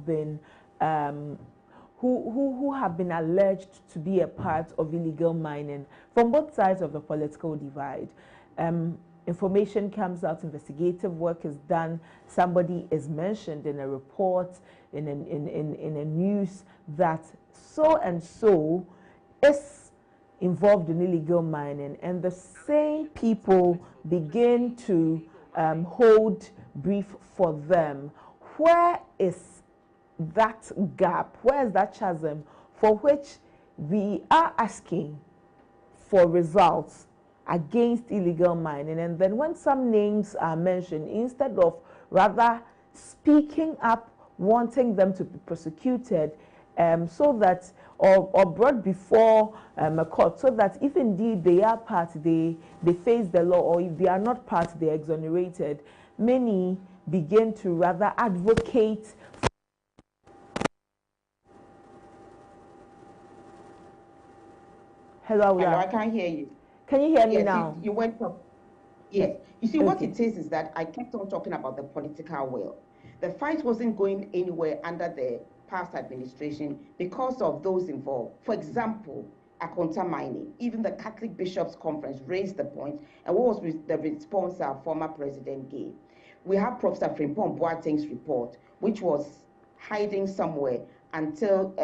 been who have been alleged to be a part of illegal mining from both sides of the political divide. Information comes out, investigative work is done, somebody is mentioned in a report, in a news that so and so is involved in illegal mining, and the same people begin to hold brief for them. Where is that gap? Where is that chasm for which we are asking for results against illegal mining? And then when some names are mentioned, instead of rather speaking up, wanting them to be prosecuted, so that or brought before a court, so that if indeed they are part, they face the law, or if they are not part, they are exonerated. Many begin to rather advocate. Hello, I can't hear you. Can you hear me now? You went up. Yes. You see, what it is that I kept on talking about the political will. The fight wasn't going anywhere under the past administration because of those involved. For example, Akonta mining. Even the Catholic Bishops' Conference raised the point, and what was the response our former president gave? We have Professor Frimpong Boateng's report, which was hiding somewhere until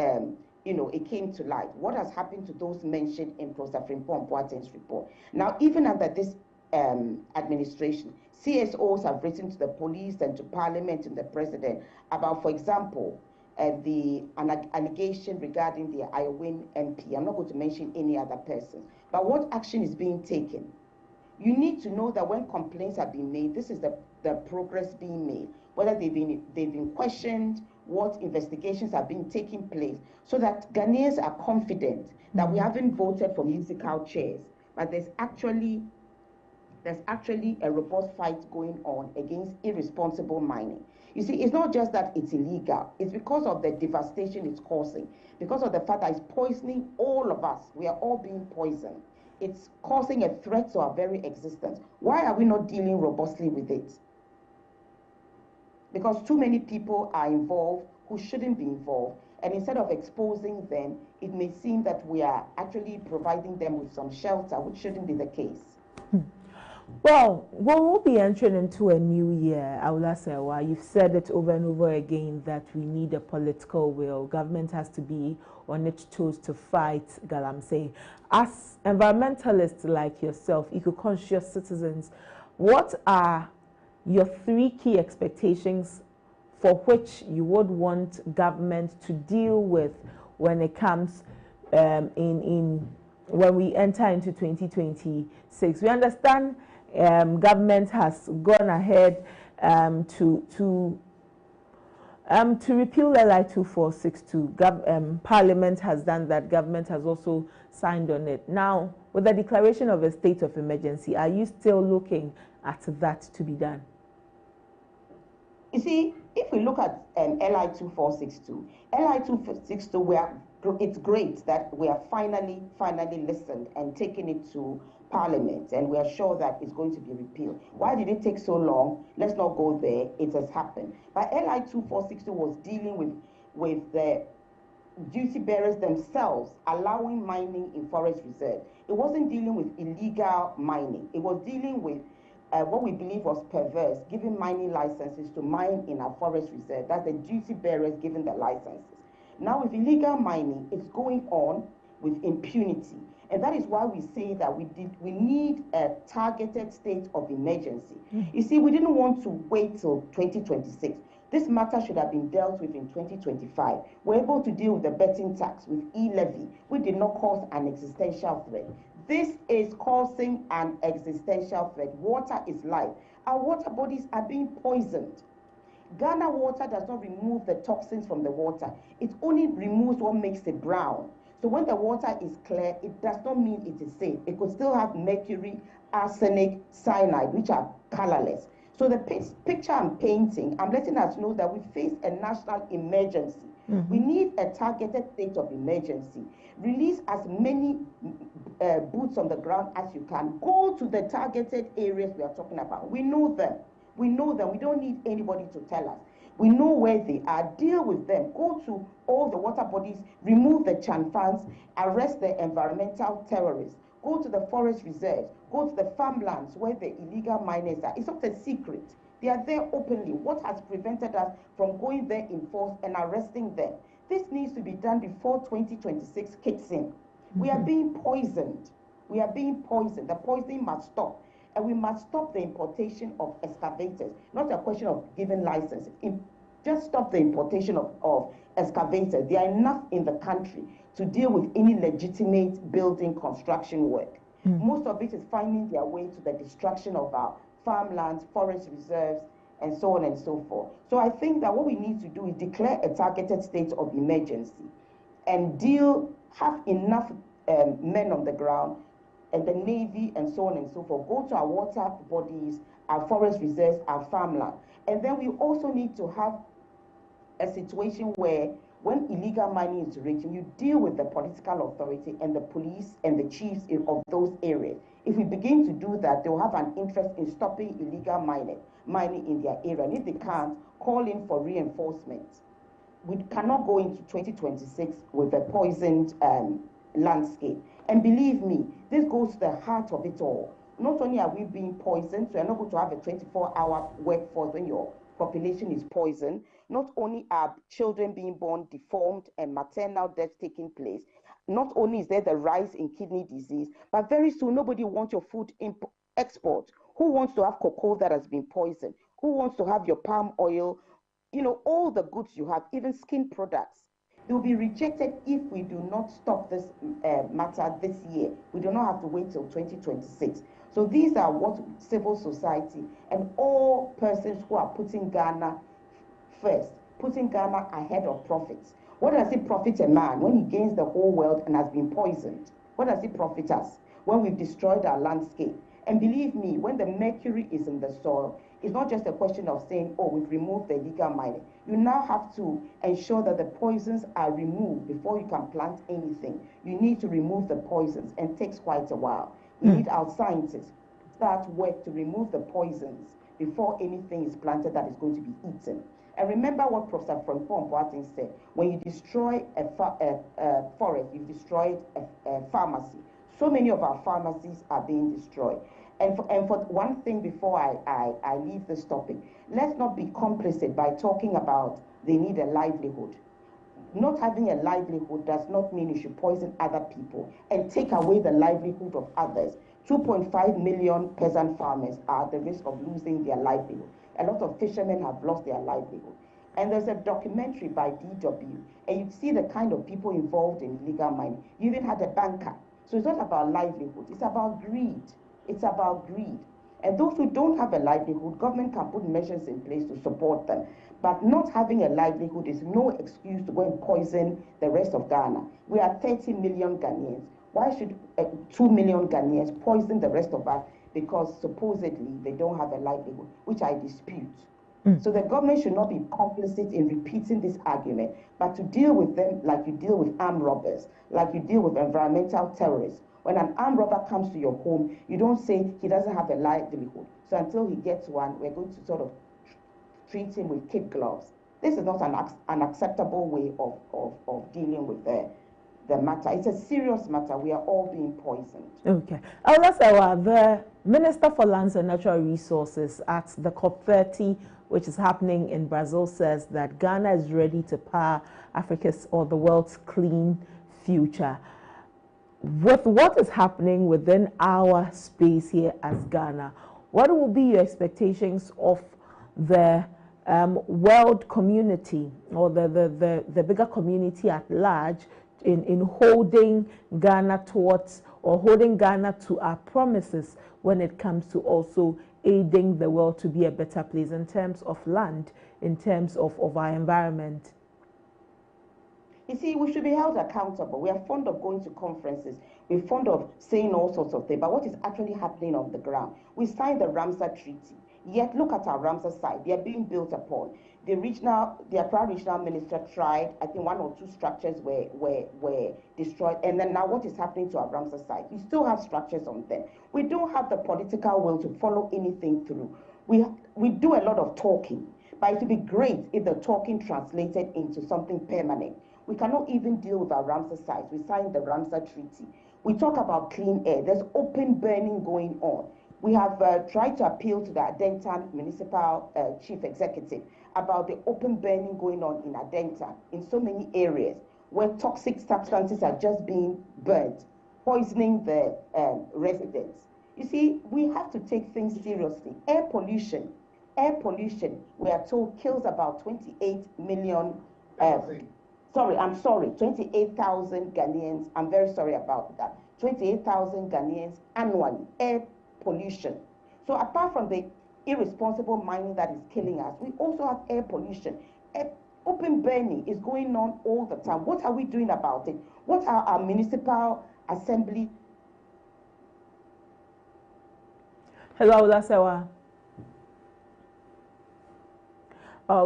it came to light. What has happened to those mentioned in Professor Frimpong Boateng's report? Now, even under this administration, CSOs have written to the police and to Parliament and the President about, for example, an allegation regarding the Iowin MP. I'm not going to mention any other person. But what action is being taken? You need to know that when complaints are being made, this is the progress being made, whether they've been questioned, what investigations are being taking place, so that Ghanaians are confident that we haven't voted for musical chairs, but there's actually a robust fight going on against irresponsible mining. You see, it's not just that it's illegal. It's because of the devastation it's causing, because of the fact that it's poisoning all of us. We are all being poisoned. It's causing a threat to our very existence. Why are we not dealing robustly with it? Because too many people are involved who shouldn't be involved. And instead of exposing them, it may seem that we are actually providing them with some shelter, which shouldn't be the case. Well, we'll be entering into a new year. Aula Sewa, you've said it over and over again that we need a political will. Government has to be on its toes to fight galamsey. As environmentalists like yourself, eco-conscious citizens, what are your 3 key expectations for which you would want government to deal with when it comes when we enter into 2026? We understand government has gone ahead to repeal LI 2462. Parliament has done that. Government has also signed on it. Now, with the declaration of a state of emergency, are you still looking at that to be done? You see, if we look at LI 2462, LI 2462, it's great that we are finally listened and taken it to Parliament, and we are sure that it's going to be repealed. Why did it take so long? Let's not go there. It has happened. But LI 2462 was dealing with the duty bearers themselves allowing mining in forest reserve. It wasn't dealing with illegal mining. It was dealing with what we believe was perverse, giving mining licenses to mine in our forest reserve. That's the duty bearers giving the licenses. Now with illegal mining, it's going on with impunity. And that is why we say that we need a targeted state of emergency. You see, we didn't want to wait till 2026. This matter should have been dealt with in 2025. We're able to deal with the betting tax, with e-levy, which did not cause an existential threat. This is causing an existential threat. Water is life. Our water bodies are being poisoned. Ghana water does not remove the toxins from the water. It only removes what makes it brown. So when the water is clear, it does not mean it is safe. It could still have mercury, arsenic, cyanide, which are colorless. So the picture I'm painting, I'm letting us know that we face a national emergency. We need a targeted state of emergency. Release as many boots on the ground as you can. Go to the targeted areas we are talking about. We know them. We know them. We don't need anybody to tell us. We know where they are. Deal with them. Go to all the water bodies, remove the Chanfans, arrest the environmental terrorists. Go to the forest reserves. Go to the farmlands where the illegal miners are. It's not a secret. They are there openly. What has prevented us from going there in force and arresting them? This needs to be done before 2026 kicks in. We are being poisoned. We are being poisoned. The poisoning must stop. And we must stop the importation of excavators. Not a question of giving licenses. Just stop the importation of excavators. There are enough in the country to deal with any legitimate building construction work. Most of it is finding their way to the destruction of our farmlands, forest reserves, and so on and so forth. So I think that what we need to do is declare a targeted state of emergency and have enough men on the ground and the Navy and so on and so forth. Go to our water bodies, our forest reserves, our farmland. And then we also need to have a situation where when illegal mining is raging, you deal with the political authority and the police and the chiefs of those areas. If we begin to do that, they'll have an interest in stopping illegal mining in their area. And if they can't, call in for reinforcements. We cannot go into 2026 with a poisoned landscape. And believe me, this goes to the heart of it all. Not only are we being poisoned, so you're not going to have a 24-hour workforce when your population is poisoned. Not only are children being born deformed and maternal deaths taking place, not only is there the rise in kidney disease, but very soon nobody wants your food export. Who wants to have cocoa that has been poisoned? Who wants to have your palm oil? You know, all the goods you have, even skin products. They will be rejected if we do not stop this matter this year. We do not have to wait till 2026. So these are what civil society and all persons who are putting Ghana first, putting Ghana ahead of profits. What does it profit a man when he gains the whole world and has been poisoned? What does it profit us when we've destroyed our landscape? And believe me, when the mercury is in the soil, it's not just a question of saying, oh, we've removed the illegal mining. You now have to ensure that the poisons are removed before you can plant anything. You need to remove the poisons, and it takes quite a while. We need our scientists to start work to remove the poisons before anything is planted that is going to be eaten. And remember what Professor Frimpong Boateng said, when you destroy a forest, you've destroyed a pharmacy. So many of our pharmacies are being destroyed. And for one thing before I leave this topic, let's not be complicit by talking about they need a livelihood. Not having a livelihood does not mean you should poison other people and take away the livelihood of others. 2.5 million peasant farmers are at the risk of losing their livelihood. A lot of fishermen have lost their livelihood. And there's a documentary by DW, and you see the kind of people involved in illegal mining. You even had a banker. So it's not about livelihood, it's about greed. It's about greed. And those who don't have a livelihood, government can put measures in place to support them. But not having a livelihood is no excuse to go and poison the rest of Ghana. We are 30 million Ghanaians. Why should 2 million Ghanaians poison the rest of us because supposedly they don't have a livelihood, which I dispute. So the government should not be complicit in repeating this argument, but to deal with them like you deal with armed robbers, like you deal with environmental terrorists. When an armed robber comes to your home, you don't say he doesn't have a livelihood. So until he gets one, we're going to sort of treat him with kid gloves. This is not an acceptable way of dealing with the matter. It's a serious matter. We are all being poisoned. Okay. Alasawa, the Minister for Lands and Natural Resources at the COP30, which is happening in Brazil, says that Ghana is ready to power Africa's or the world's clean future. With what is happening within our space here as Ghana, what will be your expectations of the world community or the bigger community at large in holding Ghana towards or holding Ghana to our promises when it comes to also aiding the world to be a better place in terms of land, in terms of our environment? You see, we should be held accountable. We are fond of going to conferences. We're fond of saying all sorts of things. But what is actually happening on the ground? We signed the Ramsar Treaty. Yet look at our Ramsar site. They are being built upon. The Accra Regional Minister tried, I think 1 or 2 structures were destroyed. And then now what is happening to our Ramsar site? We still have structures on them. We don't have the political will to follow anything through. We do a lot of talking. But it would be great if the talking translated into something permanent. We cannot even deal with our Ramsar sites. We signed the Ramsar Treaty. We talk about clean air. There's open burning going on. We have tried to appeal to the Adenta Municipal Chief Executive about the open burning going on in Adenta in so many areas where toxic substances are just being burnt, poisoning the residents. You see, we have to take things seriously. Air pollution, we are told, kills about 28 million, 28,000 Ghanaians. I'm very sorry about that. 28,000 Ghanaians annually, air pollution. So apart from the irresponsible mining that is killing us, we also have air pollution. Open burning is going on all the time. What are we doing about it? What are our municipal assembly? Hello, Ulasewa.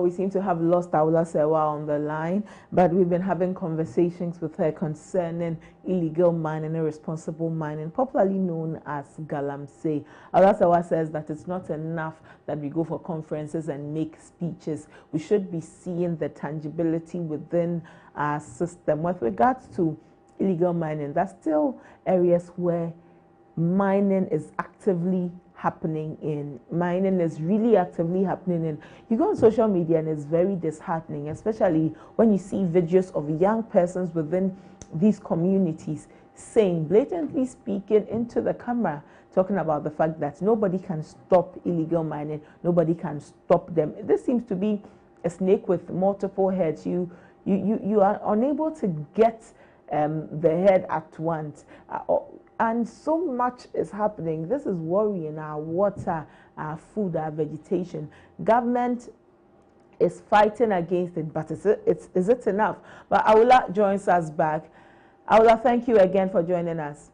We seem to have lost Aula Sewa on the line, but we've been having conversations with her concerning illegal mining, irresponsible mining, popularly known as Galamsey. Aula Sewa says that it's not enough that we go for conferences and make speeches. We should be seeing the tangibility within our system. With regards to illegal mining, there's still areas where mining is actively happening in. Mining is really actively happening in. You go on social media and it's very disheartening, especially when you see videos of young persons within these communities saying, blatantly speaking into the camera, talking about the fact that nobody can stop illegal mining, nobody can stop them. This seems to be a snake with multiple heads. You are unable to get the head at once. And so much is happening. This is worrying our water, our food, our vegetation. Government is fighting against it, but is it enough? But Aula joins us back. Aula, thank you again for joining us.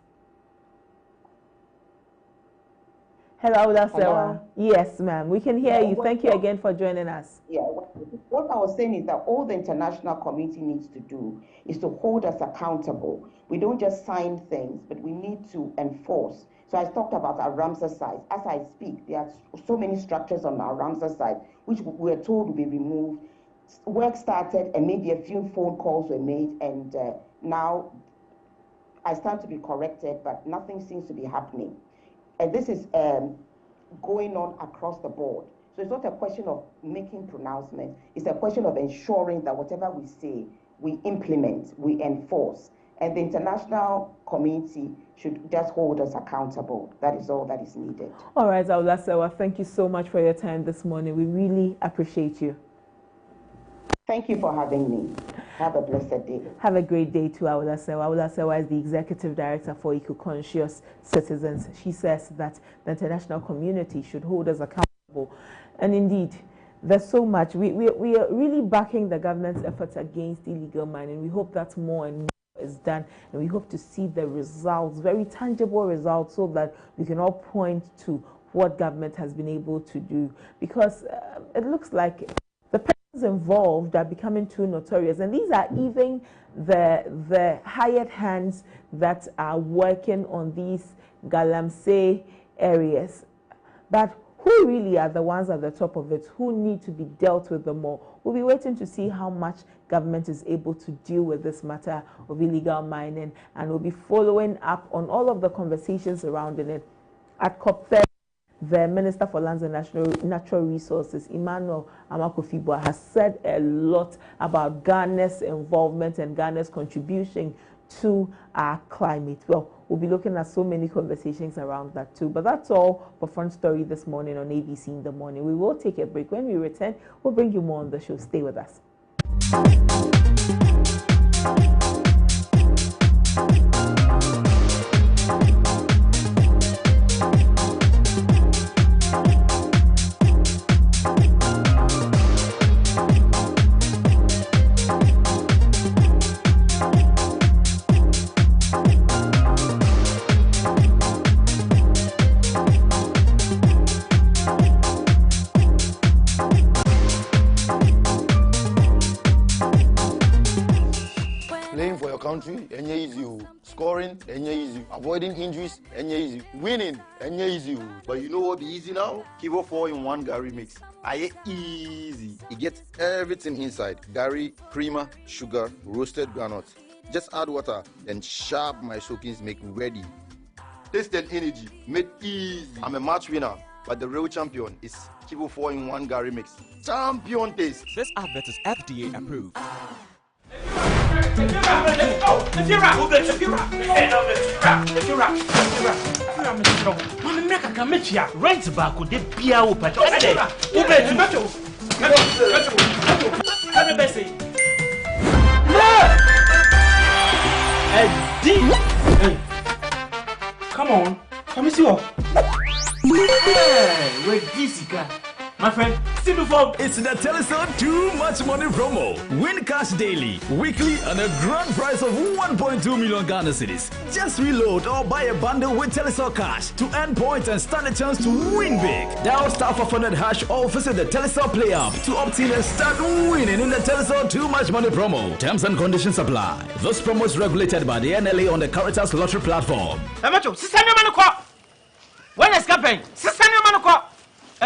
Hello, Aula Sewa. Yes, ma'am. We can hear you. Thank you again for joining us. Yeah, what I was saying is that all the international community needs to do is to hold us accountable. We don't just sign things, but we need to enforce. So I talked about our Ramsar site. As I speak, there are so many structures on our Ramsar site which we were told will be removed. Work started and maybe a few phone calls were made, and now I stand to be corrected, but nothing seems to be happening. And this is going on across the board. So it's not a question of making pronouncements. It's a question of ensuring that whatever we say, we implement, we enforce. And the international community should just hold us accountable. That is all that is needed. All right, Aula Sewa, thank you so much for your time this morning. We really appreciate you. Thank you for having me. Have a blessed day. Have a great day to Aula Sewa. Aula Sewa is the Executive Director for Eco-Conscious Citizens. She says that the international community should hold us accountable. And indeed, there's so much. We are really backing the government's efforts against illegal mining. We hope that more and more is done, and we hope to see the results, very tangible results, so that we can all point to what government has been able to do. Because it looks like the involved are becoming too notorious, and these are even the hired hands that are working on these Galamsey areas. But who really are the ones at the top of it, who need to be dealt with the more? We'll be waiting to see how much government is able to deal with this matter of illegal mining, and we'll be following up on all of the conversations surrounding it. At COP30, the Minister for Lands and Natural Resources, Emmanuel Amakofiboa, has said a lot about Ghana's involvement and Ghana's contribution to our climate. Well, we'll be looking at so many conversations around that too. But that's all for Front Story this morning on ABC in the Morning. We will take a break. When we return, we'll bring you more on the show. Stay with us. Country, easy. Scoring, easy. Avoiding injuries, easy. Winning, easy. But you know what be easy now? Kivo 4-in-1 Gary mix. I easy. It gets everything inside. Gari, creamer, sugar, roasted groundnuts. Just add water, then sharp my soakings make ready. Taste and energy, made easy. I'm a match winner, but the real champion is Kibo 4-in-1 Gari mix. Champion taste. This advert is FDA approved. Rent back with the Pia Upa. Come on, come see you. Wait, this guy. My friend, see before. It's the Telecel Too Much Money promo. Win cash daily, weekly, and a grand prize of 1.2 million Ghana cedis. Just reload or buy a bundle with Telecel Cash to earn points and stand a chance to win big. Dial *500# or visit the Telecel Play app to obtain and start winning in the Telecel Too Much Money promo. Terms and conditions apply. This promo is regulated by the NLA on the Caritas Lottery platform. When is campaign?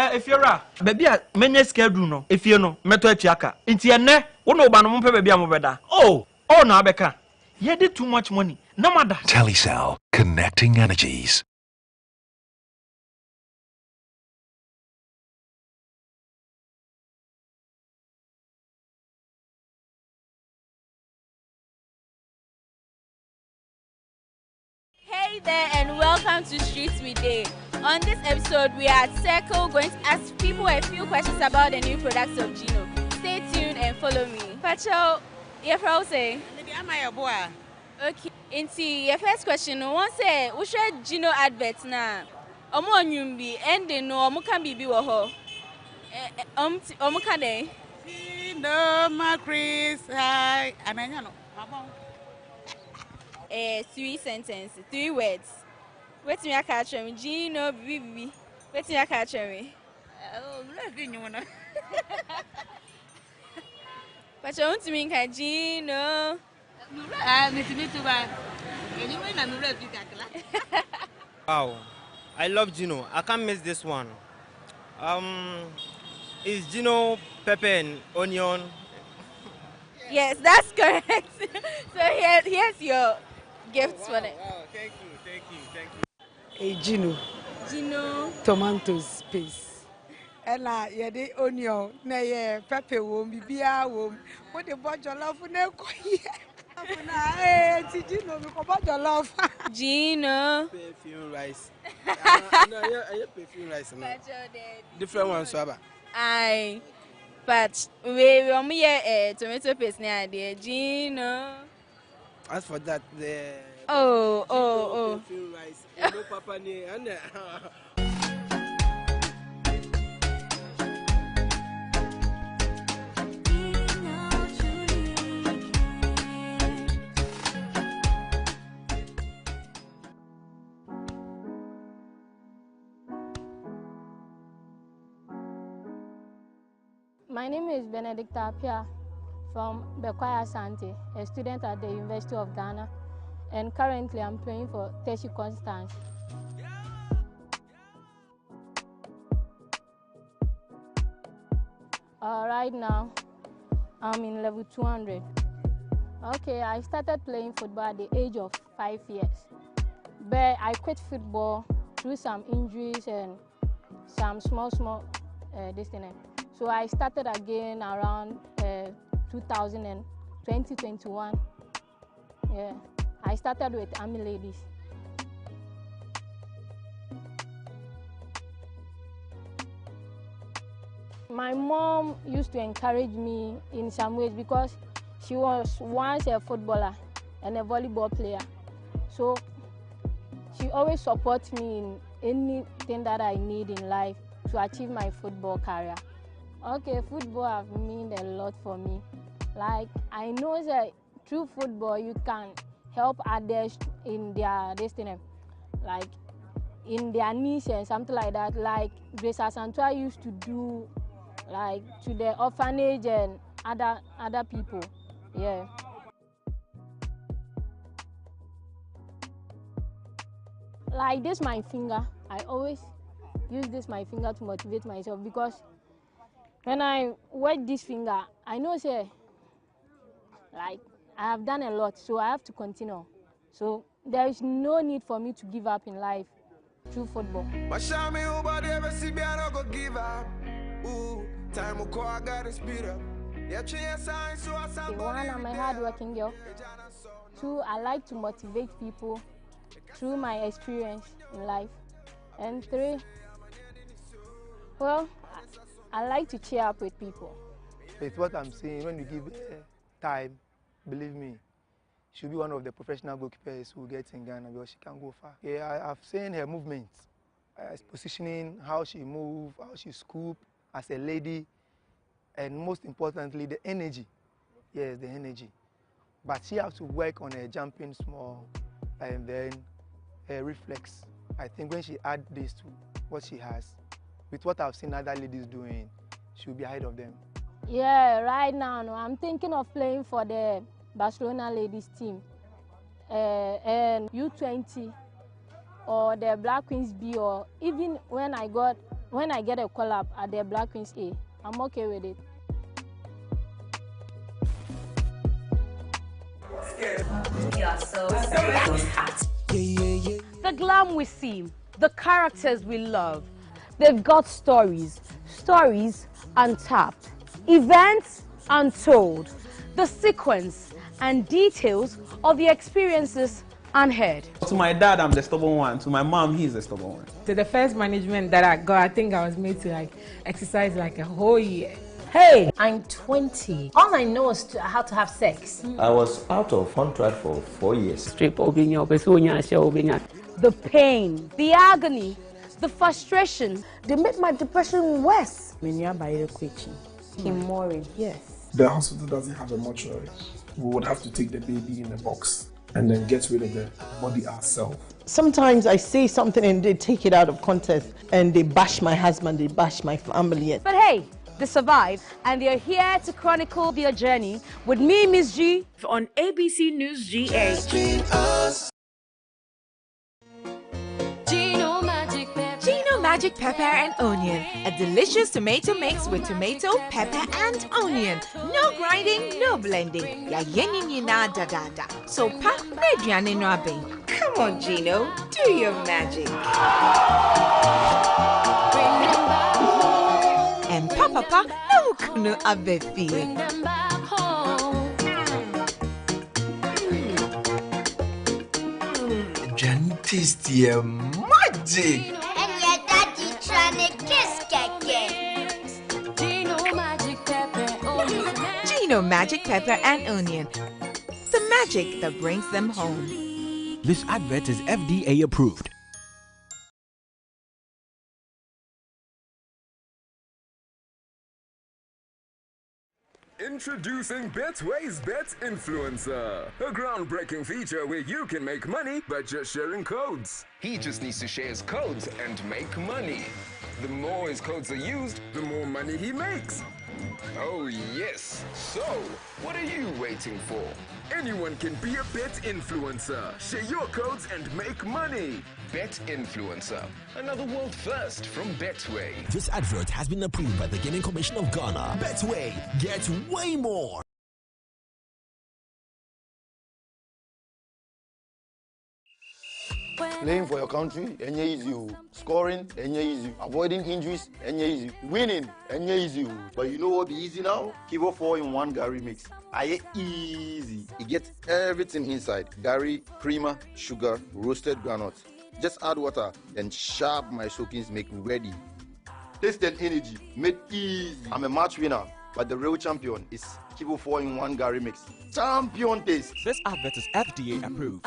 If you're a baby, many scared no. If you know, meto chiaka. Inti ene, uno ba no mpe baby amobeda. Oh, na beka. Ye did too much money. No matter. Telecel, connecting energies. Hey there and welcome to Streets We Day. On this episode, we are at Circle going to ask people a few questions about the new products of Gino. Stay tuned and follow me. Pacho, your first say? Okay. Inti, your first question, one say, we should Gino adverts na. Omo nyumbi, ende no, omo kan bibi woho. Omo kan de? Gino, my Chris, hi. Ananya no, mabon. 3 sentences, 3 words. Wait me a catch me, Gino, bibi. Wait me a catch me. Oh, nothing you wanna. But you want to mean Gino. Me too bad. Anyway, I'm ready to Wow, I love Gino. I can't miss this one. Is Gino pepper and onion? Yes, that's correct. So here's your gifts for it. Wow, thank you. Hey, Gino. Tomatoes, paste. And yeah, the onion, nay, pepper womb, bibia womb. What the bunch of love for no Gino, about your love. Gino. Perfume rice. I perfume rice. Different ones, Saba. Aye. But we tomato paste near there, Gino. As for that, the Oh. perfume rice. No papa ni and My name is Benedicta Apia from Bekwai Asante, a student at the University of Ghana, and currently I'm playing for Teshi Constance. Right now, I'm in level 200. Okay, I started playing football at the age of 5 years, but I quit football through some injuries and some small distance. So I started again around 2021. Yeah, I started with Army Ladies. My mom used to encourage me in some ways because she was once a footballer and a volleyball player. So she always supports me in anything that I need in life to achieve my football career. Okay, football has meant a lot for me. Like, I know that through football you can help others in their destiny, like in their niche and something like that. Like Grace Asantua used to do, like to the orphanage and other people. Yeah. Like this, my finger. I always use this my finger to motivate myself because When I wet this finger, I know say like I have done a lot, so I have to continue. So there is no need for me to give up in life through football. The one, I'm a hard-working girl. 2, I like to motivate people through my experience in life. And 3, well, I like to cheer up with people. It's what I'm saying. When you give her time, believe me, she'll be one of the professional goalkeepers who gets in Ghana because she can go far. Yeah, I've seen her movements, positioning, how she moves, how she scoops as a lady, and most importantly, the energy. Yes, the energy. But she has to work on her jumping small and then her reflex. I think when she adds this to what she has, with what I've seen other ladies doing, she'll be ahead of them. Yeah, right now, I'm thinking of playing for the Barcelona ladies team and U20 or the Black Queens B, or even when I get a call up at the Black Queens A, I'm okay with it. The glam we see, the characters we love, they've got stories untapped, events untold, the sequence and details of the experiences unheard. To my dad, I'm the stubborn one. To my mom, he's the stubborn one. To the first management that I got, I think I was made to exercise a whole year. Hey, I'm 20. All I know is how to have sex. I was out of contract for 4 years. The pain, the agony, the frustration, they make my depression worse. Yes. The hospital doesn't have a mortuary. We would have to take the baby in a box and then get rid of the body ourselves. Sometimes I say something and they take it out of context and they bash my husband, they bash my family. But hey, they survived and they're here to chronicle their journey with me, Miss G, on ABC News GA. Magic pepper and onion, a delicious tomato mix with tomato, pepper and onion. No grinding, no blending. Ya yeni na da da da. So pa mediane no abe. Come on, Gino, do your magic. And papa no kunu abefi. Tasty magic. Gino Magic Pepper and Onion. The magic that brings them home. This advert is FDA approved. Introducing Betway's Bet Influencer, a groundbreaking feature where you can make money by just sharing codes. He just needs to share his codes and make money. The more his codes are used, the more money he makes. Oh yes, so what are you waiting for? Anyone can be a bet influencer. Share your codes and make money. Bet Influencer, another world first from Betway. This advert has been approved by the Gaming Commission of Ghana. Betway, get way more. Playing for your country, easy. Scoring, easy. Avoiding injuries, easy. Winning, easy. But you know what be easy now? Kivo 4-in-1 Gary mix. Easy. It gets everything inside. Gary, creamer, sugar, roasted groundnuts. Just add water, then sharp my soakings make ready. Taste and energy, made easy. I'm a match winner, but the real champion is Kivo 4-in-1 Gary mix. Champion taste. This advert is FDA approved.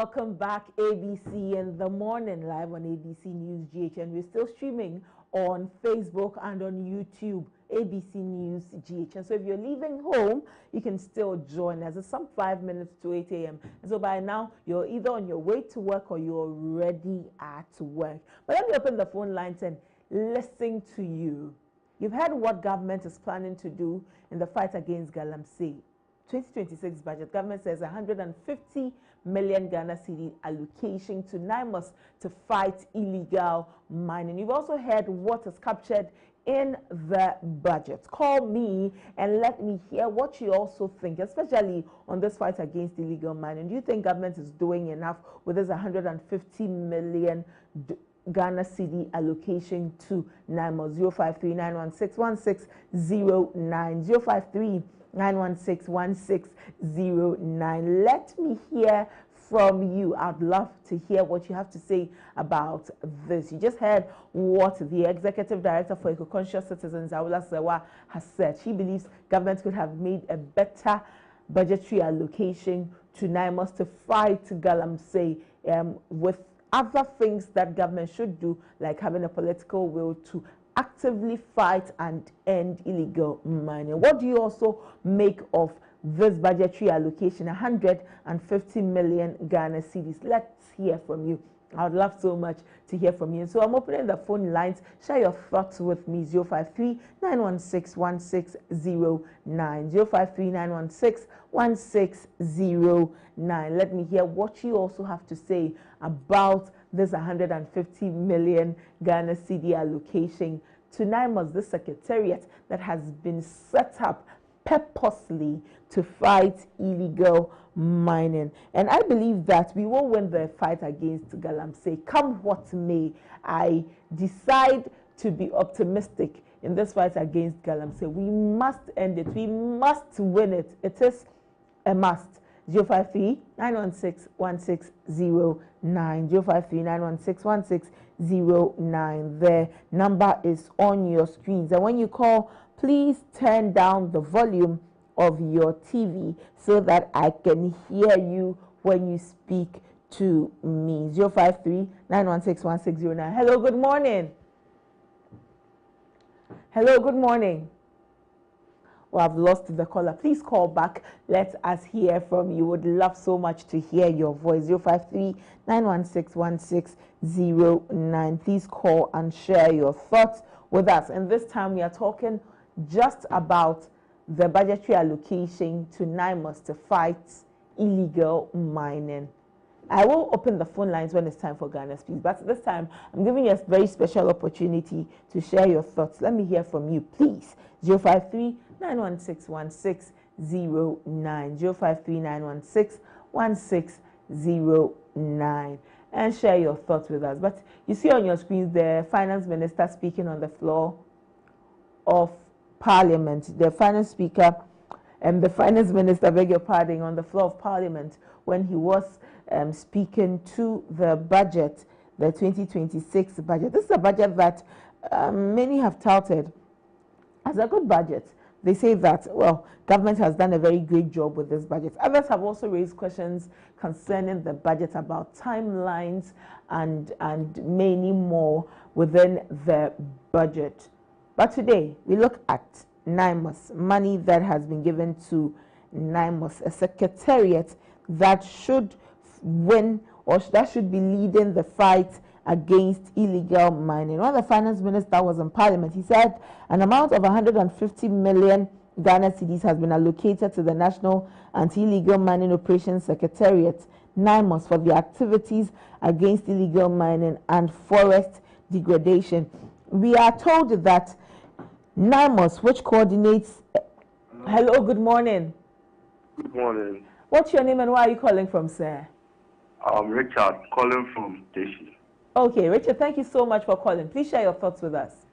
Welcome back, ABC in the morning, live on ABC News GH, and we're still streaming on Facebook and on YouTube, ABC News GH. And so if you're leaving home, you can still join us. It's some 5 minutes to 8 a.m. And so by now, you're either on your way to work or you're already at work. But let me open the phone lines and listen to you. You've heard what government is planning to do in the fight against Galamsey. 2026 budget, government says 150 million Ghana cedi allocation to NIMOS to fight illegal mining. You've also heard what is captured in the budget. Call me and let me hear what you also think, especially on this fight against illegal mining. Do you think government is doing enough with this 150 million Ghana cedi allocation to NIMOS? 053-916-1609, 053-916-1609. Let me hear from you. I'd love to hear what you have to say about this. You just heard what the Executive Director for Eco-Conscious Citizens, Awula Sewa, has said. She believes government could have made a better budgetary allocation to NIMOS to fight Galamsey with other things that government should do, like having a political will to actively fight and end illegal mining. What do you also make of this budgetary allocation, 150 million Ghana cedis? Let's hear from you. I would love so much to hear from you. So I'm opening the phone lines. Share your thoughts with me. 053-916-1609. 053-916-1609. Let me hear what you also have to say about this 150 million Ghana cedi allocation to NIMOS, the secretariat that has been set up purposely to fight illegal mining. And I believe that we will win the fight against Galamsey, come what may. I decide to be optimistic in this fight against Galamsey. We must end it. We must win it. It is a must. 053-916-1609, 053-916-1609. The number is on your screens. And when you call, please turn down the volume of your TV so that I can hear you when you speak to me. 053-916-1609. Hello, good morning. Hello, good morning. Well, I've lost the caller. Please call back. Let us hear from you. Would love so much to hear your voice. 053-916-1609. Please call and share your thoughts with us. And this time we are talking just about the budgetary allocation to NIMOS to fight illegal mining. I will open the phone lines when it's time for Ghana Speaks, but this time I'm giving you a very special opportunity to share your thoughts. Let me hear from you, please. 053-916-1609, 053-916-1609, and share your thoughts with us. But you see on your screens the Finance Minister speaking on the floor of Parliament, the Finance Speaker and the Finance Minister, beg your pardon, on the floor of Parliament when he was speaking to the budget, the 2026 budget. This is a budget that many have touted as a good budget. They say that, well, government has done a very great job with this budget. Others have also raised questions concerning the budget about timelines and many more within the budget. But today, we look at NIMOS, money that has been given to NIMOS, a secretariat that should win or that should be leading the fight against illegal mining. When the Finance Minister was in Parliament, he said an amount of 150 million Ghana cedis has been allocated to the National Anti-Illegal Mining Operations Secretariat, NIMOS, for the activities against illegal mining and forest degradation. We are told that NIMOS, which coordinates... Hello, good morning. Good morning. What's your name and where are you calling from, sir? I'm Richard, calling from Teshi. Okay, Richard, thank you so much for calling. Please share your thoughts with us.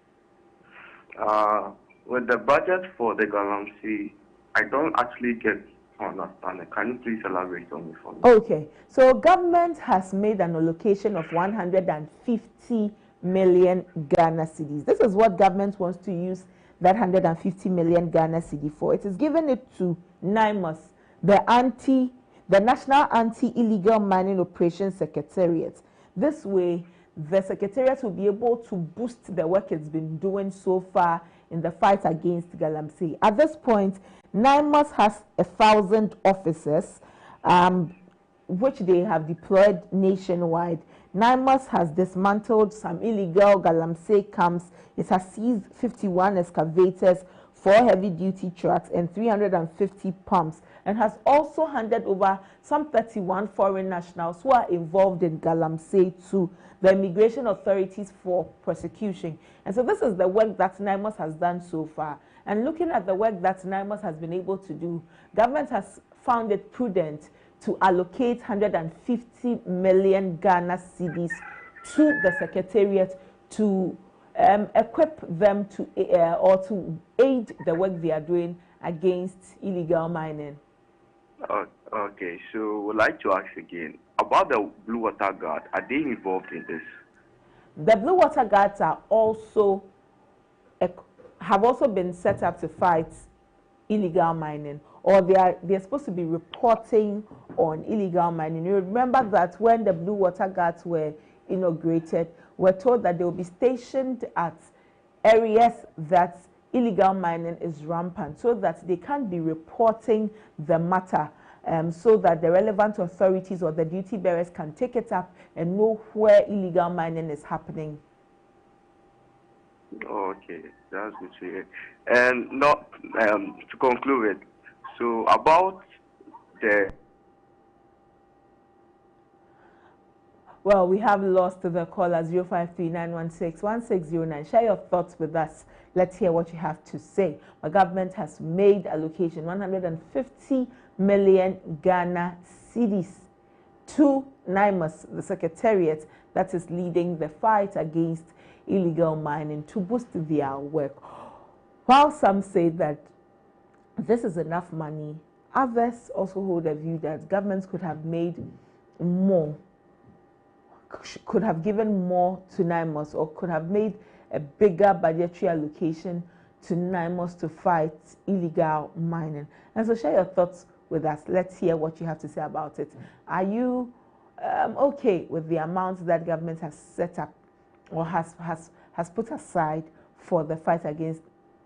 With the budget for the Galamsey, I don't actually get to understand it. Can you please elaborate on it for me? Okay, so government has made an allocation of 150 million Ghana cedis. This is what government wants to use that 150 million Ghana cedi for. It is given it to NIMOS, the the National Anti-Illegal Mining Operations Secretariat. This way, the Secretariat will be able to boost the work it's been doing so far in the fight against Galamsey. At this point, NIMOS has 1,000 officers, which they have deployed nationwide. NIMOS has dismantled some illegal Galamsey camps. It has seized 51 excavators, 4 heavy-duty trucks, and 350 pumps, and has also handed over some 31 foreign nationals who are involved in Galamsey to the immigration authorities for prosecution. And so this is the work that NIMOS has done so far. And looking at the work that NIMOS has been able to do, government has found it prudent to allocate 150 million Ghana cedis to the Secretariat to equip them to or to aid the work they are doing against illegal mining. Okay, so we'd like to ask again about the Blue Water Guard. Are they involved in this? The Blue Water Guards are also have also been set up to fight illegal mining, or they're supposed to be reporting on illegal mining. You remember that when the Blue Water Guards were inaugurated, we're told that they will be stationed at areas that illegal mining is rampant, so that they can be reporting the matter, so that the relevant authorities or the duty bearers can take it up and know where illegal mining is happening. Okay, that's good to hear. And not to conclude it, so about the... Well, we have lost the caller 053-916-1609. Share your thoughts with us. Let's hear what you have to say. The government has made allocation 150 million Ghana cedis to NIMOS, the Secretariat that is leading the fight against illegal mining, to boost their work. While some say that this is enough money, others also hold a view that governments could have made more, could have given more to NIMOS, or could have made a bigger budgetary allocation to NIMOS to fight illegal mining. And so share your thoughts with us. Let's hear what you have to say about it. Are you okay with the amount that government has set up or has put aside for the fight against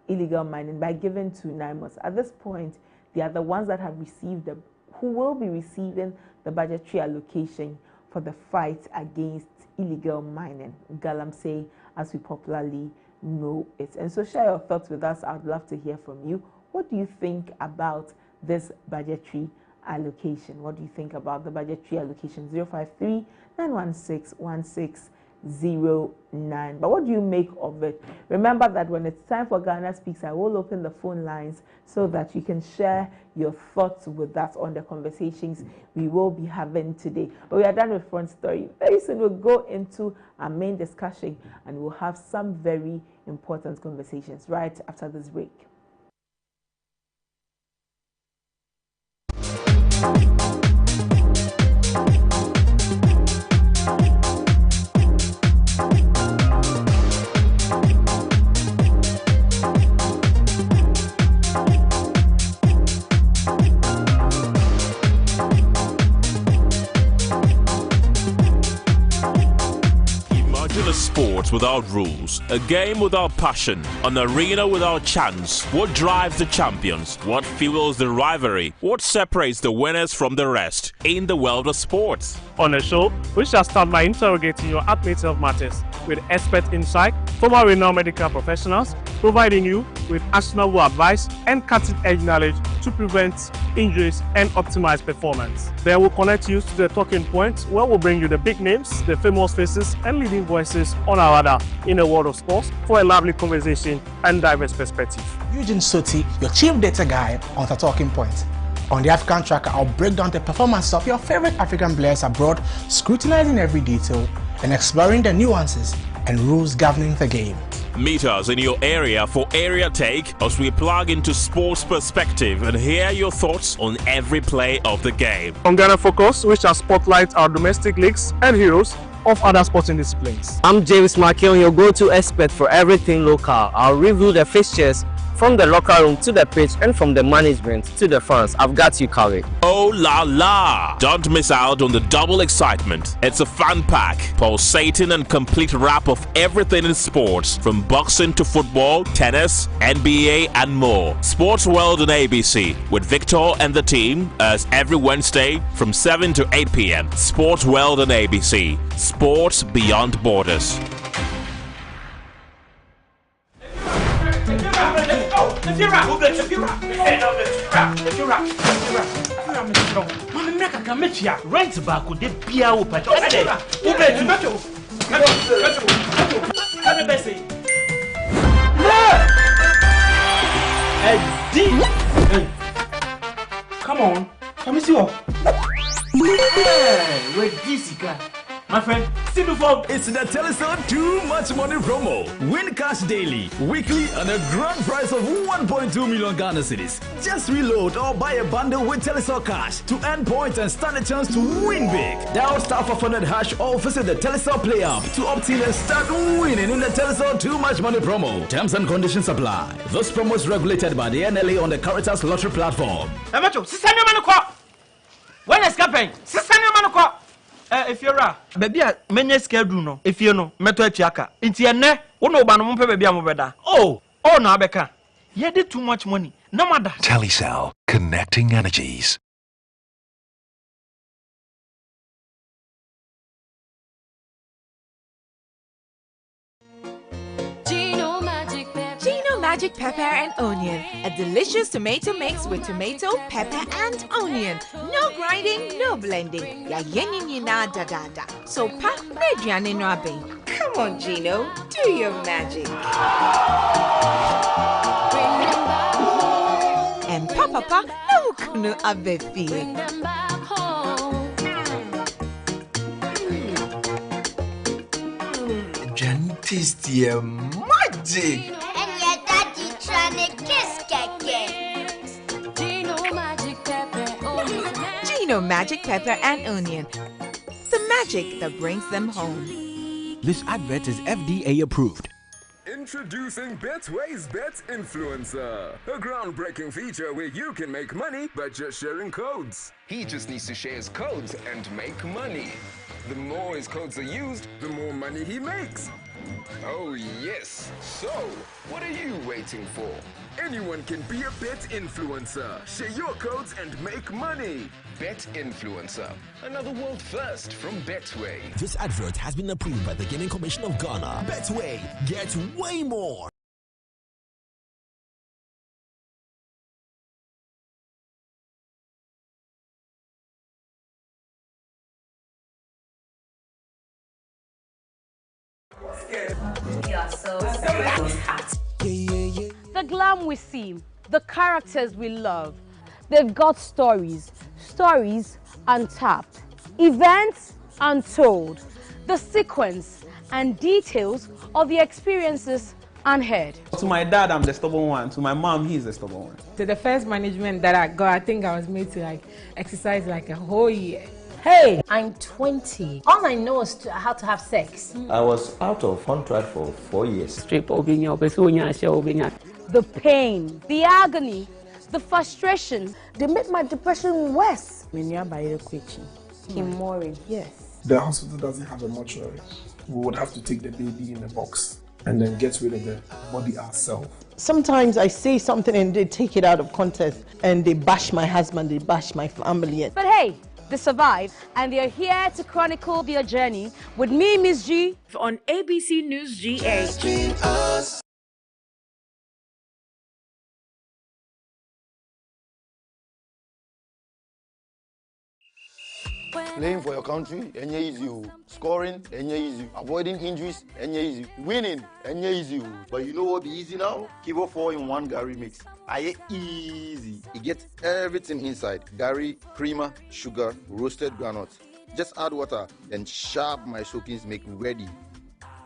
illegal mining by giving to NIMOS? At this point, they are the ones that have received who will be receiving the budgetary allocation for the fight against illegal mining, Galamsey, as we popularly know it. And so share your thoughts with us. I'd love to hear from you. What do you think about this budgetary allocation? What do you think about the budgetary allocation? 053-916-1609. But what do you make of it? Remember that when it's time for Ghana Speaks, I will open the phone lines so that you can share your thoughts with us on the conversations we will be having today. But we are done with Front Story. Very soon we'll go into our main discussion and we'll have some very important conversations right after this break. Sport without rules, a game without passion, an arena without chance. What drives the champions? What fuels the rivalry? What separates the winners from the rest in the world of sports? On the show, we shall start by interrogating your admits of matters with expert insight, former renowned medical professionals, providing you with actionable advice and cutting-edge knowledge to prevent injuries and optimize performance. Then we'll connect you to the talking points where we'll bring you the big names, the famous faces and leading voices on our radar in the world of sports for a lively conversation and diverse perspective. Eugene Soti, your chief data guy on the talking point. On the African Tracker, I'll break down the performance of your favorite African players abroad, scrutinizing every detail and exploring the nuances and rules governing the game. Meet us in your area for Area Take as we plug into sports perspective and hear your thoughts on every play of the game. On Ghana Focus, we shall spotlight our domestic leagues and heroes of other sporting disciplines. I'm James Makion, your go-to expert for everything local. I'll review the fixtures From the locker room to the pitch and from the management to the fans, I've got you covered. Oh la la! Don't miss out on the double excitement. It's a fun pack, pulsating and complete wrap of everything in sports, from boxing to football, tennis, NBA and more. Sports World on ABC with Victor and the team as every Wednesday from 7 to 8 p.m. Sports World on ABC. Sports beyond borders. Rent back with the beer open. Come on, come see you. Where this guy? My friend, see before. It's the Telecel Too Much Money promo. Win cash daily, weekly, and a grand prize of 1.2 million Ghana cedis. Just reload or buy a bundle with Telecel Cash to earn points and stand a chance to win big. Dial *500# or visit the Telecel Play app to opt in and start winning in the Telecel Too Much Money promo. Terms and conditions apply. This promo is regulated by the NLA on the Caritas Lottery platform. When is campaign? If you're a baby, many schedule no. If you know, meto chiaka. Inti ene, uno ba no mpe baby amobeda. Oh, na beka. You did too much money. No matter. Telecel, connecting energies. Magic pepper and onion, a delicious tomato mix with tomato, pepper and onion. No grinding, no blending. Ya yenini na da da da. So pa mediane no abe. Come on, Gino, do your magic. And papa no kunu abefi. Jan tasty magic. Gino Magic Pepper and Onion. The magic that brings them home. This advert is FDA approved. Introducing Betway's Bet Influencer, a groundbreaking feature where you can make money by just sharing codes. He just needs to share his codes and make money. The more his codes are used, the more money he makes. Oh yes, so what are you waiting for? Anyone can be a bet influencer. Share your codes and make money. Bet Influencer, another world first from Betway. This advert has been approved by the Gaming Commission of Ghana. Betway, get way more. The glam we see, the characters we love, they've got stories untapped, events untold, the sequence and details of the experiences unheard. To my dad, I'm the stubborn one. To my mom, he's the stubborn one. To the first management that I got, I think I was made to exercise a whole year. Hey, I'm 20. All I know is how to have sex. I was out of contract for 4 years. The pain, the agony, the frustration. They made my depression worse. Yes. The hospital doesn't have a mortuary. We would have to take the baby in a box and then get rid of the body ourselves. Sometimes I say something and they take it out of context and they bash my husband, they bash my family. But hey, they survived and they're here to chronicle their journey with me, Miss G, on ABC News GA. Playing for your country, easy. Scoring, easy. Avoiding injuries, easy. Winning, easy. But you know what be easy now? Kivo 4-in-1 Gary mix. Easy. It gets everything inside. Gary, creamer, sugar, roasted granules. Just add water, then sharp my soakings make ready.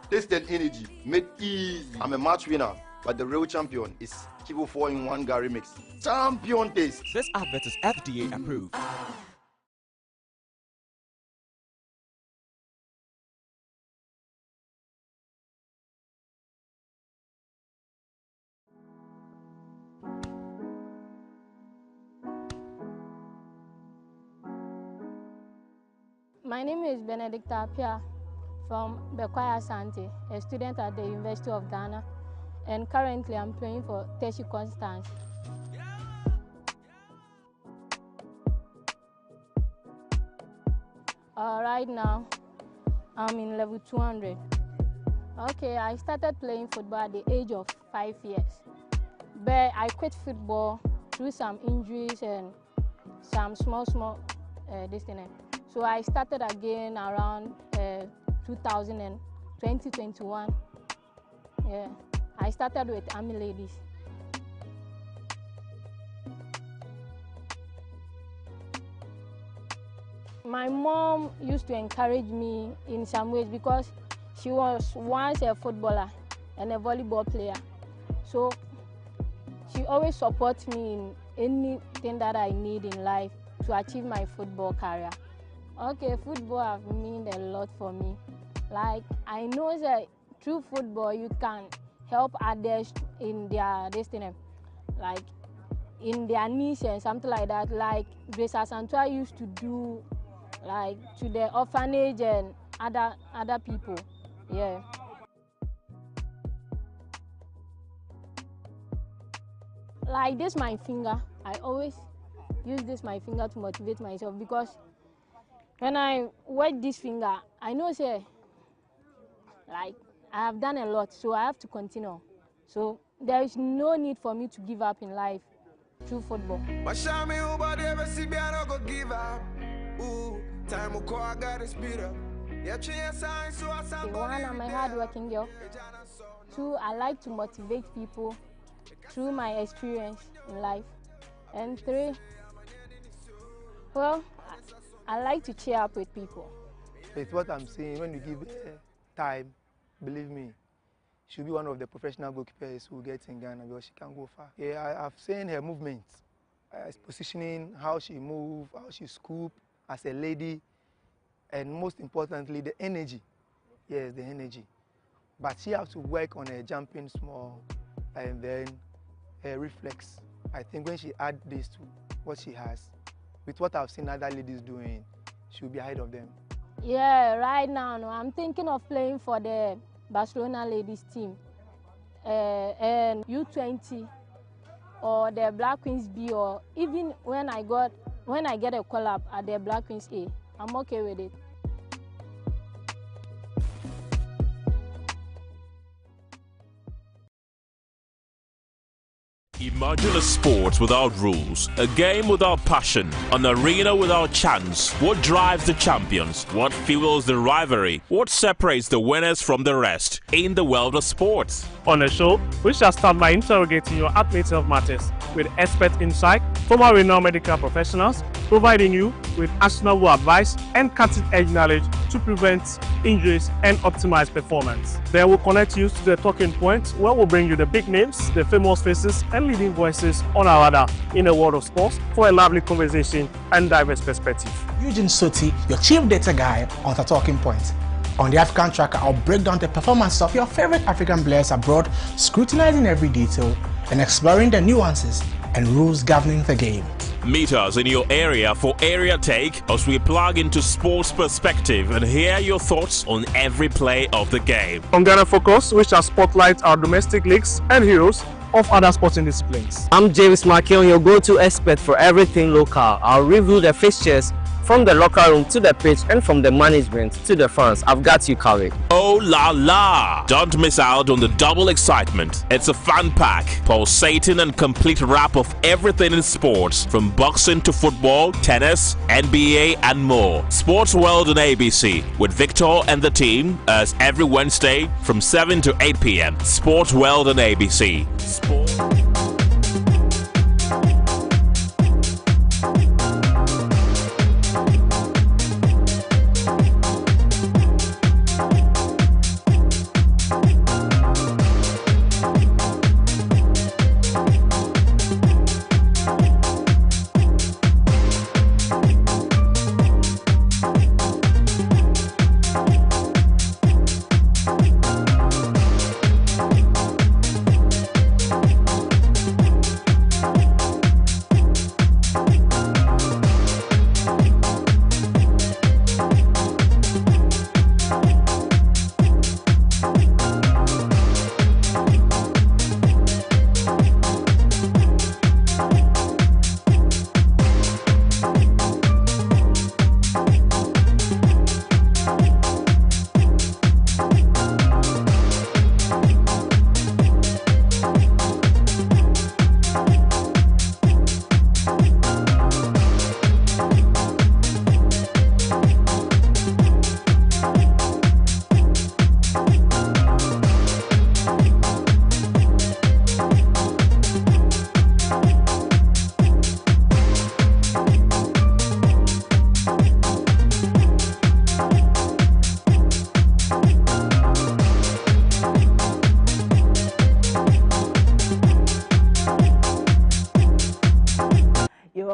Taste and energy, made easy. I'm a match winner, but the real champion is Kivo 4-in-1 Gary mix. Champion taste. This advert is FDA approved. My name is Benedicta Apia from Bekwai Asante, a student at the University of Ghana, and currently I'm playing for Teshi Constance. Right now, I'm in level 200. Okay, I started playing football at the age of 5 years, but I quit football through some injuries and some small this thing. So I started again around 2021. Yeah, I started with Army Ladies. My mom used to encourage me in some ways because she was once a footballer and a volleyball player. So she always supports me in anything that I need in life to achieve my football career. Okay, football has meant a lot for me. Like, I know that through football you can help others in their destiny, like in their niche and something like that, like Grace Asantua used to do, like to the orphanage and other people. Yeah. Like this, my finger. I always use this my finger to motivate myself because when I work this finger, I know say like I have done a lot, so I have to continue. So there is no need for me to give up in life through football. One, I'm a hard-working girl. Two, I like to motivate people through my experience in life. And three, well, I like to cheer up with people. It's what I'm saying. When you give time, believe me, she'll be one of the professional goalkeepers who gets in Ghana because she can go far. Yeah, I've seen her movements, positioning, how she moves, how she scoops as a lady, and most importantly, the energy. Yes, the energy. But she has to work on her jumping small and then her reflex. I think when she adds this to what she has, with what I've seen other ladies doing, she'll be ahead of them. Yeah, right now, I'm thinking of playing for the Barcelona ladies team and U20 or the Black Queens B, or even when I get a call up at the Black Queens A, I'm okay with it. Imagine a sport without rules, a game without passion, an arena without chance. What drives the champions? What fuels the rivalry? What separates the winners from the rest in the world of sports? On the show, we shall start by interrogating your admits of matters with expert insight, former renowned medical professionals, providing you with actionable advice and cutting-edge knowledge to prevent injuries and optimize performance. Then we'll connect you to the talking points where we'll bring you the big names, the famous faces, and leading voices on our radar in the world of sports for a lively conversation and diverse perspective. Eugene Soti, your chief data guy on the talking points. On the African Tracker, I'll break down the performances of your favorite African players abroad, scrutinizing every detail and exploring the nuances and rules governing the game. Meet us in your area for Area Take as we plug into sports perspective and hear your thoughts on every play of the game. On Ghana Focus, we shall spotlight our domestic leagues and heroes of other sporting disciplines. I'm James Makion, your go-to expert for everything local. I'll review the fixtures from the locker room to the pitch and from the management to the fans. I've got you covered. Oh la la! Don't miss out on the double excitement. It's a fun pack, pulsating and complete wrap of everything in sports, from boxing to football, tennis, NBA and more. Sports World on ABC with Victor and the team as every Wednesday from 7 to 8 p.m. Sports World on ABC.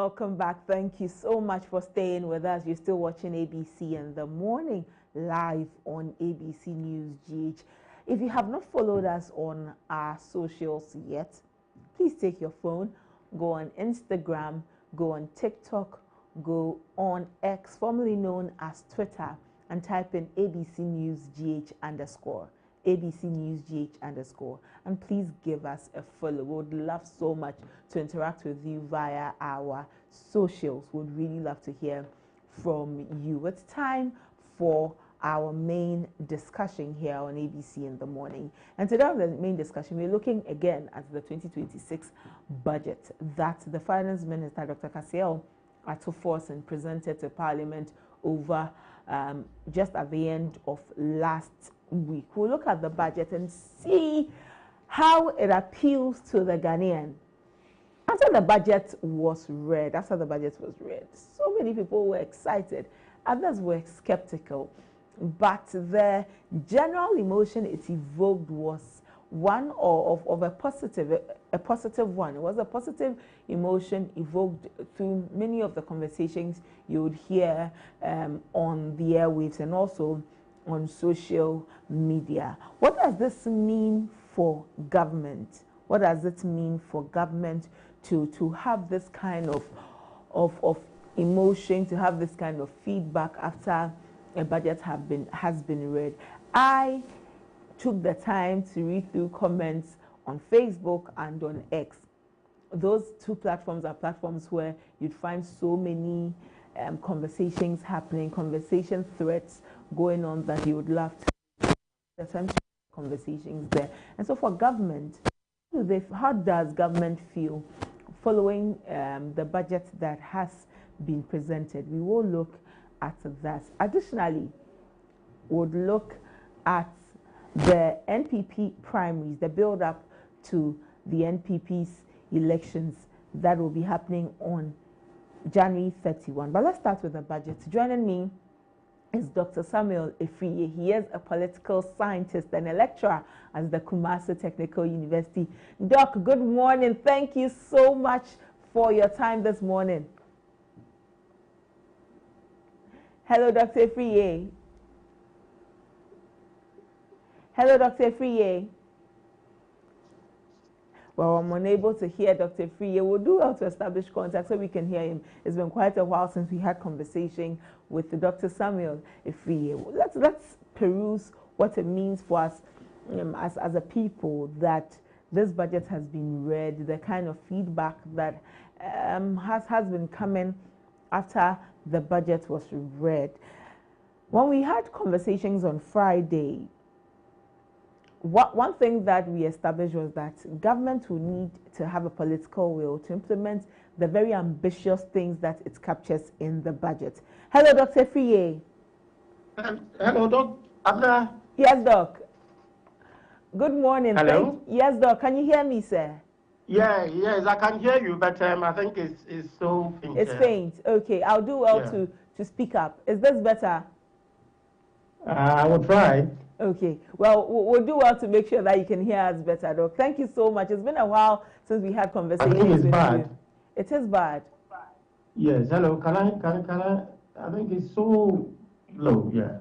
Welcome back. Thank you so much for staying with us. You're still watching ABC in the morning, live on ABC News GH. If you have not followed us on our socials yet, please take your phone, go on Instagram, go on TikTok, go on X, formerly known as Twitter, and type in ABC News GH _ ABC News GH _ and please give us a follow. We would love so much to interact with you via our socials. Would really love to hear from you. It's time for our main discussion here on ABC in the morning. And today on the main discussion, we're looking again at the 2026 budget that the Finance Minister, Dr. Kasiel Atoforsen, presented to Parliament over just at the end of last week. We'll look at the budget and see how it appeals to the Ghanaian. After the budget was read, so many people were excited, others were skeptical, but the general emotion it evoked was one of a positive one. It was a positive emotion evoked through many of the conversations you would hear on the airwaves and also on social media. What does this mean for government? What does it mean for government to have this kind of emotion, to have this kind of feedback after a budget has been read? I took the time to read through comments on Facebook and on X. Those two platforms are platforms where you'd find so many conversations happening, conversation threads going on that you would love to attend conversations there. And so for government, how does government feel following the budget that has been presented? We will look at that. Additionally, we'll look at the NPP primaries, the build-up to the NPP's elections that will be happening on January 31. But let's start with the budget. Joining me is Dr. Samuel Efriye. He is a political scientist and a lecturer at the Kumasi Technical University. Doc, good morning. Thank you so much for your time this morning. Hello, Dr. Efriye. Hello, Dr. Efriye. Well, I'm unable to hear Dr. Efriye. We'll do well to establish contact so we can hear him. It's been quite a while since we had conversation with Dr. Samuel Efriye. Let's peruse what it means for us as a people that this budget has been read, the kind of feedback that has been coming after the budget was read. When we had conversations on Friday, one thing that we established was that government will need to have a political will to implement the very ambitious things that it captures in the budget. Hello, Dr. Efriye. Hello, Doc. Abna. Yes, Doc. Good morning. Hello. Yes, Doc. Can you hear me, sir? Yeah, yes, I can hear you, but I think it's so faint. It's faint. Okay, I'll do well to speak up. Is this better? I will try. Okay, well, we'll do well to make sure that you can hear us better, Doc. Thank you so much. It's been a while since we had conversations with you. It is bad. Yes, hello, can I think it's so low, yeah.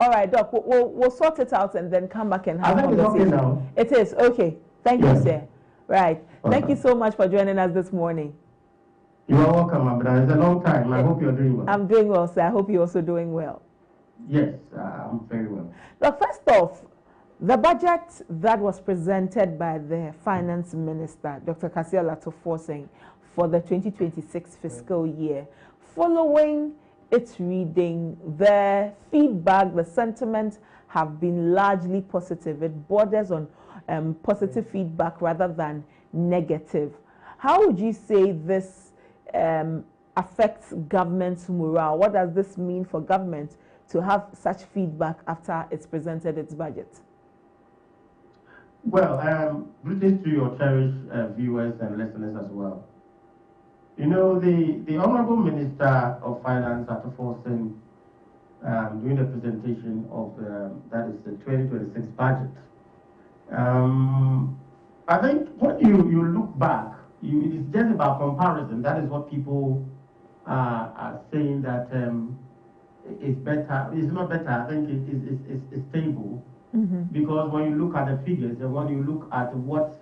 All right, Doc, we'll sort it out and then come back and have a conversation. It's okay now. It is, okay. Thank you, sir. Right. Thank you so much for joining us this morning. You are welcome, Abra. It's a long time. I hope you're doing well. I'm doing well, sir. I hope you're also doing well. Yes, I'm very well. Look, first off, the budget that was presented by the Finance Minister, Dr. Kasiel Atoforsen, for the 2026 fiscal year, following its reading, the feedback, the sentiment have been largely positive. It borders on positive feedback rather than negative. How would you say this affects government's morale? What does this mean for government to have such feedback after it's presented its budget? Well, greetings to your cherished viewers and listeners as well. You know, the Honorable Minister of Finance, Atoforsen, during the presentation of that is the 2026 budget, I think when you look back, it's just about comparison. That is what people are saying that it's better. It's not better. I think it's stable. Because when you look at the figures and when you look at what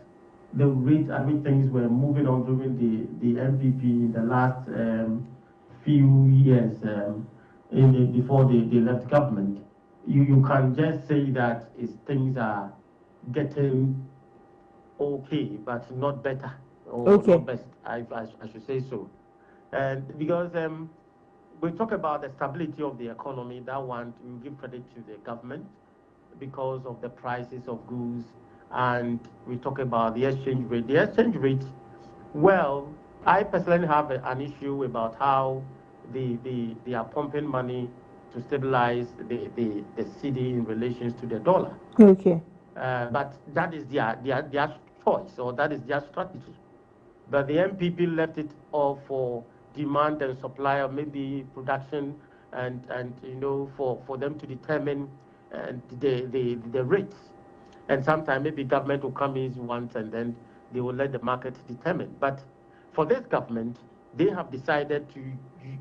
the rate at which things were moving on during the MPP in the last few years before they left government, you can just say that things are getting okay, but not better or not best. I should say so. And because we talk about the stability of the economy, that one we give credit to the government because of the prices of goods, and we talk about the exchange rate. The exchange rate, well, I personally have an issue about how they are pumping money to stabilize the cedi in relation to the dollar. Okay. But that is their choice, or that is their strategy. But the MPP left it all for demand and supply, or maybe production, and for them to determine the rates. And sometimes maybe government will come in once and then they will let the market determine. But for this government, they have decided to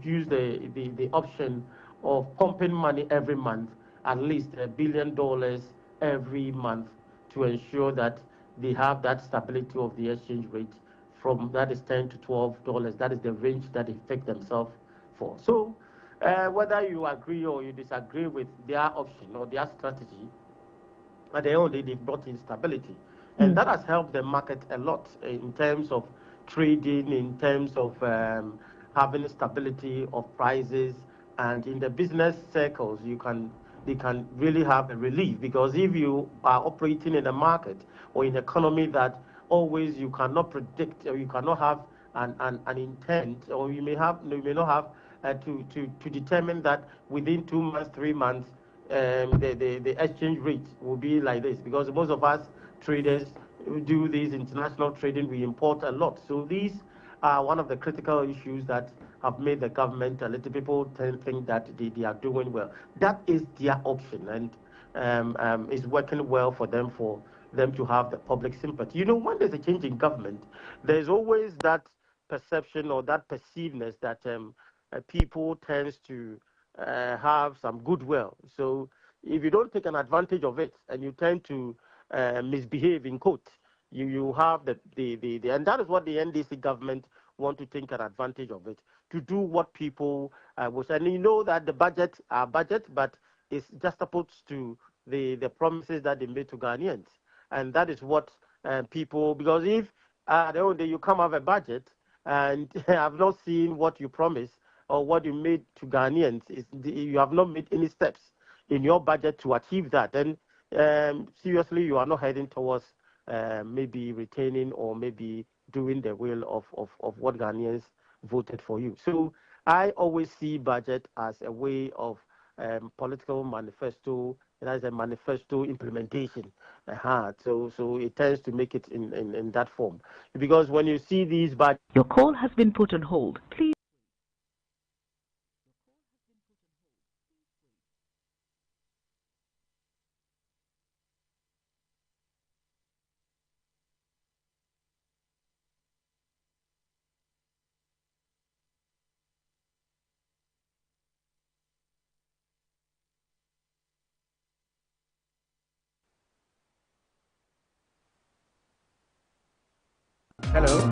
use the option of pumping money every month, at least $1 billion every month, to ensure that they have that stability of the exchange rate from that is $10 to $12. That is the range that they take themselves for. So whether you agree or you disagree with their option or their strategy, at the end of the day, they brought in stability. And that has helped the market a lot in terms of trading, in terms of having stability of prices. And in the business circles, they can really have a relief, because if you are operating in a market or in an economy that always you cannot predict, or you cannot have an intent, or you may not have to determine that within 2 months, 3 months, the exchange rate will be like this, because most of us traders who do this international trading, we import a lot. So these are one of the critical issues that have made the government a little people think that they are doing well. That is their option, and it's working well for them to have the public sympathy. You know, when there's a change in government, there's always that perception or that perceivedness that people tends to have some goodwill. So if you don't take an advantage of it and you tend to misbehave, in quote, you have the and that is what the NDC government want to take an advantage of it, to do what people wish. And you know that the budget are budget, but it's just opposed to the promises that they made to Ghanaians. And that is what people, because if the other day you come have a budget and have not seen what you promised or what you made to Ghanaians, you have not made any steps in your budget to achieve that, then seriously you are not heading towards maybe retaining or maybe doing the will of what Ghanaians voted for you. So I always see budget as a way of political manifesto, as a manifesto implementation. So it tends to make it in that form. Because when you see these budgets... Your call has been put on hold. Please. Hello.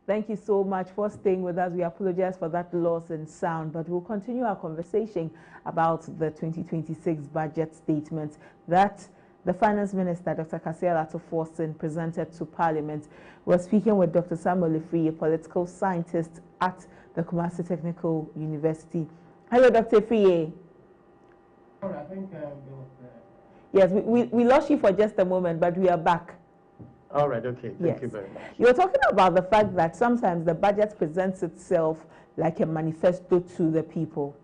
Thank you so much for staying with us. We apologize for that loss in sound, but we'll continue our conversation about the 2026 budget statement that the Finance Minister, Dr. Kasia Forson, presented to Parliament. We're speaking with Dr. Samuel Ifri, a political scientist at the Kumasi Technical University. Hello, Dr. Ifri. I think Yes, we lost you for just a moment, but we are back. all right, okay. Thank you very much. You're talking about the fact that sometimes the budget presents itself like a manifesto to the people.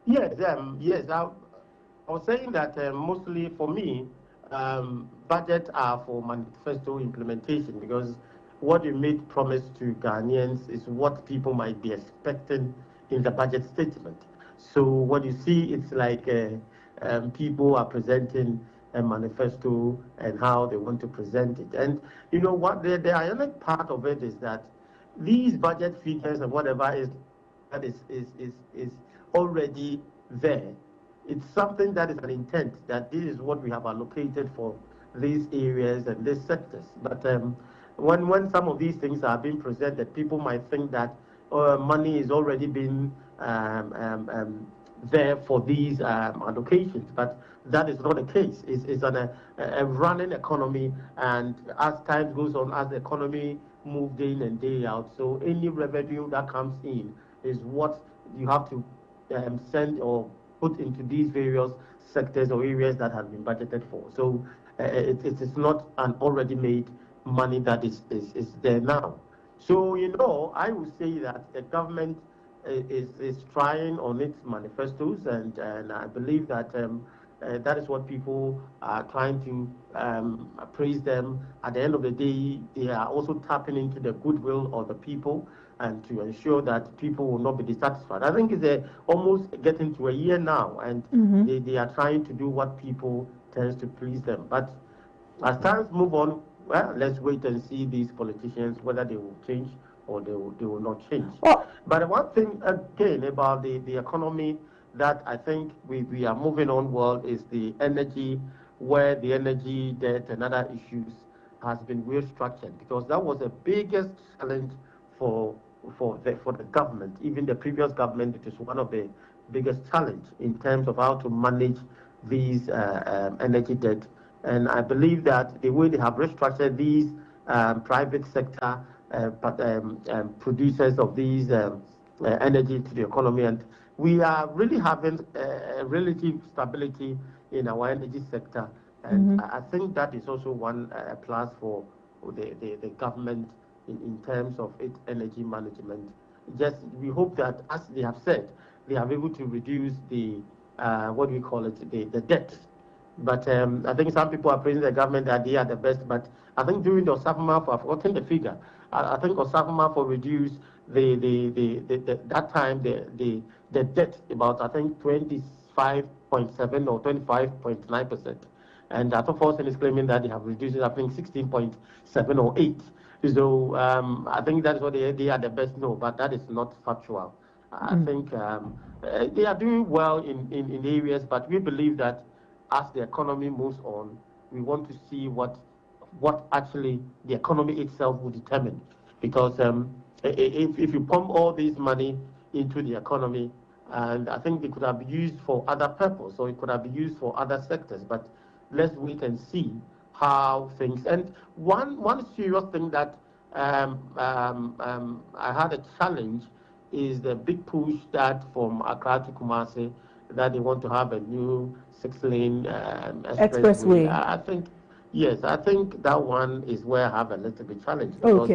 Yes, yes. I was saying that mostly for me, budgets are for manifesto implementation, because what you made promise to Ghanaians is what people might be expecting in the budget statement. So what you see, it's like people are presenting a manifesto and how they want to present it. And you know what, the ironic part of it is that these budget figures and whatever is already there. It's something that is an intent, that this is what we have allocated for these areas and these sectors. But when some of these things are being presented, people might think that money is already been there for these allocations, but that is not the case. It's a running economy, and as time goes on, as the economy moves day in and day out, so any revenue that comes in is what you have to send or put into these various sectors or areas that have been budgeted for. So it is not an already made money that is there now. So, you know, I would say that the government is trying on its manifestos, and I believe that that is what people are trying to praise them. At the end of the day, they are also tapping into the goodwill of the people and to ensure that people will not be dissatisfied. I think it's almost getting to a year now, and they are trying to do what people tends to please them. But as times move on, well, let's wait and see these politicians, whether they will change or they will not change. But one thing, again, about the economy that I think we are moving on well is the energy, where the energy debt and other issues has been restructured, because that was the biggest challenge for the government. Even the previous government, it is one of the biggest challenge in terms of how to manage these energy debt. And I believe that the way they have restructured these private sector producers of these energy to the economy, and we are really having relative stability in our energy sector. And I think that is also one plus for the government in terms of its energy management. Just we hope that, as they have said, they are able to reduce the what do we call it, the debt. But I think some people are praising the government that they are the best. But I think during the Osafo, I've forgotten the figure. I think Osafo reduced that time the debt about, I think, 25.7 or 25.9%. And Forson is claiming that they have reduced it, I think, 16.7 or 8. So I think that's what they are the best. No, but that is not factual. I think they are doing well in areas, but we believe that as the economy moves on, we want to see what actually the economy itself will determine. Because if you pump all this money into the economy, and I think it could have been used for other purpose, or it could have been used for other sectors. But let's wait and see how things. And one serious thing that I had a challenge is the big push that from Accra to Kumasi, that they want to have a new 6-lane expressway. I think, yes, I think that one is where I have a little bit challenge, because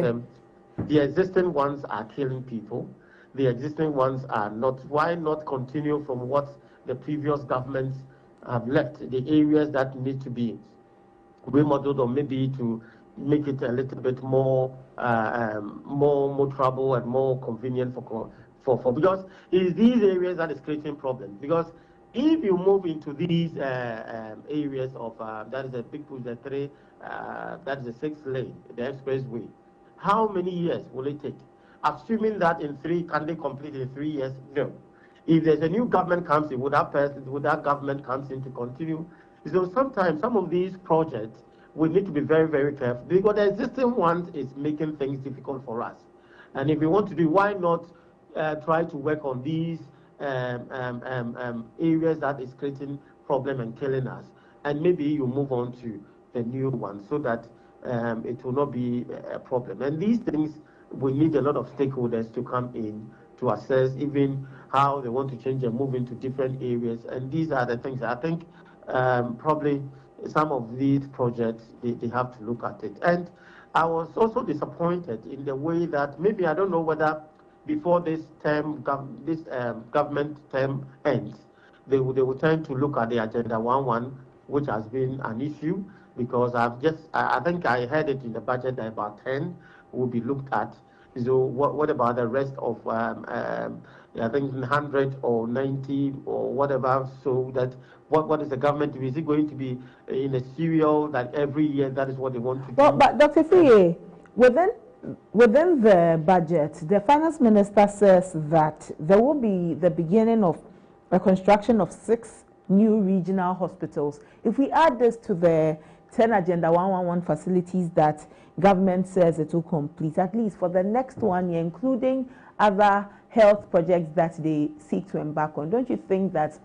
the existing ones are killing people. The existing ones are not. Why not continue from what the previous governments have left? The areas that need to be remodeled, or maybe to make it a little bit more more trouble and more convenient for because it's these areas that is creating problems. Because if you move into these areas of that is a big push, the 3 that is the 6-lane, the expressway, how many years will it take? Assuming that in 3, can they complete in 3 years? No. If there's a new government comes in, would that government comes in to continue? So sometimes some of these projects we need to be very, very careful because the existing one is making things difficult for us. And if we want to do, why not try to work on these areas that is creating problem and killing us, and maybe you move on to the new one so that it will not be a problem. And these things, we need a lot of stakeholders to come in to assess even how they want to change and move into different areas. And these are the things I think probably some of these projects, they have to look at it. And I was also disappointed in the way that maybe I don't know whether before this term, government term ends, they will tend to look at the Agenda 11, which has been an issue, because I think I heard it in the budget that about 10 will be looked at. So what about the rest of, I think 100 or 90 or whatever, so that what is the government, is it going to be in a serial that every year that is what they want to do? Well, but Dr. Fiye, within the budget, the finance minister says that there will be the beginning of a construction of 6 new regional hospitals. If we add this to the 10 Agenda 111 facilities that government says it will complete, at least for the next 1 year, including other health projects that they seek to embark on, don't you think that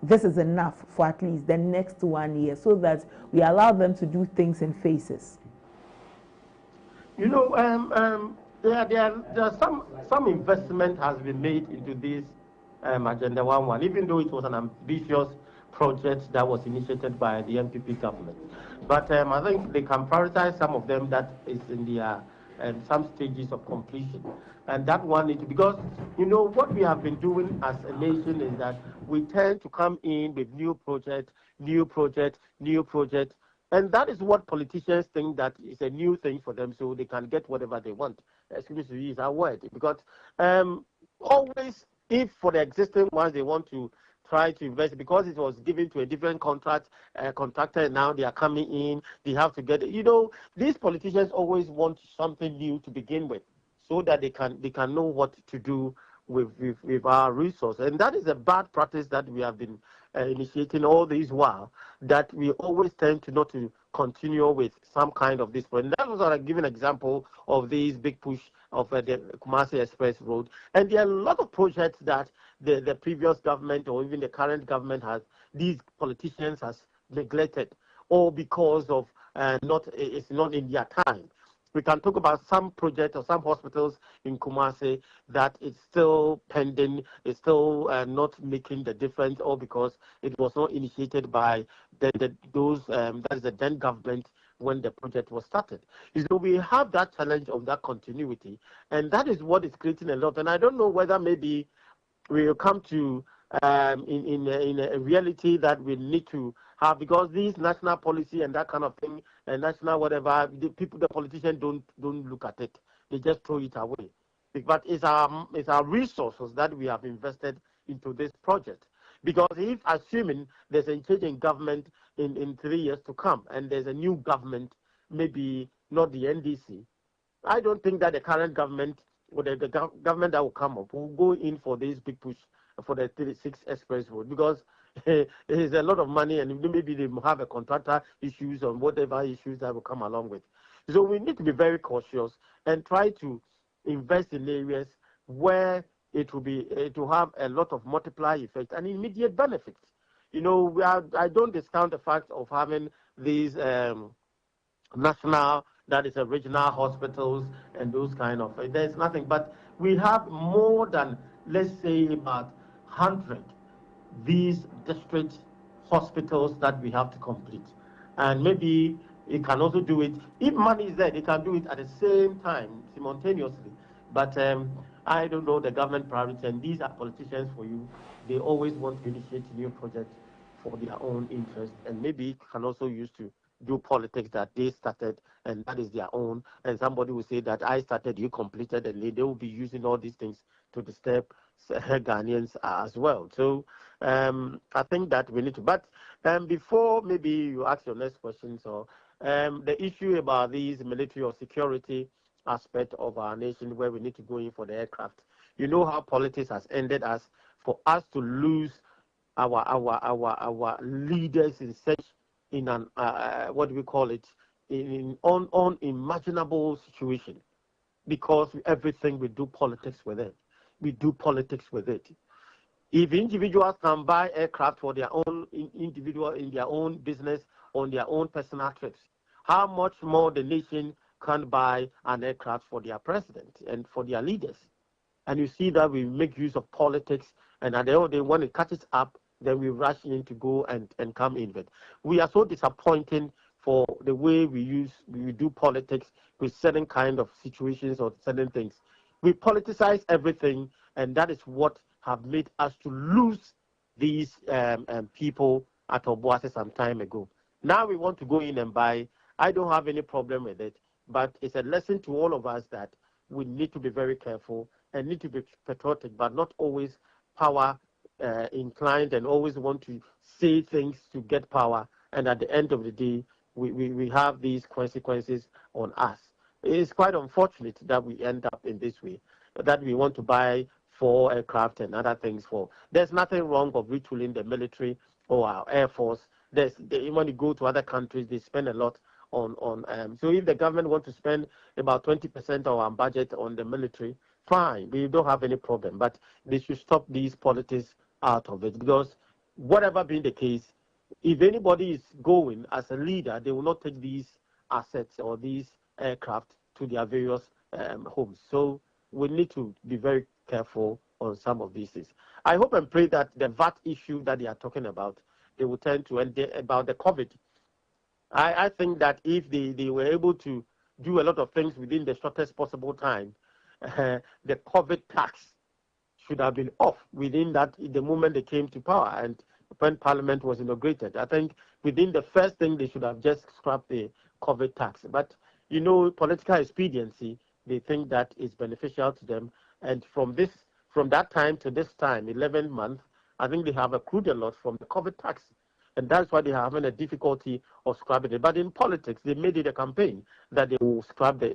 this is enough for at least the next 1 year so that we allow them to do things in phases? You know, there are some investment has been made into this Agenda 11, even though it was an ambitious project that was initiated by the MPP government. But I think they can prioritize some of them that is in the some stages of completion. And that one is because, you know, what we have been doing as a nation is that we tend to come in with new project, new project, new project. And that is what politicians think that is a new thing for them, so they can get whatever they want. Excuse me to use that word. Because always, if for the existing ones they want to try to invest, because it was given to a different contractor, and now they are coming in, they have to get it. You know, these politicians always want something new to begin with, so that they can know what to do with our resources. And that is a bad practice that we have been initiating all this while, that we always tend to not to continue with some kind of this. And that was I give an example of this big push of the Kumasi Express Road. And there are a lot of projects that the previous government or even the current government these politicians has neglected, or because of it's not in their time. We can talk about some projects or some hospitals in Kumasi that it's still pending, it's still not making the difference, or because it was not initiated by those that is the then government when the project was started. So we have that challenge of that continuity, and that is what is creating a lot. And I don't know whether maybe we will come to in a reality that we need to have, because these national policy and that kind of thing, and national whatever, the politicians don't look at it. They just throw it away. But it's our resources that we have invested into this project. Because if assuming there's a change in government in 3 years to come, and there's a new government, maybe not the NDC, I don't think that the current government or the government that will come up will go in for this big push for the 36 Express Road, because there's a lot of money, and maybe they have a contractor issues or whatever issues that will come along with. So we need to be very cautious and try to invest in areas where it will have a lot of multiplier effect and immediate benefits. You know, I don't discount the fact of having these national, that is regional hospitals and those kind of, there's nothing, but we have more than, let's say, about 100 these district hospitals that we have to complete. And maybe it can also do it, if money is there, they can do it at the same time, simultaneously. But I don't know the government priority, and these are politicians for you. They always want to initiate new projects for their own interest, and maybe can also use to do politics that they started, and that is their own. And somebody will say that I started, you completed, and they will be using all these things to disturb Ghanaians as well. So I think that we need to. But before maybe you ask your next question, so the issue about these military or security aspect of our nation, where we need to go in for the aircraft. You know how politics has ended us, for us to lose our leaders in such, in an what do we call it, in unimaginable situation, because everything we do politics with it. We do politics with it. If individuals can buy aircraft for their own individual in their own business on their own personal trips, how much more the nation can buy an aircraft for their president and for their leaders? And you see that we make use of politics, and at the end of the day, when it catches up, then we rush in to go and come in with. We are so disappointing for the way we do politics with certain kind of situations or certain things. We politicize everything, and that is what have made us to lose these people at Obuasi some time ago. Now we want to go in and buy. I don't have any problem with it, but it's a lesson to all of us that we need to be very careful and need to be patriotic, but not always power inclined and always want to say things to get power. And at the end of the day, we have these consequences on us. It's quite unfortunate that we end up in this way, that we want to buy 4 aircraft and other things for. There's nothing wrong of retooling the military or our air force. When you go to other countries, they spend a lot on so if the government wants to spend about 20% of our budget on the military, fine, we don't have any problem. But they should stop these politics out of it, because whatever being the case, if anybody is going as a leader, they will not take these assets or these aircraft to their various homes. So we need to be very careful on some of these things. I hope and pray that the VAT issue that they are talking about, they will tend to end about the COVID. I think that if they were able to do a lot of things within the shortest possible time, the COVID tax should have been off within that, the moment they came to power and when Parliament was inaugurated. I think within the first thing, they should have just scrapped the COVID tax. But, you know, political expediency, they think that is beneficial to them. And from that time to this time, 11 months, I think they have accrued a lot from the COVID tax. And that's why they are having a difficulty of scrapping it. But in politics, they made it a campaign that they will scrap the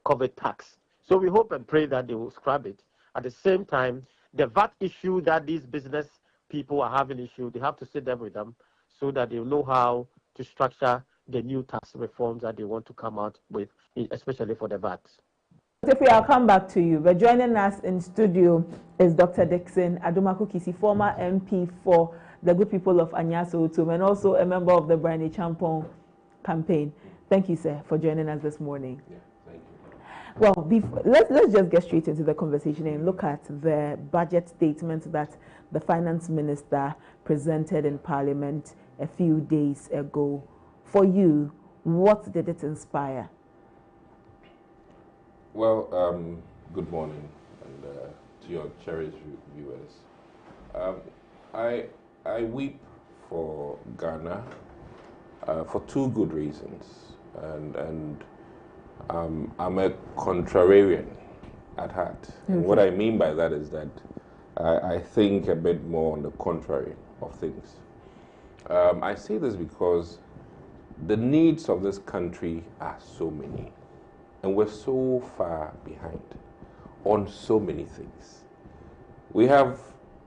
COVID tax. So we hope and pray that they will scrap it. At the same time, the VAT issue that these business people are having issue, they have to sit down with them so that they know how to structure the new tax reforms that they want to come out with, especially for the VAT. If we, I'll come back to you. But joining us in studio is Dr. Dixon Adumaku-Kisi, former MP for the good people of Anyaso Utum, and also a member of the Brani Champon campaign. Thank you, sir, for joining us this morning. Yeah, thank you. Well, let's just get straight into the conversation and look at the budget statement that the finance minister presented in Parliament a few days ago. For you, what did it inspire? Well, good morning, and to your cherished viewers. I weep for Ghana for 2 good reasons, and I'm a contrarian at heart. Okay. And what I mean by that is that I think a bit more on the contrary of things. I say this because the needs of this country are so many, and we're so far behind on so many things. We have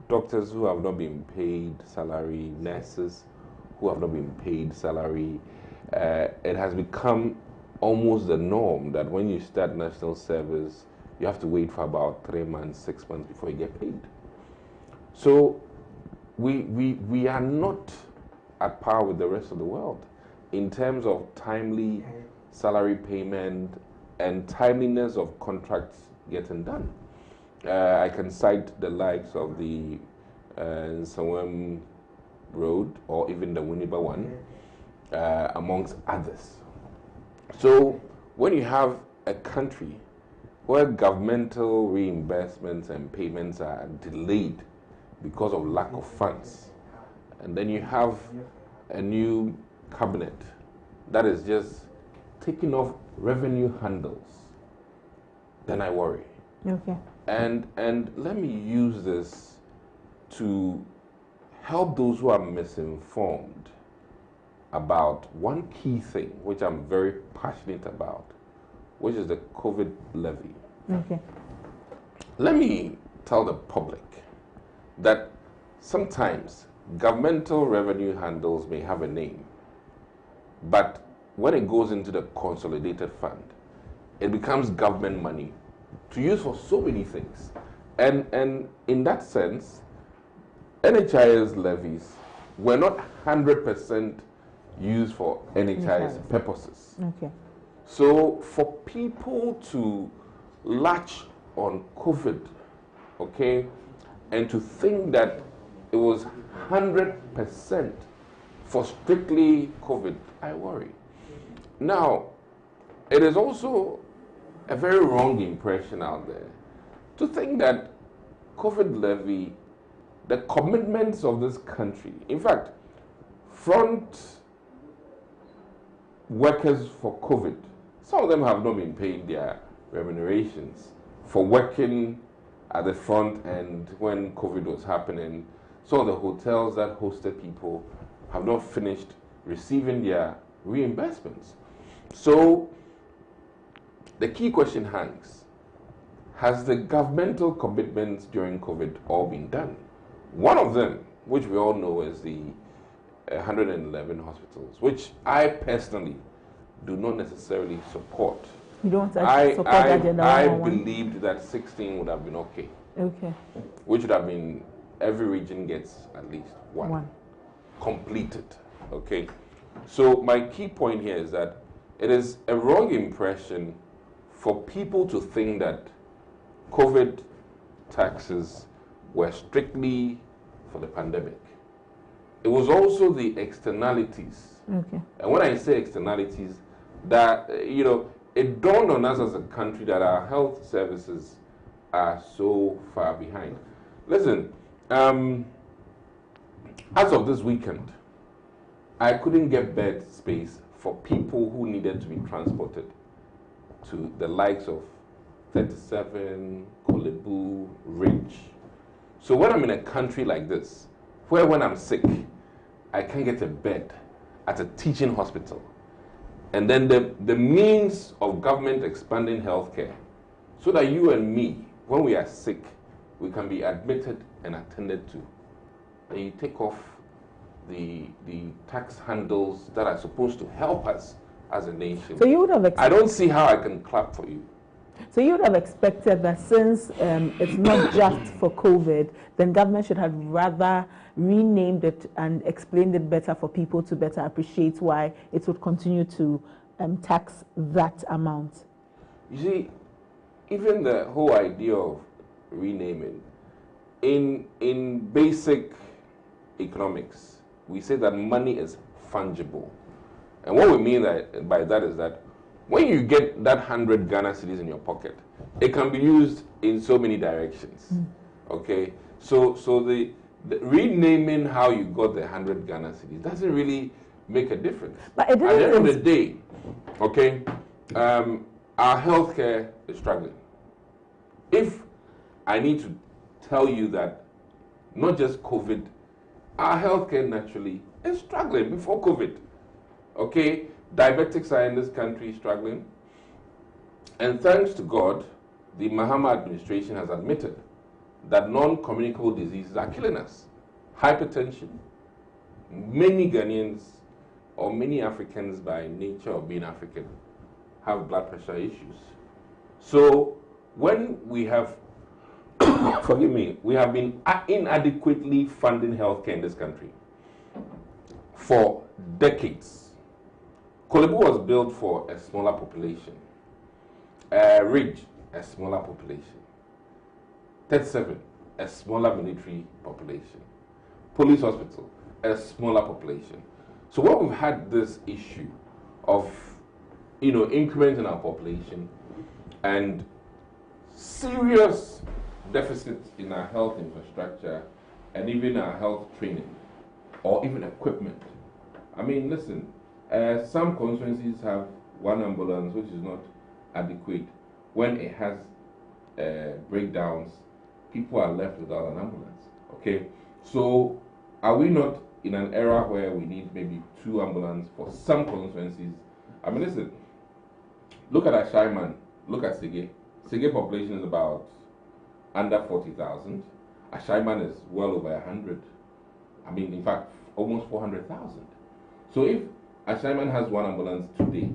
doctors who have not been paid salary, nurses who have not been paid salary. It has become almost the norm that when you start national service, you have to wait for about 3 months, 6 months before you get paid. So we are not at par with the rest of the world in terms of timely salary payment and timeliness of contracts getting done. I can cite the likes of the Nsawam Road or even the Winneba one, amongst others. So when you have a country where governmental reimbursements and payments are delayed because of lack of funds, and then you have a new cabinet that is just taking off revenue handles, then I worry. Okay. And let me use this to help those who are misinformed about one key thing, which I'm very passionate about, which is the COVID levy. Okay. Let me tell the public that sometimes governmental revenue handles may have a name, but when it goes into the consolidated fund, it becomes government money to use for so many things. And in that sense, NHIS levies were not 100% used for NHIS purposes. Okay. So for people to latch on COVID, okay, and to think that it was 100% for strictly COVID, I worry. Now, it is also a very wrong impression out there to think that COVID levy, the commitments of this country, in fact, front workers for COVID, some of them have not been paying their remunerations for working at the front end when COVID was happening. Some of the hotels that hosted people have not finished receiving their reimbursements. So the key question hangs, has the governmental commitments during COVID all been done? One of them, which we all know, is the 111 hospitals, which I personally do not necessarily support. You don't support agenda? I believed that 16 would have been okay. Okay. Which would have been every region gets at least one. Completed. Okay. So my key point here is that it is a wrong impression for people to think that COVID taxes were strictly for the pandemic. It was also the externalities. Okay. And when I say externalities, that, it dawned on us as a country that our health services are so far behind. Listen, as of this weekend, I couldn't get bed space for people who needed to be transported to the likes of 37, Kolebu, Ridge. So when I'm in a country like this, where when I'm sick, I can't get a bed at a teaching hospital, and then the means of government expanding healthcare so that you and me, when we are sick, we can be admitted and attended to. And you take off the tax handles that are supposed to help us as a nation. So you would have I don't see how I can clap for you. So you would have expected that since it's not just for COVID, then government should have rather renamed it and explained it better for people to better appreciate why it would continue to tax that amount. You see, even the whole idea of renaming, in basic economics, we say that money is fungible. And what we mean by that is that when you get that 100 Ghana cedis in your pocket, it can be used in so many directions. Okay? So the renaming how you got the 100 Ghana cedis doesn't really make a difference. But it at the end of the day, okay, our healthcare is struggling. If I need to tell you that not just COVID, our healthcare naturally is struggling before COVID. Okay? Diabetics are in this country struggling. And thanks to God, the Mahama administration has admitted that non-communicable diseases are killing us. Hypertension. Many Ghanaians, or many Africans by nature of being African, have blood pressure issues. So when we have, forgive me, we have been inadequately funding healthcare in this country for decades. Kolebu was built for a smaller population. Ridge, a smaller population. 37, a smaller military population. Police hospital, a smaller population. So when we've had this issue of, increment in our population and serious deficits in our health infrastructure and even our health training or even equipment. I mean, listen, some constituencies have one ambulance which is not adequate. When it has breakdowns, people are left without an ambulance. Okay, so are we not in an era where we need maybe 2 ambulances for some constituencies? I mean, listen, look at Ashaiman, look at Sige. Sige population is about under 40,000. Ashaiman is well over 100. I mean, in fact, almost 400,000. So if Ashaiman has one ambulance today,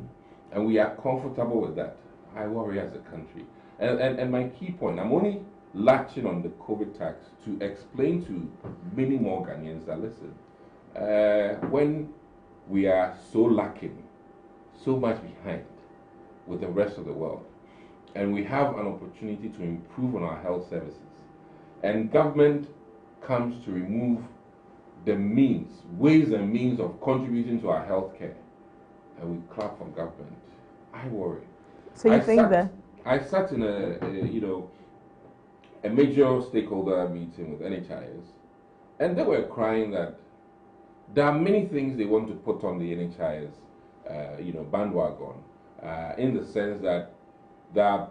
and we are comfortable with that. I worry as a country. And my key point, I'm only latching on the COVID tax to explain to many more Ghanaians that listen, when we are so lacking, so much behind with the rest of the world, and we have an opportunity to improve on our health services, and government comes to remove the means, ways and means of contributing to our health care, and we clap for government, I worry. So you think that? I sat in a major stakeholder meeting with NHIS, and they were crying that there are many things they want to put on the NHIS, bandwagon, in the sense that there are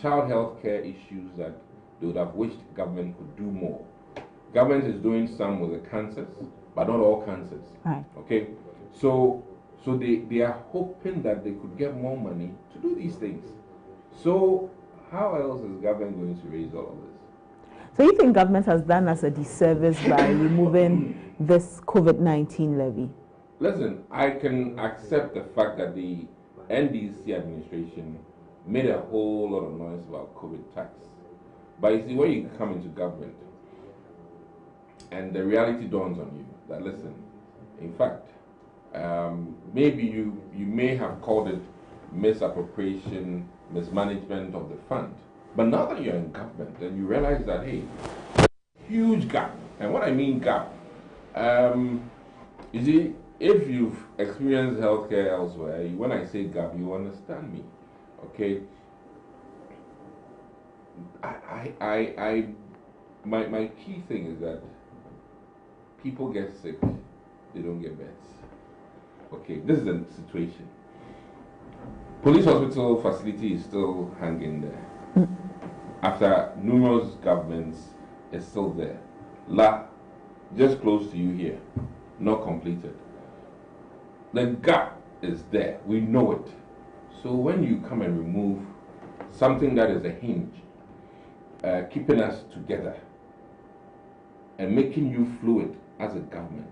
child health care issues that they would have wished government could do more. Government is doing some with the cancers, but not all cancers. Right. Okay, so they are hoping that they could get more money to do these things. So how else is government going to raise all of this? So you think government has done us a disservice by removing this COVID-19 levy? Listen, I can accept the fact that the NDC administration made a whole lot of noise about COVID tax. But you see, when you come into government, and the reality dawns on you that, listen, in fact, maybe you may have called it misappropriation, mismanagement of the fund. But now that you're in government, then you realize that, hey, huge gap. And what I mean gap, you see, if you've experienced healthcare elsewhere, when I say gap, you understand me, okay? My key thing is that people get sick, they don't get beds. Okay, this is the situation. Police hospital facility is still hanging there. After numerous governments, it's still there. Just close to you here, not completed. The gap is there, we know it. So when you come and remove something that is a hinge, keeping us together and making you fluid as a government,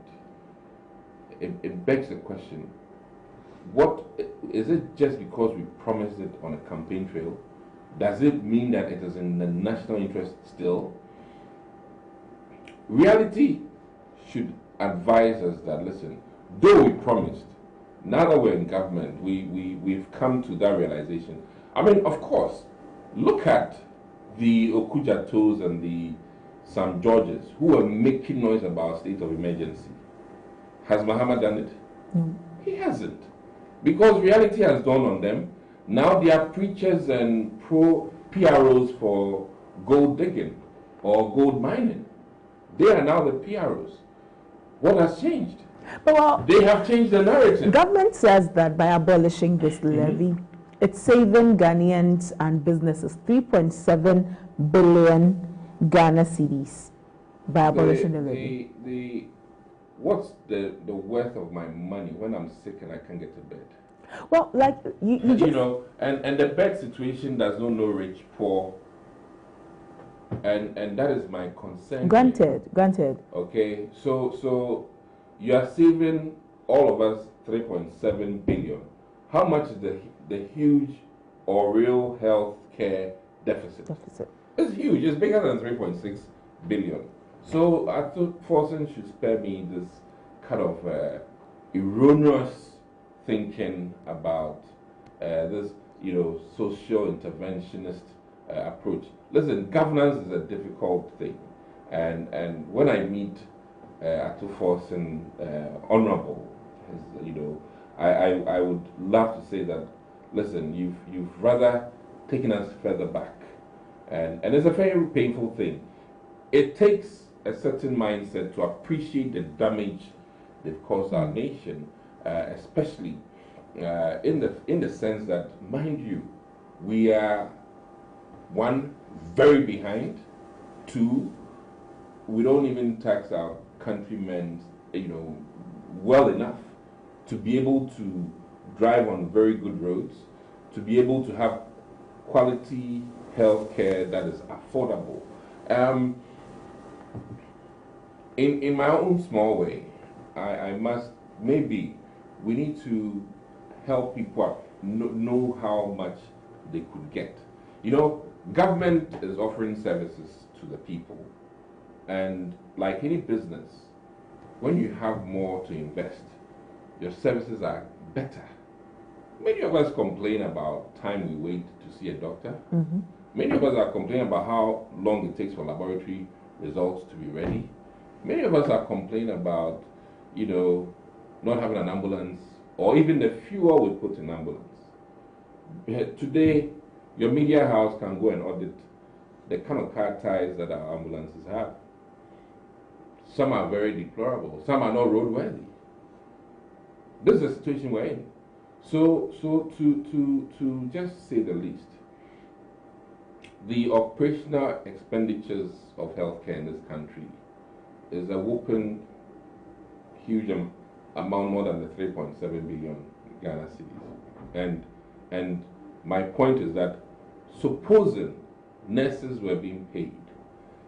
it begs the question, what is it just because we promised it on a campaign trail? Does it mean that it is in the national interest still? Reality should advise us that, listen, though we promised, now that we're in government, we've come to that realization. I mean, of course, look at the Okujatos and the Sam Georges who are making noise about state of emergency. Has Muhammad done it? No. He hasn't. Because reality has dawned on them. Now they are preachers and PROs for gold digging or gold mining. They are now the PROs. What has changed? Well, they have changed the narrative. Government says that by abolishing this levy, it's saving Ghanaians and businesses 3.7 billion Ghana cedis by abolishing the levy. What's the worth of my money when I'm sick and I can't get to bed? Well, like you know, and the bed situation does not know rich, poor, and that is my concern. Granted. Okay, so you are saving all of us 3.7 billion. How much is the huge or real health care deficit? It's huge. It's bigger than 3.6 billion. So I thought Forsen should spare me this kind of erroneous thinking about this, social interventionist approach. Listen, governance is a difficult thing, and when I meet Atu Forsen, honorable, I would love to say that, listen, you've rather taken us further back, and it's a very painful thing. It takes a certain mindset to appreciate the damage they've caused our nation, especially in the sense that, mind you, we are, one, very behind. Two, we don't even tax our countrymen, well enough to be able to drive on very good roads, to be able to have quality health care that is affordable. In my own small way, I must maybe we need to help people know how much they could get. You know, government is offering services to the people, and like any business, when you have more to invest, your services are better. Many of us complain about time we wait to see a doctor. Mm-hmm. Many of us are complaining about how long it takes for laboratory results to be ready. Many of us are complaining about, you know, not having an ambulance or even the fuel we put in ambulance. Today, your media house can go and audit the kind of car tires that our ambulances have. Some are very deplorable. Some are not roadworthy. This is the situation we're in. So to just say the least, the operational expenditures of healthcare in this country is a whopping huge amount, more than the 3.7 billion Ghana cedis. And my point is that supposing nurses were being paid,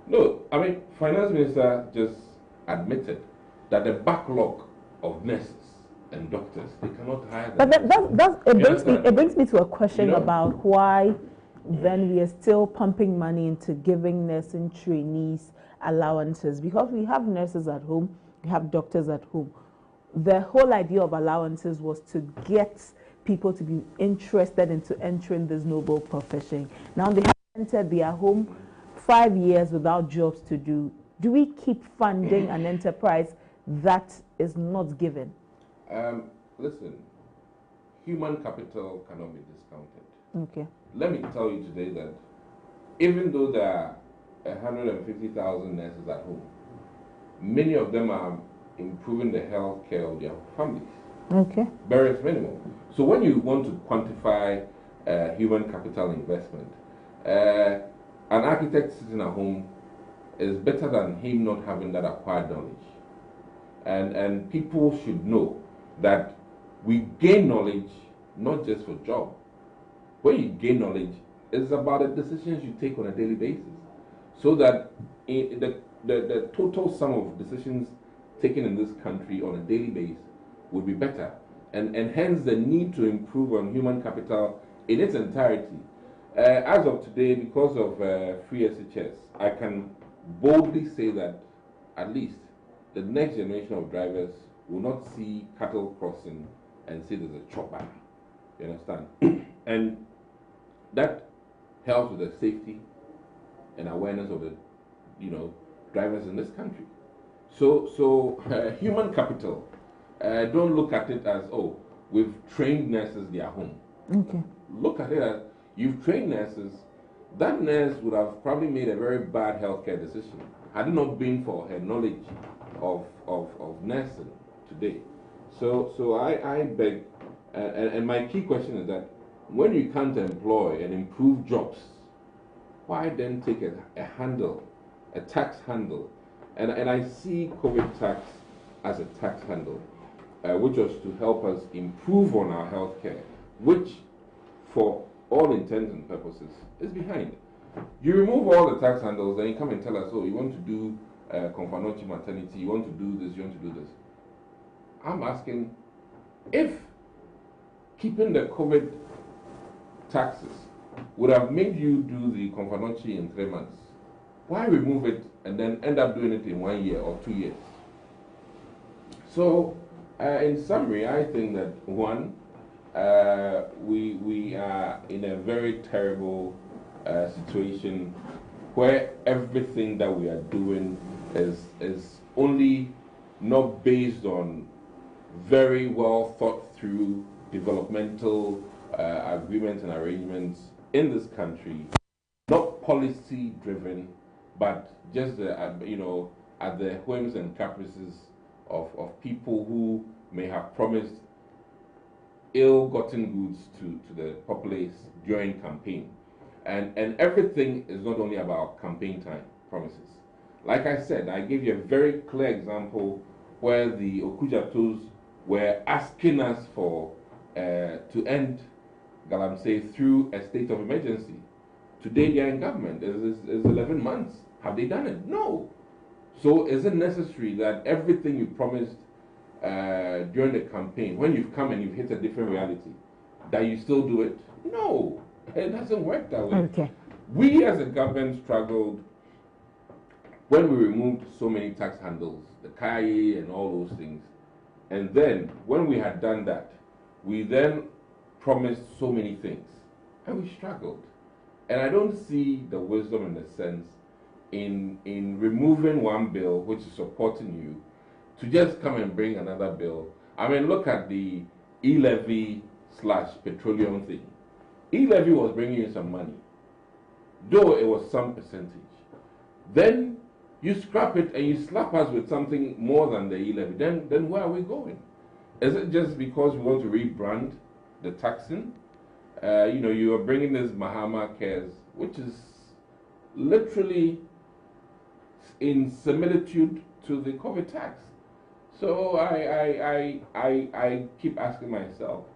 no, I mean, Finance Minister just admitted that the backlog of nurses and doctors, they cannot hire them. But it brings me to a question, you know, about why then we are still pumping money into giving nursing trainees allowances, because we have nurses at home, we have doctors at home. The whole idea of allowances was to get people to be interested into entering this noble profession. Now they have entered their home 5 years without jobs to do. Do we keep funding an enterprise that is not given? Listen, human capital cannot be discounted. Okay. Let me tell you today that even though there are 150,000 nurses at home, many of them are improving the health care of their families. Okay. Bare minimum. So when you want to quantify human capital investment, an architect sitting at home is better than him not having that acquired knowledge. And people should know that we gain knowledge not just for job. When you gain knowledge, it's about the decisions you take on a daily basis. So that the total sum of decisions taken in this country on a daily basis would be better. And hence the need to improve on human capital in its entirety. As of today, because of free SHS, I can boldly say that at least the next generation of drivers will not see cattle crossing and say there's a chopper. You understand? And that helps with the safety and awareness of the, drivers in this country. So human capital, don't look at it as, oh, we've trained nurses, they are home. Okay. Look at it as, you've trained nurses, that nurse would have probably made a very bad healthcare decision had it not been for her knowledge of nursing today. So I beg, and my key question is that when you can't employ and improve jobs, why then take a handle, a tax handle? And I see COVID tax as a tax handle, which was to help us improve on our healthcare, which for all intents and purposes is behind. You remove all the tax handles, then you come and tell us, oh, you want to do Confanochi maternity, you want to do this, you want to do this. I'm asking, if keeping the COVID taxes would have made you do the Confanochi in 3 months, why remove it and then end up doing it in 1 year or 2 years? So, in summary, I think that one, we are in a very terrible situation where everything that we are doing is only not based on very well thought through developmental agreements and arrangements in this country, not policy driven, but just at the whims and caprices of people who may have promised ill-gotten goods to the populace during campaign. And everything is not only about campaign time promises. Like I said, I gave you a very clear example where the Okujatos were asking us for to end Galamsey through a state of emergency. Today they are in government. It's 11 months. Have they done it? No. So is it necessary that everything you promised during the campaign, when you've come and you've hit a different reality, that you still do it? No, it doesn't work that way. Okay. We as a government struggled when we removed so many tax handles, the KAI and all those things. And then, when we had done that, we then promised so many things, and we struggled. And I don't see the wisdom and the sense in removing one bill, which is supporting you, to just come and bring another bill. I mean, look at the e-levy/petroleum thing. E-levy was bringing in some money, though it was some percentage. Then you scrap it and you slap us with something more than the e-levy. Then where are we going? Is it just because we want to rebrand the taxing? You are bringing this Mahama Cares, which is literally in similitude to the COVID tax. So I keep asking myself,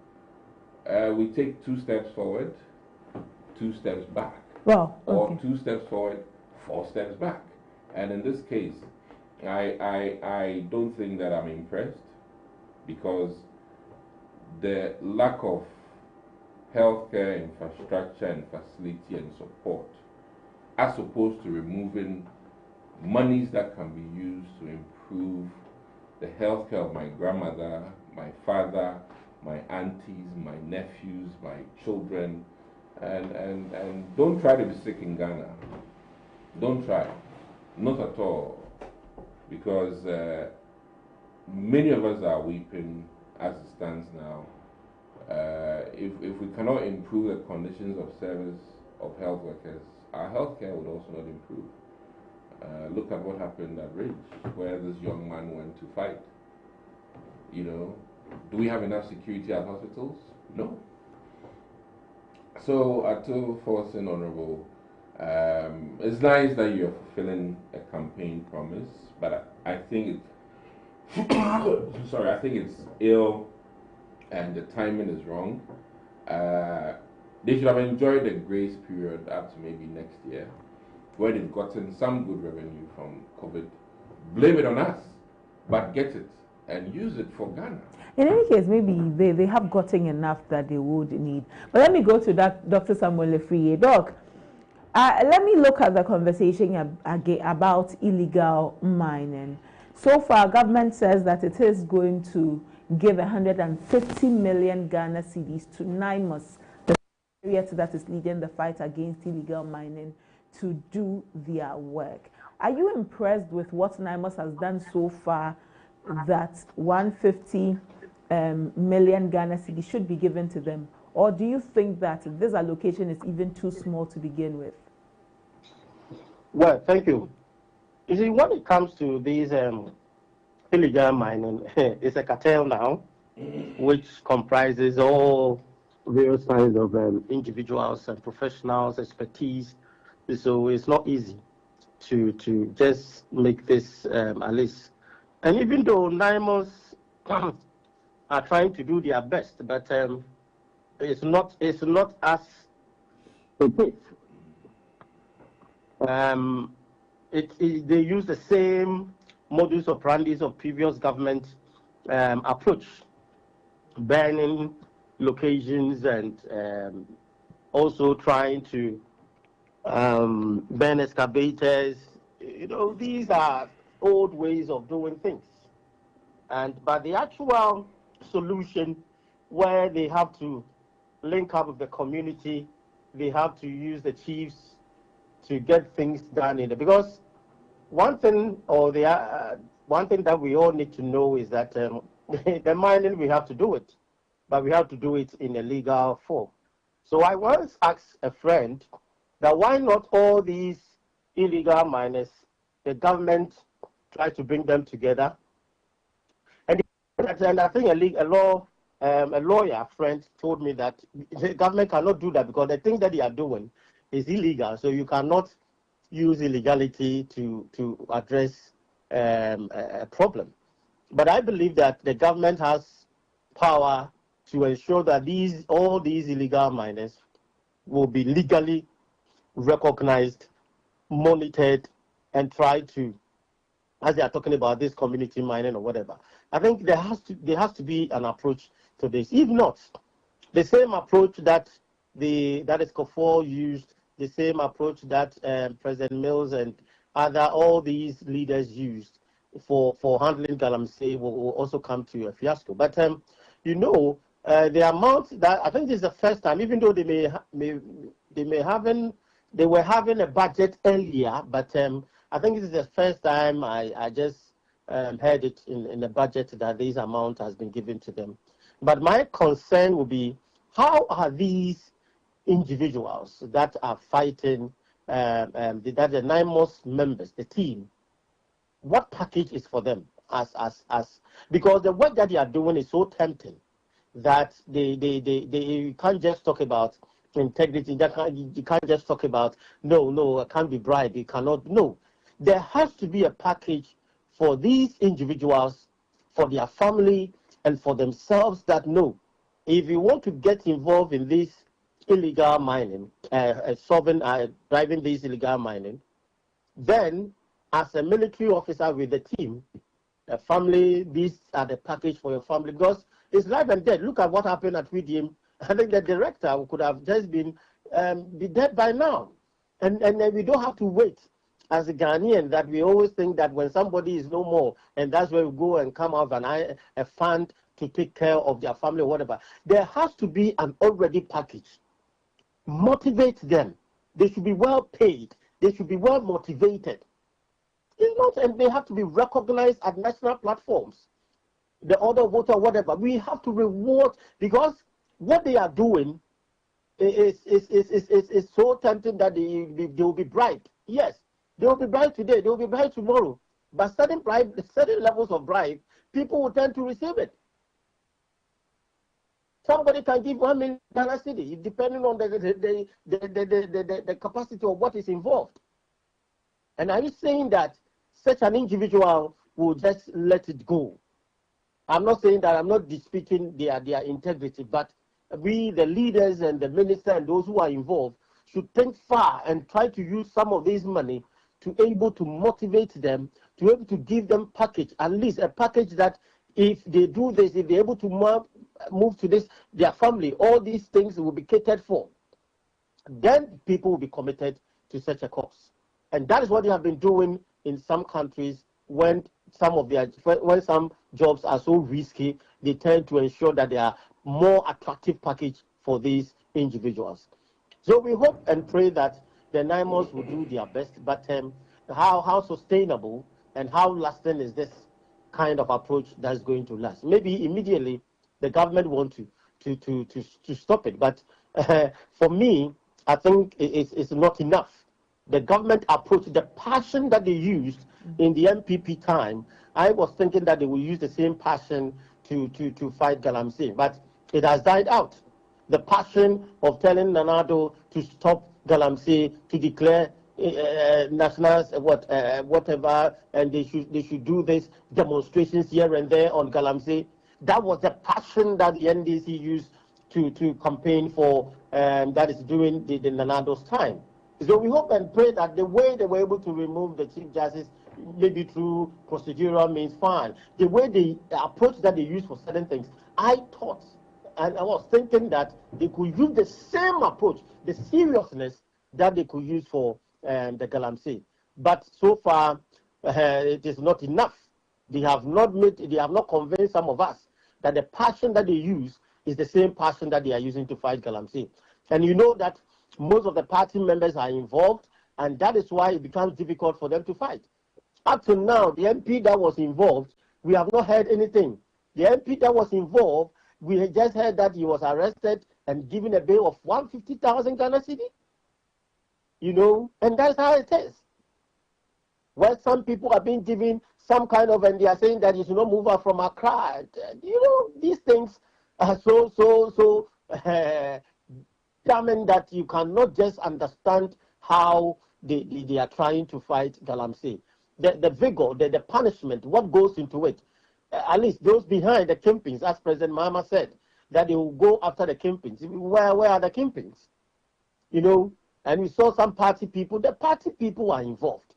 we take 2 steps forward, 2 steps back. Well, or 2 steps forward, 4 steps back. And in this case, I don't think that I'm impressed, because the lack of healthcare infrastructure and facility and support, as opposed to removing monies that can be used to improve the healthcare of my grandmother, my father, my aunties, my nephews, my children, and don't try to be sick in Ghana. Don't try, not at all, because many of us are weeping as it stands now. If we cannot improve the conditions of service of health workers, our healthcare would also not improve. Look at what happened at Ridge, where this young man went to fight. Do we have enough security at hospitals? No. So, Ato Forsen, Honorable, it's nice that you're fulfilling a campaign promise, but I think I think it's ill and the timing is wrong. They should have enjoyed the grace period up to maybe next year, where they've gotten some good revenue from COVID. Blame it on us, but get it and use it for Ghana. In any case, maybe they have gotten enough that they would need. But let me go to that Dr. Samuel Lefriye. Doc, let me look at the conversation about illegal mining. So far, government says that it is going to give 150 million Ghana cedis to NIMOS, the secretariat that is leading the fight against illegal mining, to do their work. Are you impressed with what NIMOS has done so far, that 150 million Ghana cedis should be given to them? Or do you think that this allocation is even too small to begin with? Well, thank you. You see, when it comes to these illegal mining, it's a cartel now, which comprises all various kinds of individuals and professionals, expertise. So it's not easy to just make this a list. And even though NIMOS are trying to do their best, but it's not as it is. They use the same modus operandi of previous government approach, banning locations and also trying to ban excavators. These are old ways of doing things. But the actual solution, where they have to link up with the community, they have to use the chiefs to get things done in it. Because one thing that we all need to know is that the mining, we have to do it, but we have to do it in a legal form. So I once asked a friend that why not all these illegal miners, the government try to bring them together. And I think a lawyer friend told me that the government cannot do that because the thing that they are doing is illegal. So you cannot use illegality to address a problem. But I believe that the government has power to ensure that all these illegal miners will be legally recognized, monitored, and try to as they are talking about this community mining or whatever. I think there has to be an approach to this. If not, the same approach that is Kofor used, the same approach that President Mills and all these leaders used for handling Galamsey will also come to a fiasco. But the amount that I think this is the first time, even though they were having a budget earlier, but I think this is the first time I just heard it in the budget that this amount has been given to them. But my concern will be, how are these individuals that are fighting, that the 9 most members, the team, what package is for them because the work that they are doing is so tempting that they can't just talk about integrity. You can't just talk about no, it can't be bribed. It cannot. No, there has to be a package for these individuals, for their family, and for themselves. That no, if you want to get involved in this illegal mining, driving this illegal mining, then as a military officer with the team, a family, these are the package for your family, because it's life and death. Look at what happened at Widiam. I think the director could have just be dead by now. And we don't have to wait as a Ghanaian that we always think that when somebody is no more, and that's where we go and come out with a fund to take care of their family or whatever. There has to be an already package. Motivate them. They should be well paid. They should be well motivated. It's not, and they have to be recognized at national platforms. The other voter, whatever. We have to reward, because what they are doing is so tempting that they will be bribed. Yes, they will be bribed today, they will be bribed tomorrow. But certain levels of bribe, people will tend to receive it. Somebody can give 1 million Ghana cedi, depending on the capacity of what is involved. And are you saying that such an individual will just let it go? I'm not saying that, I'm not disputing their integrity, but we, the leaders and the minister and those who are involved, should think far and try to use some of this money to able to motivate them, to able to give them package, at least a package that if they do this, if they're able to move to this, their family, all these things will be catered for. Then people will be committed to such a cause. And that is what they have been doing in some countries when some jobs are so risky, they tend to ensure that they are more attractive package for these individuals. So we hope and pray that the NIMOS will do their best, but how sustainable and how lasting is this kind of approach that's going to last? Maybe immediately the government want to stop it, but for me, I think it's not enough. The government approach, the passion that they used in the MPP time, I was thinking that they will use the same passion to fight Galamsey, but it has died out. The passion of telling Nanado to stop Galamsey, to declare nationals, whatever, and they should do this demonstrations here and there on Galamsey. That was the passion that the NDC used to campaign for, that is during the Nanado's time. So we hope and pray that the way they were able to remove the Chief Justice, maybe through procedural means, fine. The way the approach that they use for certain things, I thought, and I was thinking that they could use the same approach, the seriousness that they could use for the Galamsey. But so far, it is not enough. They have not convinced some of us that the passion that they use is the same passion that they are using to fight Galamsey. And you know that most of the party members are involved, and that is why it becomes difficult for them to fight. Up to now, the MP that was involved, we have not heard anything. The MP that was involved, we just heard that he was arrested and given a bail of 150,000 Ghana cedi. You know, and that's how it is. Where some people are being given some kind of, and they are saying that you should not move out from Accra. You know, these things are so damning that you cannot just understand how they are trying to fight Galamsey. The vigor, the punishment, what goes into it. At least those behind the kingpins, as President Mahama said, that they will go after the kingpins. Where are the kingpins? You know, and we saw some party people, the party people are involved.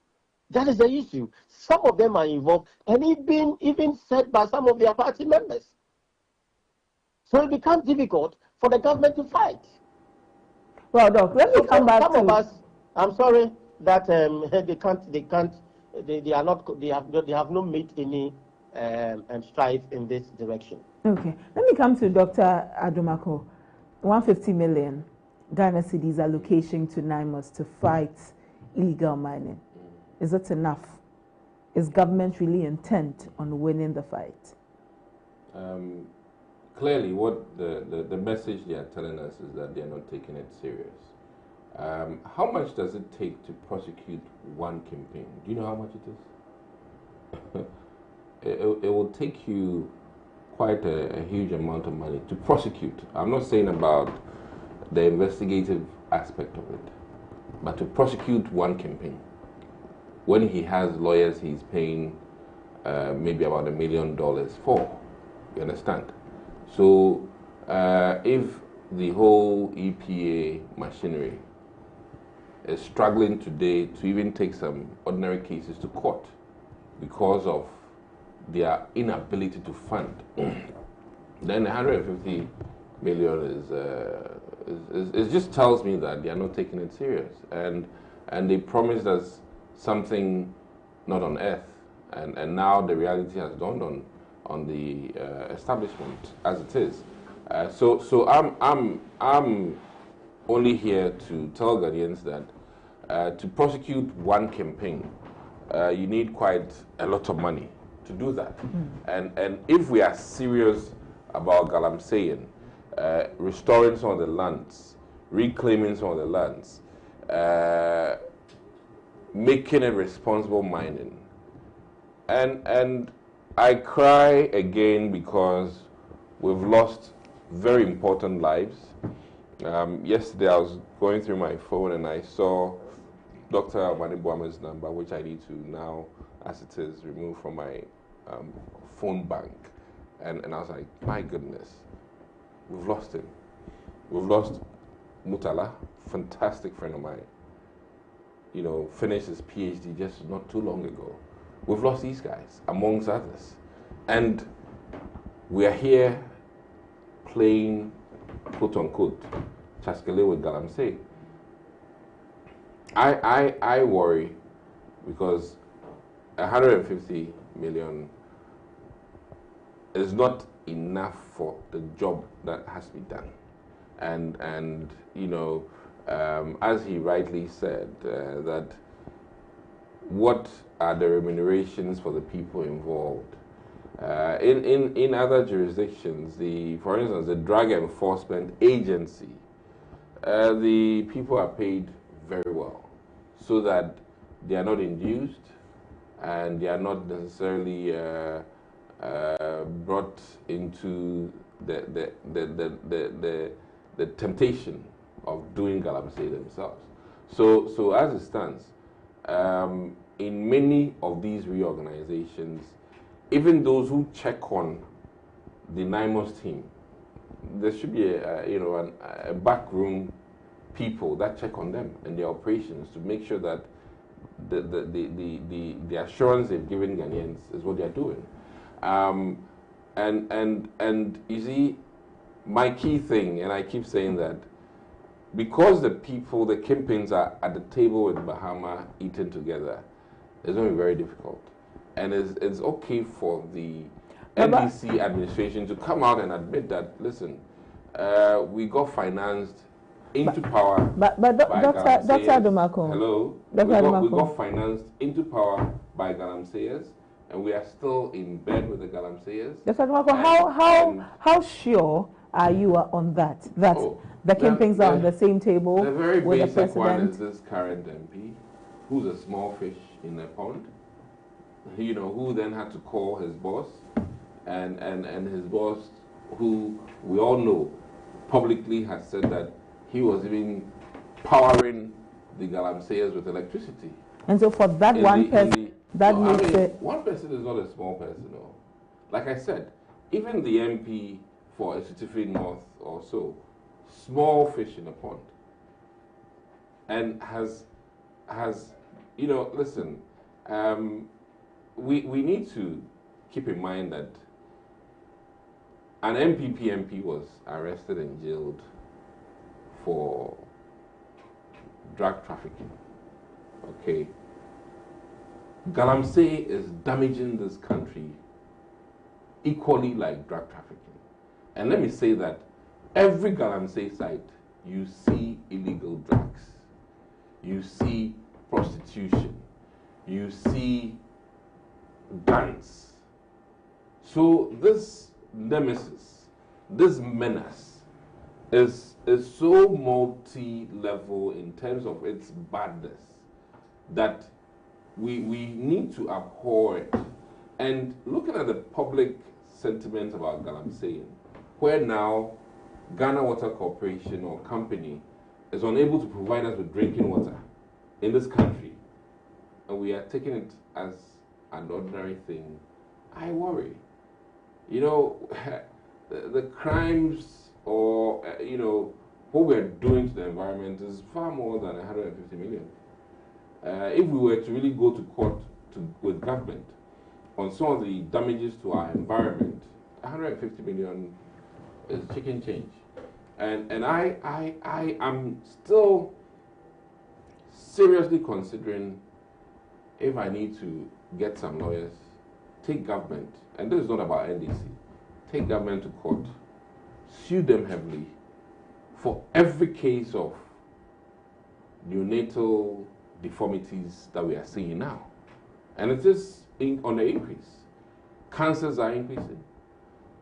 That is the issue. Some of them are involved, and even said by some of their party members. So it becomes difficult for the government to fight. Well, Doc, let me come back some to... of us. I'm sorry that they have not made any strides in this direction. Okay, let me come to Dr. Adomako. 150 million Ghana cedis allocation to NIMOS to fight illegal mining. Is it enough? Is government really intent on winning the fight? Clearly, what the message they are telling us is that they are not taking it serious. How much does it take to prosecute one campaign? Do you know how much it is? It will take you quite a huge amount of money to prosecute. I'm not saying about the investigative aspect of it, but to prosecute one campaign. When he has lawyers he's paying maybe about $1 million for, you understand? So if the whole EPA machinery is struggling today to even take some ordinary cases to court because of their inability to fund, then 150 million is just tells me that they are not taking it serious, and they promised us something not on earth, and now the reality has dawned on the establishment as it is. So I'm only here to tell Ghanaians that to prosecute one campaign, you need quite a lot of money to do that. And if we are serious about Galamsey, restoring some of the lands, reclaiming some of the lands, making it responsible mining, and I cry again because we've lost very important lives. Yesterday I was going through my phone and I saw Dr. Amanibuame's number, which I need to now, as it is, remove from my phone bank. And I was like, my goodness, we've lost him. We've lost Mutala, fantastic friend of mine. You know, finished his PhD just not too long ago. We've lost these guys, amongst others. And we are here playing, quote unquote, Chaskele with Galamsey. I worry because 150 million is not enough for the job that has to be done. And you know, as he rightly said, that what are the remunerations for the people involved? In other jurisdictions, for instance, the Drug Enforcement Agency, the people are paid very well, so that they are not induced and they are not necessarily brought into the temptation of doing Galamsey themselves. So as it stands, in many of these reorganizations, even those who check on the NIMOS team, there should be a backroom people that check on them and their operations to make sure that the assurance they've given Ghanaians is what they're doing. And you see, my key thing, and I keep saying that, because the people, the kingpins are at the table with Bahama eating together, it's going to be very difficult. And it's okay for the NDC administration to come out and admit that, listen, we got financed into power. But Dr. Adomako. Hello? We got financed into power by Galamseyers, and we are still in bed with the Galamseyers. Dr. Adomako, how sure are you on that? The kingpins are on the same table the very with the basic president? one is this current MP, who's a small fish in a pond, you know, who then had to call his boss, and his boss, who we all know publicly has said that he was even powering the Galamseyers with electricity. And so for that one person, one person is not a small person, no. Like I said, even the MP for a certificate north or so, small fish in a pond, and has you know, listen, We need to keep in mind that an MPP MP was arrested and jailed for drug trafficking. Okay. Galamsey is damaging this country equally like drug trafficking. And let me say that every Galamsey site, you see illegal drugs, you see prostitution, you see guns. So this nemesis, this menace is so multi-level in terms of its badness that we need to abhor it. And looking at the public sentiment about Galamsey, where now Ghana Water Corporation or company is unable to provide us with drinking water in this country, and we are taking it as an ordinary thing, I worry. You know, the crimes or, you know, what we're doing to the environment is far more than 150 million. If we were to really go to court with government on some of the damages to our environment, 150 million is chicken change. And I am still seriously considering if I need to get some lawyers, take government, and this is not about NDC, take government to court, sue them heavily for every case of neonatal deformities that we are seeing now. And it is on the increase. Cancers are increasing.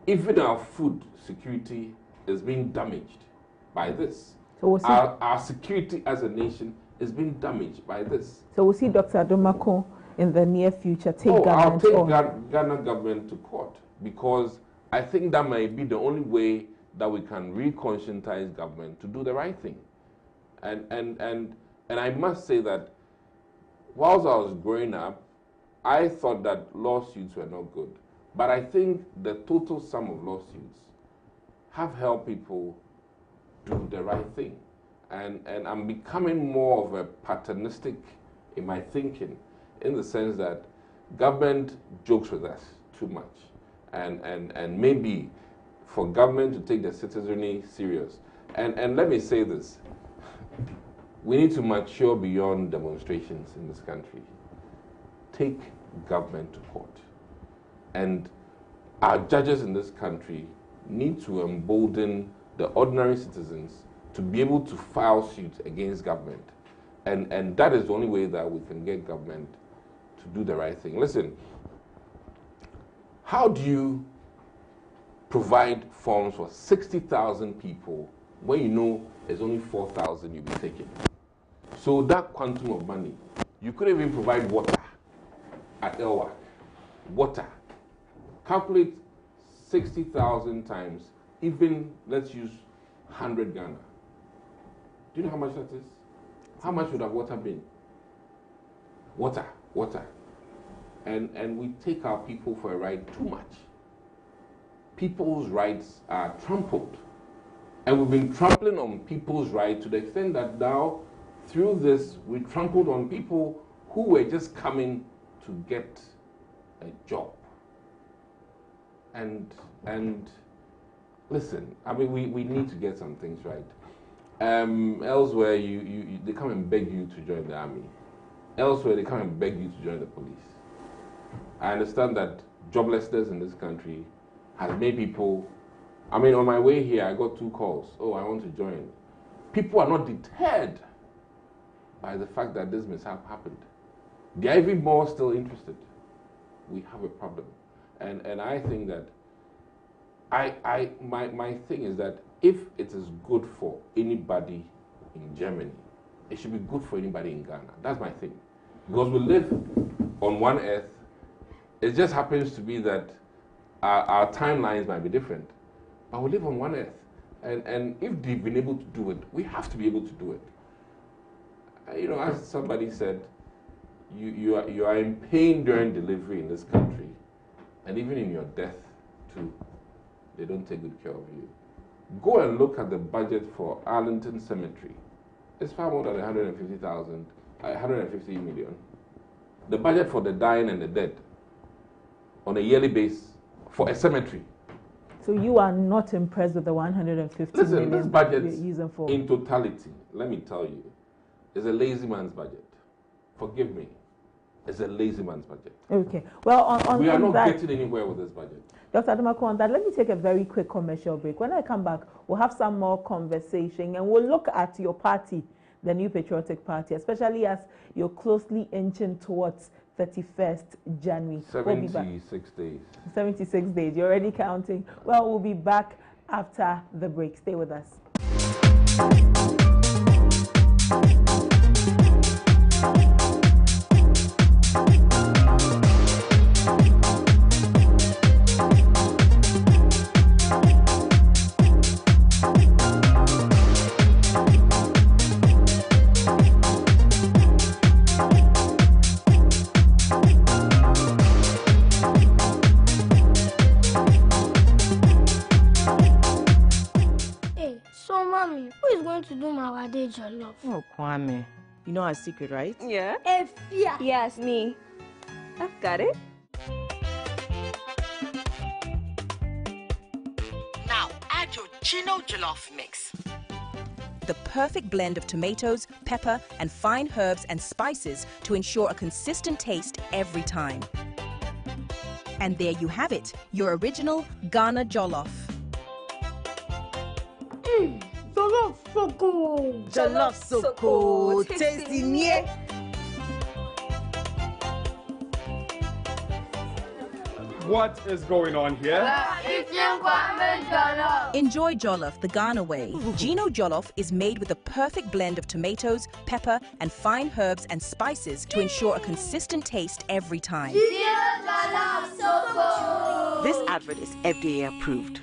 Even our food security is being damaged by this. So our security as a nation is being damaged by this. So we'll see Dr. Adomako in the near future take government I'll take Ghana government to court, because I think that might be the only way that we can re-conscientize government to do the right thing. And I must say that whilst I was growing up, I thought that lawsuits were not good. But I think the total sum of lawsuits have helped people do the right thing. And I'm becoming more of a paternalistic in my thinking, in the sense that government jokes with us too much. And maybe for government to take the citizenry serious. And let me say this, we need to mature beyond demonstrations in this country. Take government to court. And our judges in this country need to embolden the ordinary citizens to be able to file suits against government. And that is the only way that we can get government to do the right thing. Listen, how do you provide forms for 60,000 people when you know there's only 4,000 you'll be taking? So that quantum of money, you couldn't even provide water at Elwa. Water. Calculate 60,000 times, even let's use 100 Ghana. Do you know how much that is? How much would have water been? Water. And we take our people for a ride too much. People's rights are trampled. And we've been trampling on people's rights to the extent that now, through this, we trampled on people who were just coming to get a job. And listen, I mean, we need to get some things right. Elsewhere, they come and beg you to join the army. Elsewhere, they come and beg you to join the police. I understand that joblessness in this country has made people, I mean, on my way here, I got 2 calls. Oh, I want to join. People are not deterred by the fact that this mishap happened. They are even more still interested. We have a problem. And I think that my thing is that if it is good for anybody in Germany, it should be good for anybody in Ghana. That's my thing. Because we live on one earth. It just happens to be that our timelines might be different. But we live on one earth. And if they've been able to do it, we have to be able to do it. You know, as somebody said, you are in pain during delivery in this country. And even in your death, too, they don't take good care of you. Go and look at the budget for Arlington Cemetery. It's far more than 150 million. the budget for the dying and the dead on a yearly basis for a cemetery. So you are not impressed with the 150 Listen, million this budget you're using for? in totality, let me tell you, is a lazy man's budget. Forgive me. It's a lazy man's budget. Okay. Well, we are on not that, getting anywhere with this budget. Dr. Adamako, on that, let me take a very quick commercial break. When I come back, we'll have some more conversation and we'll look at your party, the New Patriotic Party, especially as you're closely inching towards 31st January. 76 days. 76 days. You're already counting. Well, we'll be back after the break. Stay with us. To do my wade jollof. Oh, Kwame. You know our secret, right? Yeah. Yes, me. I've got it. Now add your Chino jollof mix. The perfect blend of tomatoes, pepper, and fine herbs and spices to ensure a consistent taste every time. And there you have it, your original Ghana jollof. Jollof Soko. Jollof Soko. Tasty nie. What is going on here? Enjoy jollof the Ghana way. Gino jollof is made with the perfect blend of tomatoes, pepper, and fine herbs and spices to ensure a consistent taste every time. This advert is FDA approved.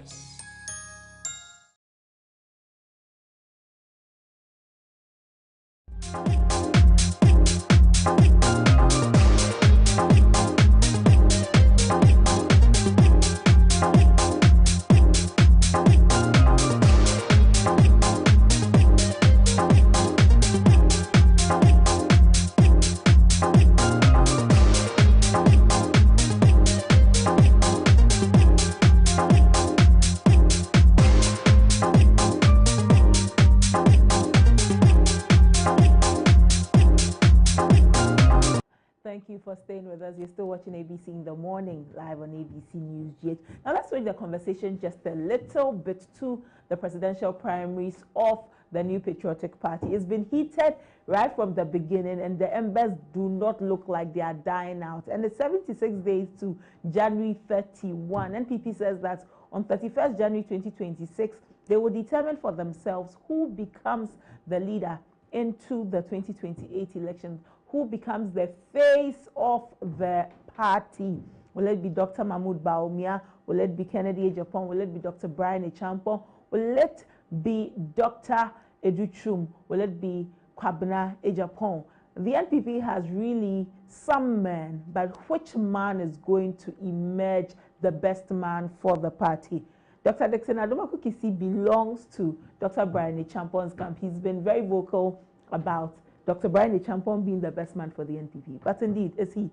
Thank you for staying with us. You're still watching ABC in the morning, live on ABC News GH. Now let's switch the conversation just a little bit to the presidential primaries of the New Patriotic Party. It's been heated right from the beginning, and the embers do not look like they are dying out. And it's 76 days to January 31. NPP says that on 31st January 2026, they will determine for themselves who becomes the leader into the 2028 elections, who becomes the face of the party. Will it be Dr. Mahmoud Bawumia? Will it be Kennedy Ejapong? Will it be Dr. Brian Echampo? Will it be Dr. Educhum? Will it be Kwabena Ejapong? The NPP has really some men, but which man is going to emerge the best man for the party? Dr. Dixon Adomako Kisi belongs to Dr. Brian Echampon's camp. He's been very vocal about Dr. Brian Echampo being the best man for the NPP. But indeed, is he?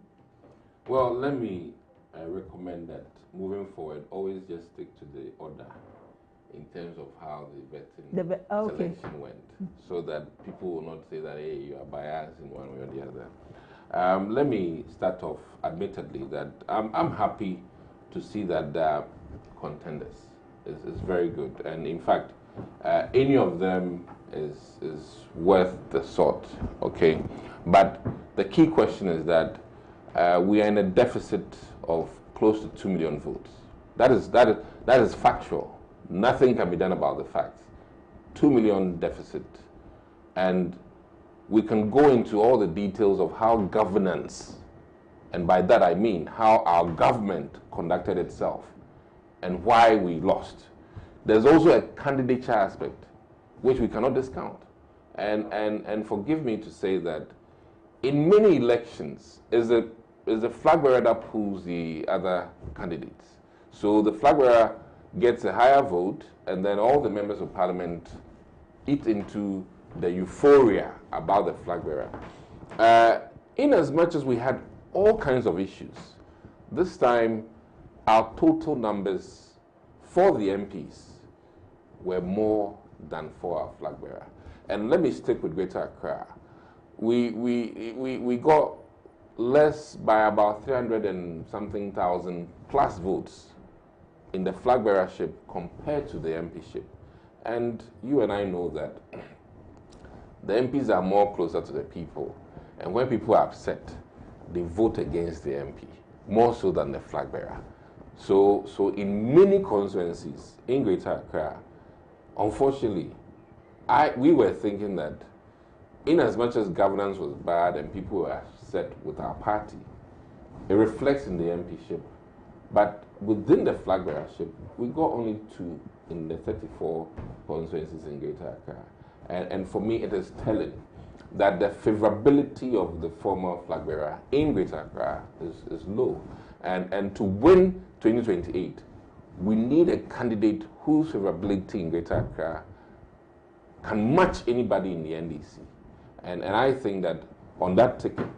Well, let me recommend that moving forward, always just stick to the order in terms of how the vetting selection went, so that people will not say that, hey, you are biased in one way or the other. Let me start off, admittedly, that I'm happy to see that there are contenders. It's very good. And in fact, any of them is worth the sort, okay? But the key question is that we are in a deficit of close to 2 million votes. That is factual. Nothing can be done about the facts. 2 million deficit. And we can go into all the details of how governance, and by that I mean how our government conducted itself and why we lost. There's also a candidature aspect which we cannot discount. And forgive me to say that in many elections is the flag bearer that pulls the other candidates. So the flag bearer gets a higher vote, and then all the members of parliament eat into the euphoria about the flag bearer. In as much as we had all kinds of issues. This time, our total numbers for the MPs were more than for our flag bearer. And let me stick with Greater Accra. We got less by about 300 and something thousand plus votes in the flag bearership compared to the MPship. And you and I know that the MPs are more closer to the people. And when people are upset, they vote against the MP, more so than the flag bearer. So in many constituencies in Greater Accra, unfortunately, we were thinking that in as much as governance was bad and people were upset with our party, it reflects in the MPship. But within the flag bearership, we got only 2 in the 34 constituencies in Greater Accra. And for me, it is telling that the favorability of the former flag bearer in Greater Accra is low. And to win 2028, we need a candidate whose favorability in Greater Accra can match anybody in the NDC. And I think that on that ticket,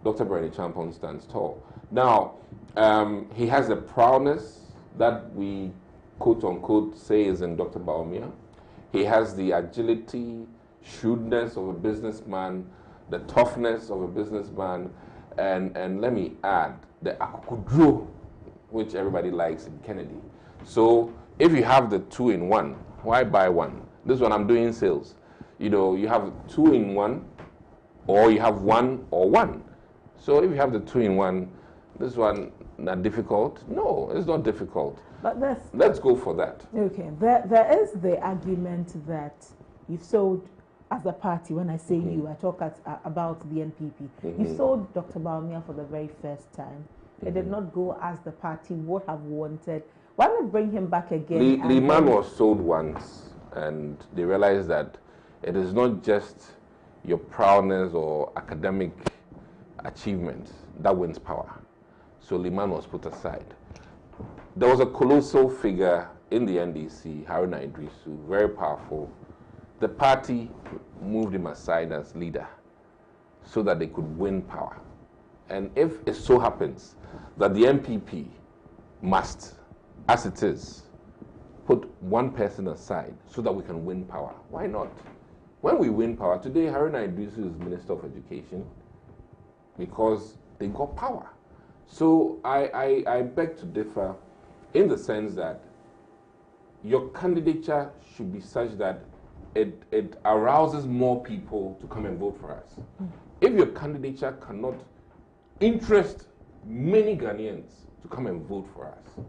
Dr. Bernie Champon stands tall. Now, he has the prowess that we quote-unquote say is in Dr. Baumia. He has the agility, shrewdness of a businessman, the toughness of a businessman, and let me add, the akukudro, which everybody likes in Kennedy. So if you have the 2-in-1, why buy one? This one I'm doing sales. You know, you have 2-in-1, or you have 1 or 1. So if you have the 2-in-1, this one not difficult? No, it's not difficult. But let's go for that. Okay, there is the argument that you've sold, as a party, when I say you, I talk about the NPP. You sold Dr. Baumia for the very first time. It did not go as the party would have wanted. Why not bring him back again? The man was sold once, and they realized that it is not just your prowess or academic achievement that wins power. So Liman was put aside. There was a colossal figure in the NDC, Haruna Idrisu, very powerful. The party moved him aside as leader so that they could win power. And if it so happens that the MPP must, as it is, put one person aside so that we can win power, why not? When we win power, today Haruna Idrisu is Minister of Education because they got power. So I beg to differ in the sense that your candidature should be such that it arouses more people to come and vote for us. If your candidature cannot interest many Ghanaians to come and vote for us,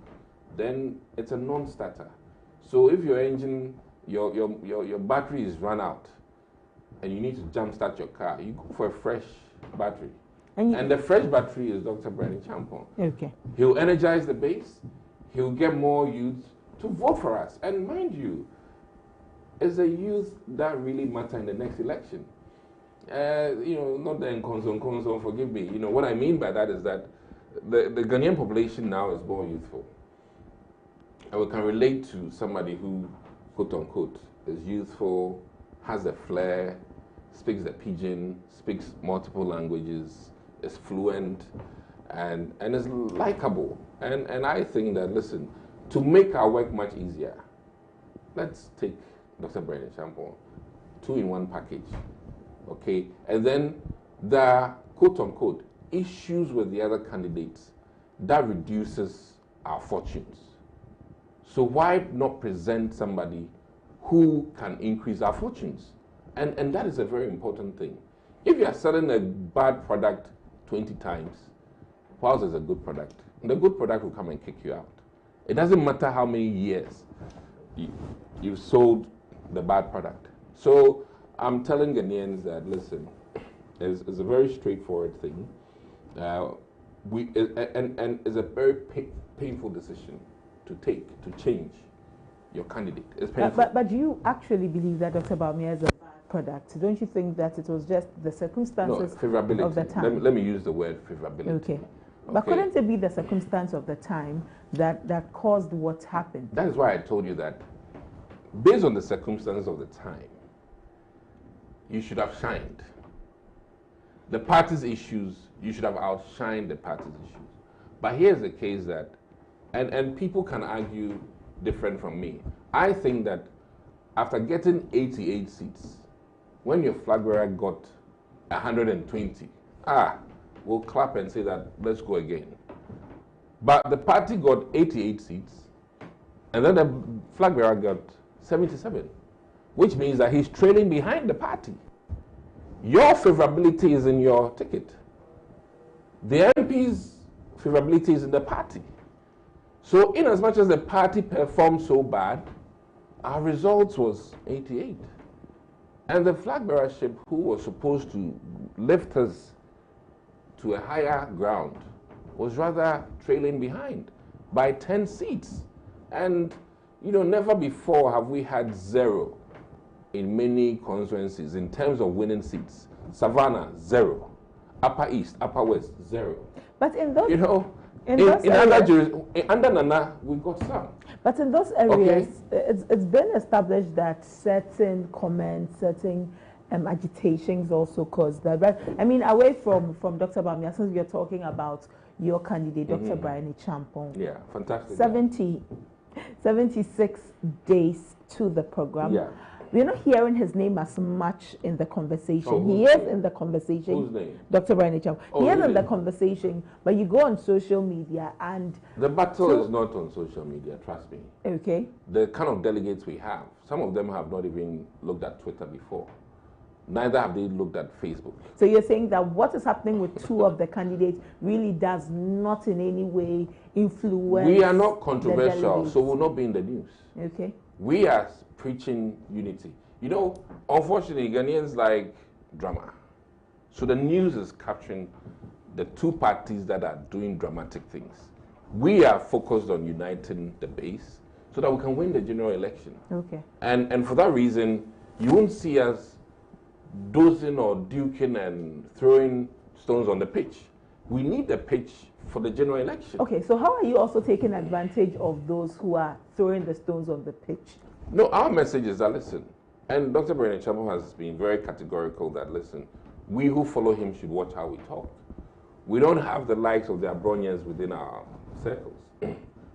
then it's a non-starter. So if your engine, your battery is run out and you need to jump-start your car, you go for a fresh battery. And the fresh battery is Dr. Bernie Champon. Okay. He'll energize the base. He'll get more youth to vote for us. And mind you, it's the youth that really matter in the next election. Not the Nkonso, forgive me. You know, what I mean by that is that the Ghanaian population now is more youthful. And we can relate to somebody who, quote unquote, is youthful, has a flair, speaks the pidgin, speaks multiple languages, is fluent, and is likable. And I think that, listen, to make our work much easier, let's take Dr. Bernie Champon, 2-in-1 package, okay? And then there are, quote unquote, issues with the other candidates that reduces our fortunes. So why not present somebody who can increase our fortunes? And that is a very important thing. If you are selling a bad product 20 times, whilst it's a good product, the good product will come and kick you out. It doesn't matter how many years you've sold the bad product. So I'm telling Ghanaians that, listen, it's a very straightforward thing. And it's a very painful decision to take, to change your candidate. It's painful. But do you actually believe that Dr. Baumia is a bad product? Don't you think that it was just the circumstances of the time? Let me use the word favorability. Okay. But couldn't it be the circumstance of the time that caused what happened? That is why I told you that based on the circumstances of the time, you should have shined. the party's issues, you should have outshined the party's issues. But here's the case that, and people can argue different from me. I think that after getting 88 seats, when your flag bearer got 120, we'll clap and say that, let's go again. But the party got 88 seats, and then the flag bearer got 77, which means that he's trailing behind the party. Your favorability is in your ticket. The MP's favorability is in the party. So in as much as the party performed so bad, our results was 88. And the flag bearership, who was supposed to lift us to a higher ground, was rather trailing behind by 10 seats. And, you know, never before have we had 0 in many constituencies in terms of winning seats. Savannah, 0. Upper East, Upper West, 0. But in those, you know, in those areas, under Nana, we got some. But in those areas, it's been established that certain comments, certain agitations also caused that. But I mean, away from Dr. Bamia, since we are talking about your candidate, Dr. Brian Champong. Yeah, fantastic. 76 days to the program. Yeah. We're not hearing his name as much in the conversation. Oh, he is in the conversation. Whose name? Dr. Brian Champong. Oh, he is really? in the conversation, but you go on social media and... The battle is not on social media, trust me. Okay. The kind of delegates we have, some of them have not even looked at Twitter before. Neither have they looked at Facebook. So you're saying that what is happening with 2 of the candidates really does not in any way influence... We are not controversial, so we'll not be in the news. Okay. We are preaching unity. You know, unfortunately, Ghanaians like drama. So the news is capturing the 2 parties that are doing dramatic things. We are focused on uniting the base so that we can win the general election. Okay. And for that reason, you won't see us dozing or duking and throwing stones on the pitch. We need the pitch for the general election. Okay, so how are you also taking advantage of those who are throwing the stones on the pitch? No, our message is that, listen, and Dr. Brian Champong has been very categorical that, listen, we who follow him should watch how we talk. We don't have the likes of the Abronians within our circles.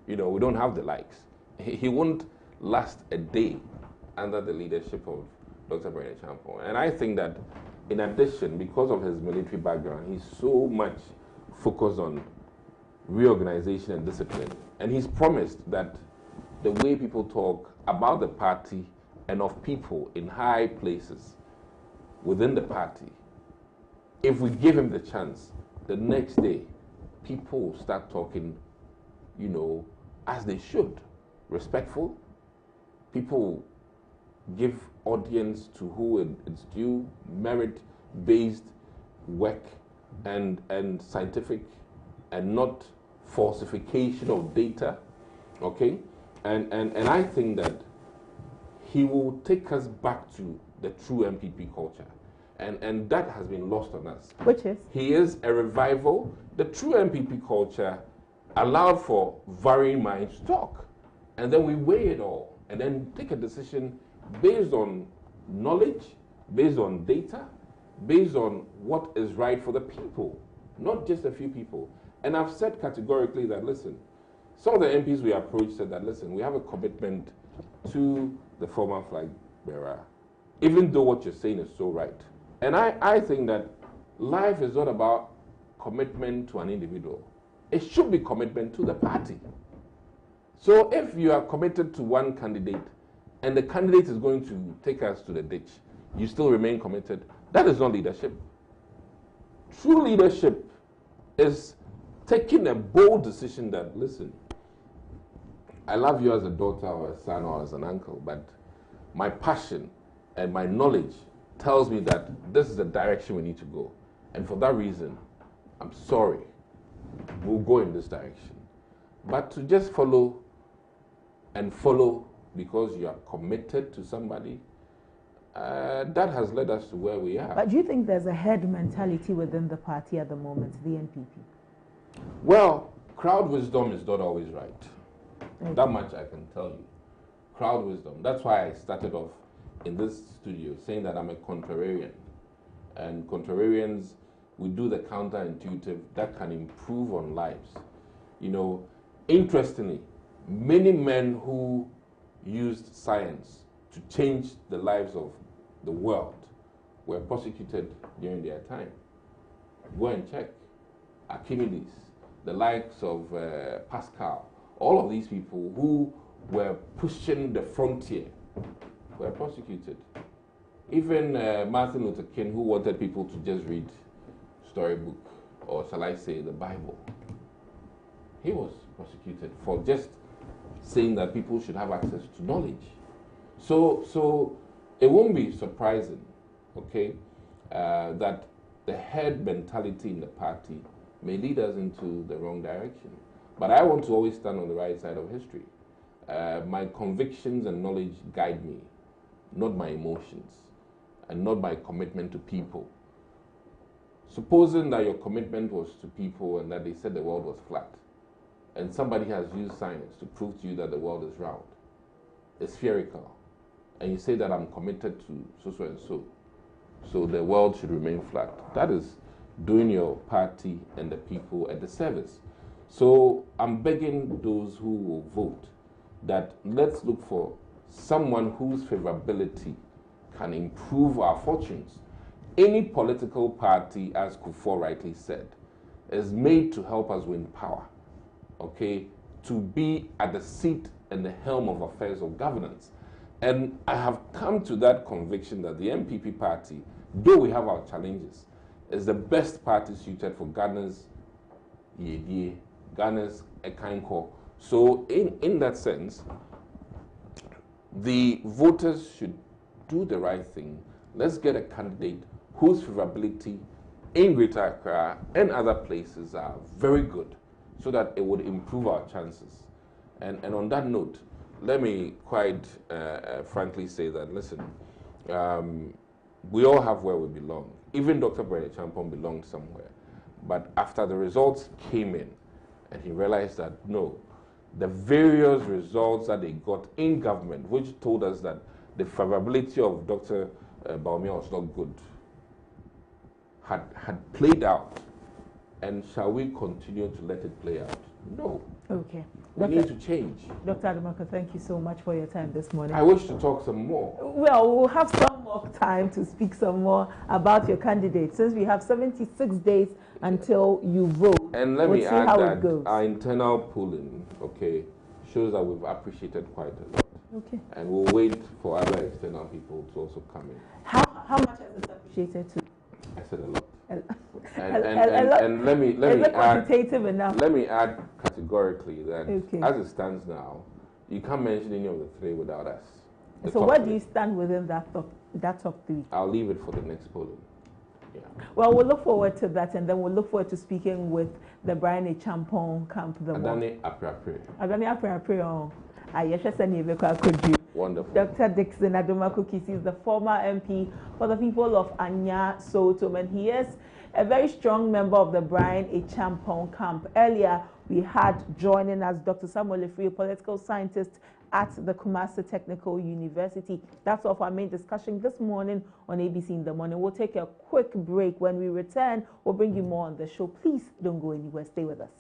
You know, we don't have the likes. He won't last a day under the leadership of Dr. Brian Champong. And I think that, in addition, because of his military background, he's so much focused on reorganization and discipline. And he's promised that the way people talk about the party and of people in high places within the party, if we give him the chance, the next day, people will start talking, you know, as they should. Respectful. People give audience to who it's due, merit-based work and scientific, and not falsification of data, okay? And I think that he will take us back to the true MPP culture. And that has been lost on us. Which is? He is a revival. The true MPP culture allowed for varying minds to talk. And then we weigh it all and then take a decision based on knowledge, based on data, based on what is right for the people, not just a few people. And I've said categorically that, listen, some of the MPs we approached said that, listen, we have a commitment to the former flag bearer, even though what you're saying is so right. And I think that life is not about commitment to an individual. It should be commitment to the party. So if you are committed to one candidate and the candidate is going to take us to the ditch, you still remain committed, that is not leadership. True leadership is taking a bold decision that, listen, I love you as a daughter or a son or as an uncle, but my passion and my knowledge tells me that this is the direction we need to go. And for that reason, I'm sorry, we'll go in this direction. But to just follow because you are committed to somebody, that has led us to where we are. But do you think there's a herd mentality within the party at the moment, the NPP? Well, crowd wisdom is not always right. Okay. That much I can tell you. Crowd wisdom. That's why I started off in this studio saying that I'm a contrarian. And contrarians we do the counterintuitive that can improve on lives. You know, interestingly, many men who used science to change the lives of the world were prosecuted during their time. Go and check. Archimedes, the likes of Pascal, all of these people who were pushing the frontier were prosecuted. Even Martin Luther King, who wanted people to just read storybook, or shall I say the Bible, he was prosecuted for just saying that people should have access to knowledge. So it won't be surprising, okay, that the herd mentality in the party may lead us into the wrong direction. But I want to always stand on the right side of history. My convictions and knowledge guide me, not my emotions, and not my commitment to people. Supposing that your commitment was to people and that they said the world was flat, and somebody has used science to prove to you that the world is round, it's spherical, and you say that I'm committed to so and so, so the world should remain flat. That is doing your party and the people a disservice. So I'm begging those who will vote that let's look for someone whose favorability can improve our fortunes. Any political party, as Kufuor rightly said, is made to help us win power, okay, to be at the seat and the helm of affairs of governance. And I have come to that conviction that the MPP party, though we have our challenges, is the best party suited for Ghana's Yedie, Ghana's Ekainko. So in that sense, the voters should do the right thing. Let's get a candidate whose favorability in Greater Accra and other places are very good, so that it would improve our chances. And on that note, let me quite frankly say that, listen, we all have where we belong. Even Dr. Brene Champon belonged somewhere. But after the results came in, and he realized that, no, the various results that they got in government, which told us that the favorability of Dr. Baumia was not good, had played out. And shall we continue to let it play out? No. Okay. We need to change. Dr. Adamaka, thank you so much for your time this morning. I wish to talk some more. Well, we'll have some more time to speak some more about your candidate, since we have 76 days until you vote. And let me add that our internal polling, okay, shows that we've appreciated quite a lot. Okay. And we'll wait for other external people to also come in. How much has it appreciated to? I said a lot. And let me add. Let me add categorically that okay, as it stands now, you can't mention any of the three without us. So where do you stand within that top three? I'll leave it for the next polling. Yeah. Well, we'll look forward to that, and then we'll look forward to speaking with the Brene Champon camp. Adani Aprapre. Adani Aprapre. Wonderful. Dr. Dixon Adomaku-Kisi is the former MP for the people of Anya Sotom, and he is a very strong member of the Brene Champon camp. Earlier, we had joining us Dr. Samuel Efri, a political scientist at the Kumasi Technical University. That's all for our main discussion this morning on ABC in the Morning. We'll take a quick break. When we return, we'll bring you more on the show. Please don't go anywhere. Stay with us.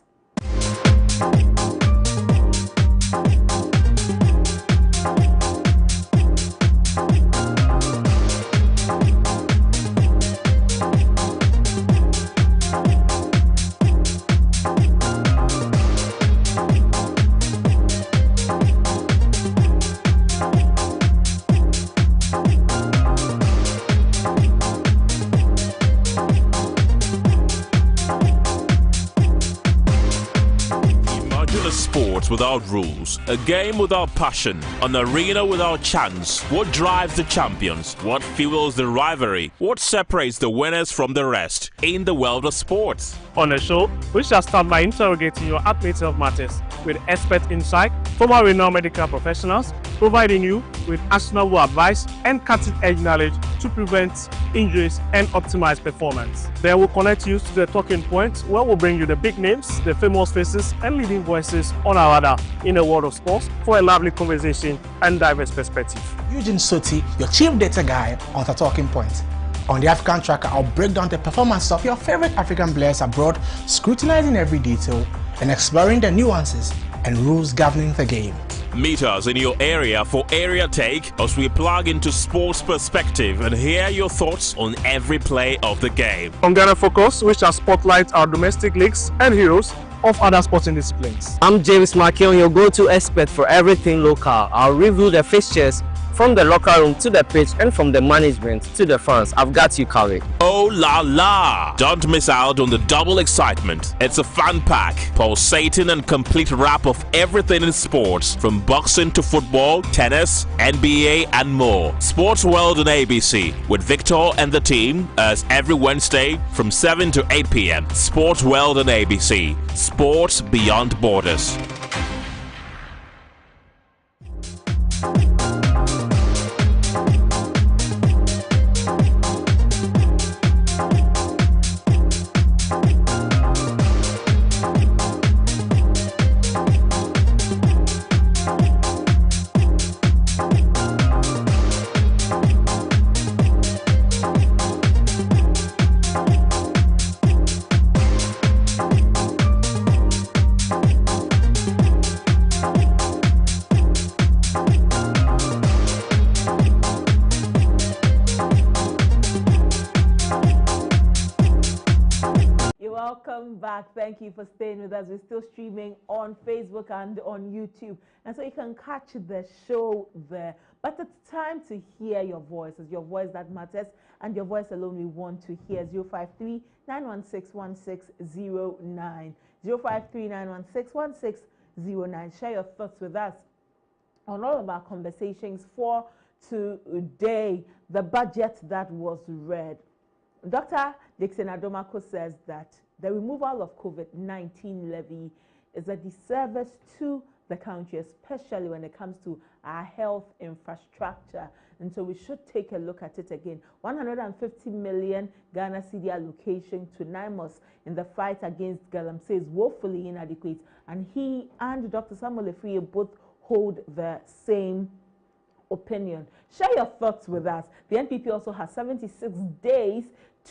Sports without rules, a game without passion, an arena without chance. What drives the champions? What fuels the rivalry? What separates the winners from the rest in the world of sports? On the show, we shall start by interrogating your admit of matters with expert insight from our renowned medical professionals, providing you with actionable advice and cutting-edge knowledge to prevent injuries and optimize performance. Then we'll connect you to the talking points, where we'll bring you the big names, the famous faces, and leading voices on our radar in the world of sports for a lively conversation and diverse perspective. Eugene Soti, your chief data guy on the talking points. On the African Tracker, I'll break down the performance of your favorite African players abroad, scrutinizing every detail and exploring the nuances and rules governing the game. Meet us in your area for Area Take as we plug into sports perspective and hear your thoughts on every play of the game. On Ghana Focus, we shall spotlight our domestic leagues and heroes of other sporting disciplines. I'm James Makion, your go-to expert for everything local. I'll review the fixtures from the locker room to the pitch and from the management to the fans. I've got you covered. Oh la la! Don't miss out on the double excitement. It's a fun pack, pulsating and complete wrap of everything in sports, from boxing to football, tennis, NBA and more. Sports World on ABC with Victor and the team as every Wednesday from 7 to 8 p.m. Sports World on ABC. Sports beyond borders. Welcome back. Thank you for staying with us. We're still streaming on Facebook and on YouTube, and so you can catch the show there. But it's time to hear your voice. It's your voice that matters, and your voice alone we want to hear. 053-916-1609. 053-916-1609. Share your thoughts with us on all of our conversations for today. The budget that was read. Dr. Dixon Adomako says that the removal of COVID-19 levy is a disservice to the country, especially when it comes to our health infrastructure. And so we should take a look at it again. 150 million Ghana cedi allocation to NIMOS in the fight against galamsey is woefully inadequate. And he and Dr. Samuel Efriye both hold the same opinion. Share your thoughts with us. The NPP also has 76 days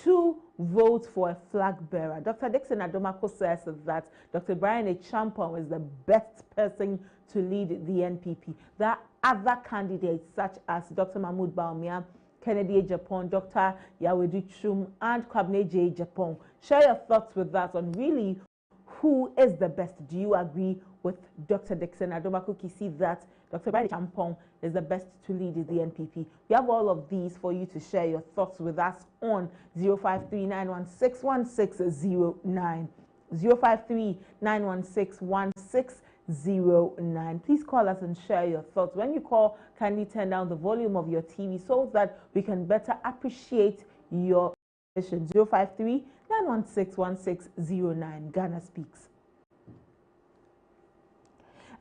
to vote for a flag bearer. Dr. Dixon Adomako says that Dr. Brian Champon is the best person to lead the NPP. There are other candidates such as Dr. Mahmoud Baumia, Kennedy Japan, Dr. Yawedu Chum, and Kwabene J. Japan. Share your thoughts with us on really who is the best. Do you agree with Dr. Dixon Adomako Kisi that Dr. Brian Champon is the best to lead the NPP? We have all of these for you to share your thoughts with us on 053-916-1609. 053-916-1609. Please call us and share your thoughts. When you call, kindly turn down the volume of your TV so that we can better appreciate your position. 053-916-1609. Ghana Speaks.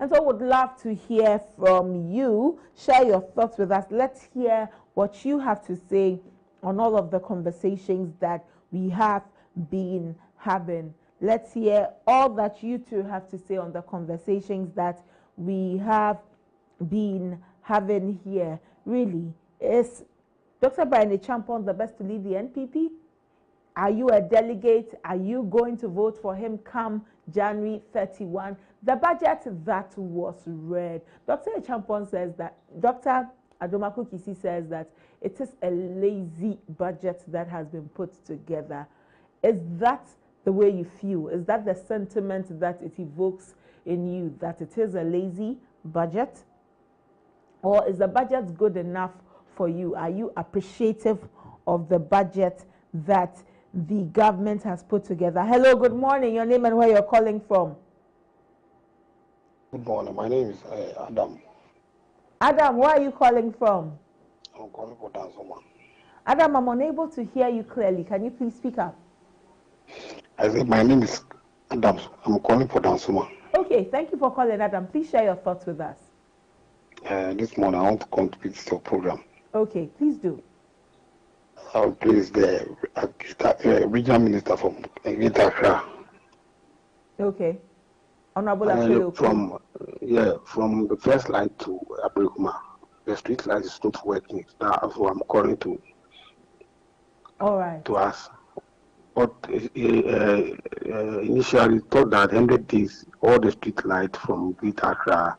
And so I would love to hear from you. Share your thoughts with us. Let's hear what you have to say on all of the conversations that we have been having. Let's hear all that you two have to say on the conversations that we have been having here. Really, is Dr. Brian Champon the best to lead the NPP? Are you a delegate? Are you going to vote for him come January 31? The budget that was read, Dr. Champon says that, Dr. Adomako Kisi says that it is a lazy budget that has been put together. Is that the way you feel? Is that the sentiment that it evokes in you, that it is a lazy budget? Or is the budget good enough for you? Are you appreciative of the budget that the government has put together? Hello, good morning. Your name and where you're calling from? Good morning. My name is Adam. Adam, where are you calling from? I'm calling for Dansoma. Adam, I'm unable to hear you clearly. Can you please speak up? I said my name is Adam. I'm calling for Dansoma. Okay, thank you for calling, Adam. Please share your thoughts with us. This morning I want to contribute to your program. Okay, please do. I'll place the regional minister from Accra. Okay. Honorable from the first line to Abrikuma, the street light is not working. That's what I'm calling to All right. To us. But initially thought that 100 days, all the street lights from Greater Accra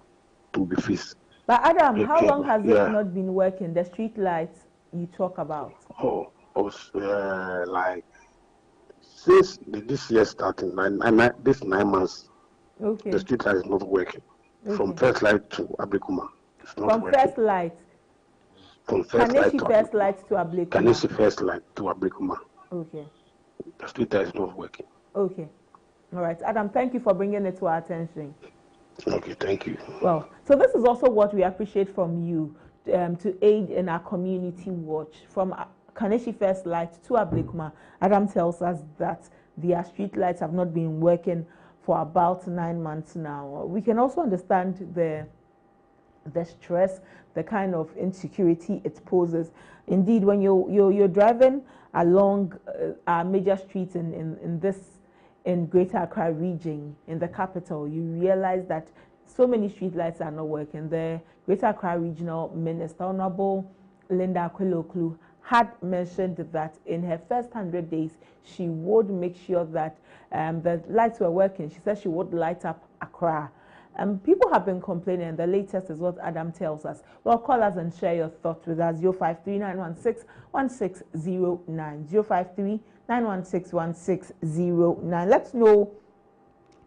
to be fixed. But Adam, how long has it not been working? The street lights you talk about? Like since this year starting, this 9 months. Okay. The street light is not working. Okay. From first light to Ablekuma. From first light. From first light to first light to Ablekuma. Kanesi first light to Ablekuma. Okay. The street light is not working. Okay. All right. Adam, thank you for bringing it to our attention. Okay, thank you. Well, so this is also what we appreciate from you to aid in our community watch. From Kanesi first light to Ablekuma, Adam tells us that their street lights have not been working for about 9 months now. We can also understand the stress, the kind of insecurity it poses. Indeed, when you're driving along our major streets in Greater Accra region, in the capital, you realize that so many street lights are not working. The Greater Accra Regional Minister, Honorable Linda Akweloklu, had mentioned that in her first 100 days, she would make sure that the lights were working. She said she would light up Accra. People have been complaining. The latest is what Adam tells us. Well, call us and share your thoughts with us. 053-916-1609. 053-916-1609. Let's know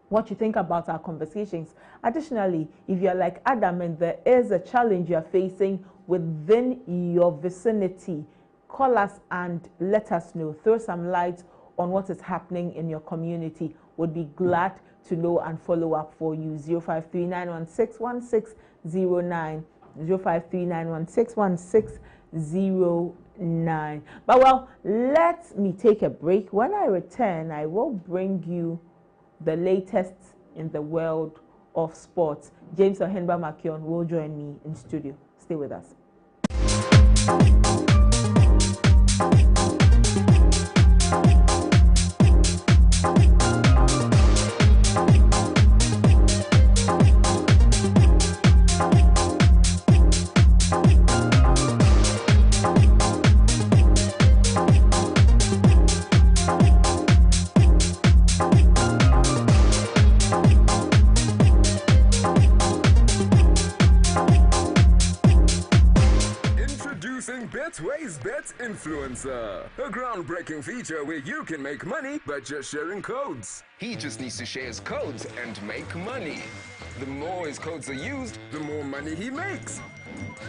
what you think about our conversations. Additionally, if you're like Adam and there is a challenge you're facing within your vicinity, call us and let us know. Throw some light on what is happening in your community. Would be glad to know and follow up for you. 053-916-1609. 053-916-1609. But well, let me take a break. When I return, I will bring you the latest in the world of sports. James Ohenba Makion will join me in studio. Stay with us. Betway's Bet Influencer, a groundbreaking feature where you can make money by just sharing codes. He just needs to share his codes and make money. The more his codes are used, the more money he makes.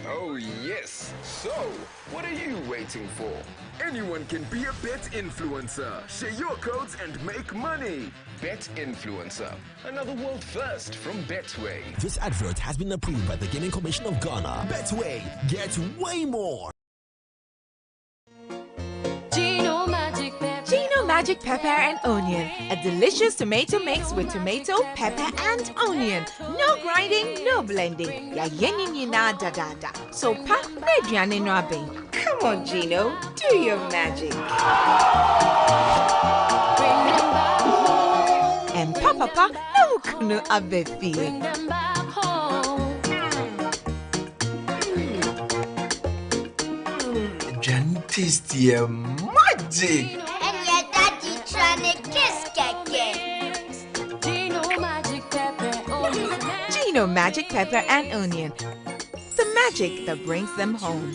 Oh yes, so what are you waiting for? Anyone can be a bet influencer. Share your codes and make money. Bet Influencer, another world first from Betway. This advert has been approved by the Gaming Commission of Ghana. Betway, get way more. Magic pepper and onion, a delicious tomato mix with tomato, pepper and onion. No grinding, no blending. Ya yeni na da da da. So pa mediane no abin. Come on, Gino, do your magic. And papa no kunu abefi. Tasty magic. Gino Magic Pepper and Onion. The magic that brings them home.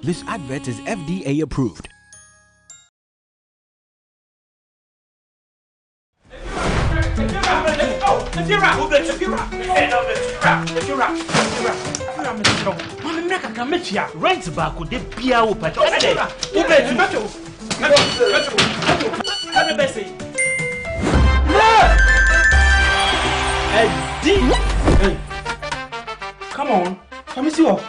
This advert is FDA approved. Right back with the beer open. Come on, let me see what.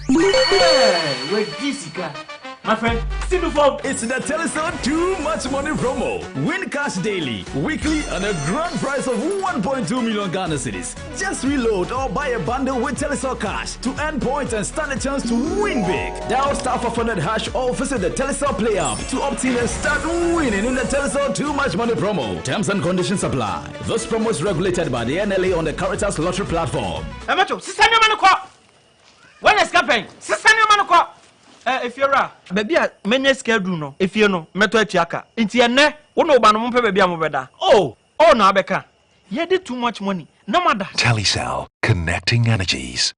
Where this guy? My friend, see before. It's the Telestar Too Much Money promo. Win cash daily, weekly, and a grand prize of 1.2 million Ghana cedis. Just reload or buy a bundle with Telestar Cash to earn points and stand a chance to win big. Dial *500# or visit the Telestar Play app to obtain and start winning in the Telestar Too Much Money promo. Terms and conditions apply. This promo is regulated by the NLA on the Caritas Lottery platform. Amacho, sister, no man, when is happening? Sister, no man, If you're a baby, many schedule no. If you know, meto etiaka. Inti ene, uno ba no mpe baby amobeda. Oh no abeka. You did too much money. No matter. Telecel, connecting energies.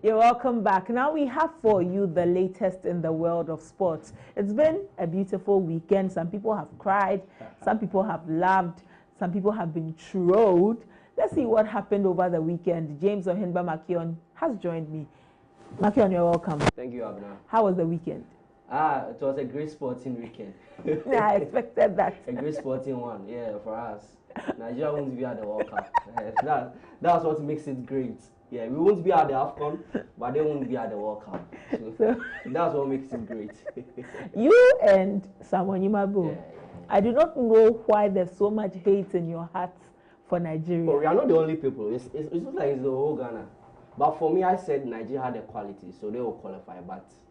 You're welcome back. Now we have for you the latest in the world of sports. It's been a beautiful weekend. Some people have cried, some people have laughed, some people have been trolled. Let's see what happened over the weekend. James Ohinba Makion has joined me. Makion, you're welcome. Thank you, Abena. How was the weekend? It was a great sporting weekend. Yeah, I expected that. A great sporting one, yeah, for us. Nigeria won't be at the World Cup. That's what makes it great. Yeah, we won't be at the AFCON, but they won't be at the World Cup. So that's what makes it great. You and Samuel Yimabu, I do not know why there's so much hate in your hearts for Nigeria. But we are not the only people. It's not like it's the whole Ghana. But for me, I said Nigeria had the quality, so they will qualify.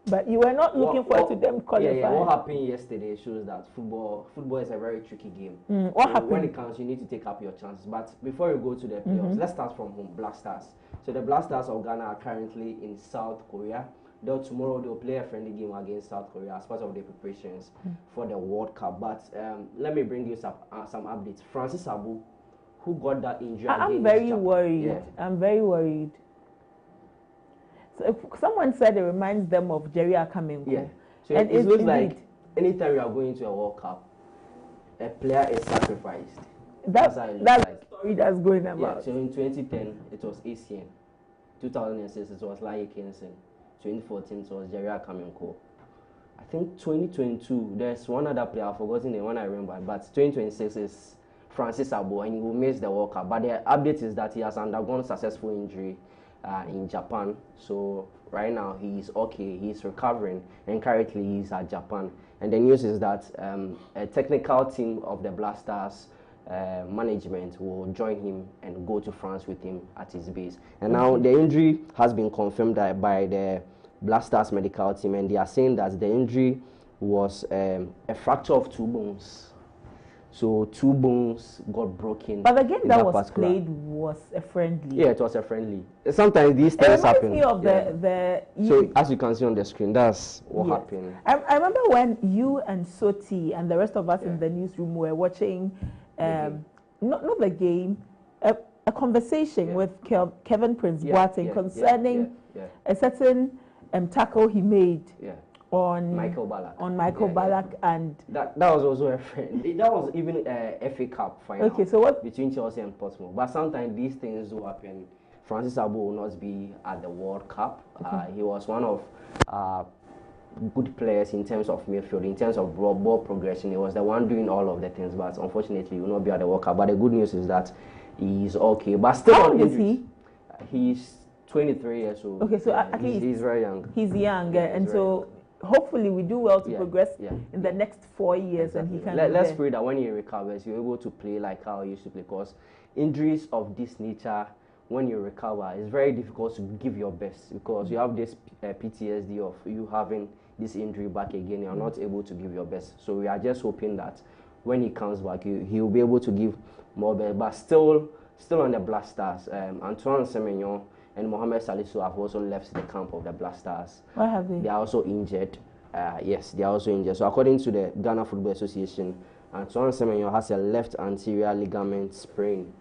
But you were not looking forward to them qualifying. Yeah, what happened yesterday shows that football is a very tricky game. What happened? When it counts, you need to take up your chances. But before you go to the playoffs, let's start from home, Black Stars. So the Black Stars of Ghana are currently in South Korea. Though tomorrow they'll play a friendly game against South Korea as part of their preparations for the World Cup. But let me bring you some updates. Francis Abu, who got that injury. I'm very worried. Yeah. I'm very worried. So someone said it reminds them of Jerry Akamenko. Yeah. So and it looks like anytime you are going to a World Cup, a player is sacrificed. That's the story that's going about. Yeah, so in 2010, it was ACN. 2006, it was Laie Kensen. 2014, it was Jerry Akamenko. I think 2022, there's one other player, I've forgotten the one I remember, but 2026 is Francis Abu, and he will miss the World Cup. But the update is that he has undergone successful injury in Japan. So right now he's okay, he's recovering, and currently he's at Japan. And the news is that a technical team of the Black Stars management will join him and go to France with him at his base. And now the injury has been confirmed by the Black Stars medical team, and they are saying that the injury was a fracture of 2 bones. So 2 bones got broken. But the game that was played was a friendly. Yeah, it was a friendly. Sometimes these things happen. Me of so as you can see on the screen, that's what happened. I remember when you and Soti and the rest of us in the newsroom were watching, not the game, a conversation with Kevin Prince Boateng concerning a certain tackle he made. On Michael Ballack, and that was also a friend. That was even a FA Cup final. Okay, so what between Chelsea and Portsmouth? But sometimes these things do happen. Francis Abu will not be at the World Cup. He was one of good players in terms of midfield, in terms of ball progression. He was the one doing all of the things, but unfortunately, he will not be at the World Cup. But the good news is that he's okay. But still, how old is he? He's 23 years old. Okay, so at least he's very young. He's young, and so. Hopefully we do well to progress in the next 4 years, and he can. Let's pray that when he recovers, you're able to play like how he used to play. Because injuries of this nature, when you recover, it's very difficult to give your best because you have this PTSD of you having this injury back again. You're not able to give your best. So we are just hoping that when he comes back, he will be able to give more best. But still on the Black Stars, Antoine Semenyo and Mohamed Salisu have also left the camp of the Black Stars. Why have they? They are also injured. Yes, they are also injured. So according to the Ghana Football Association, Antoine Semenyo has a left anterior ligament sprain.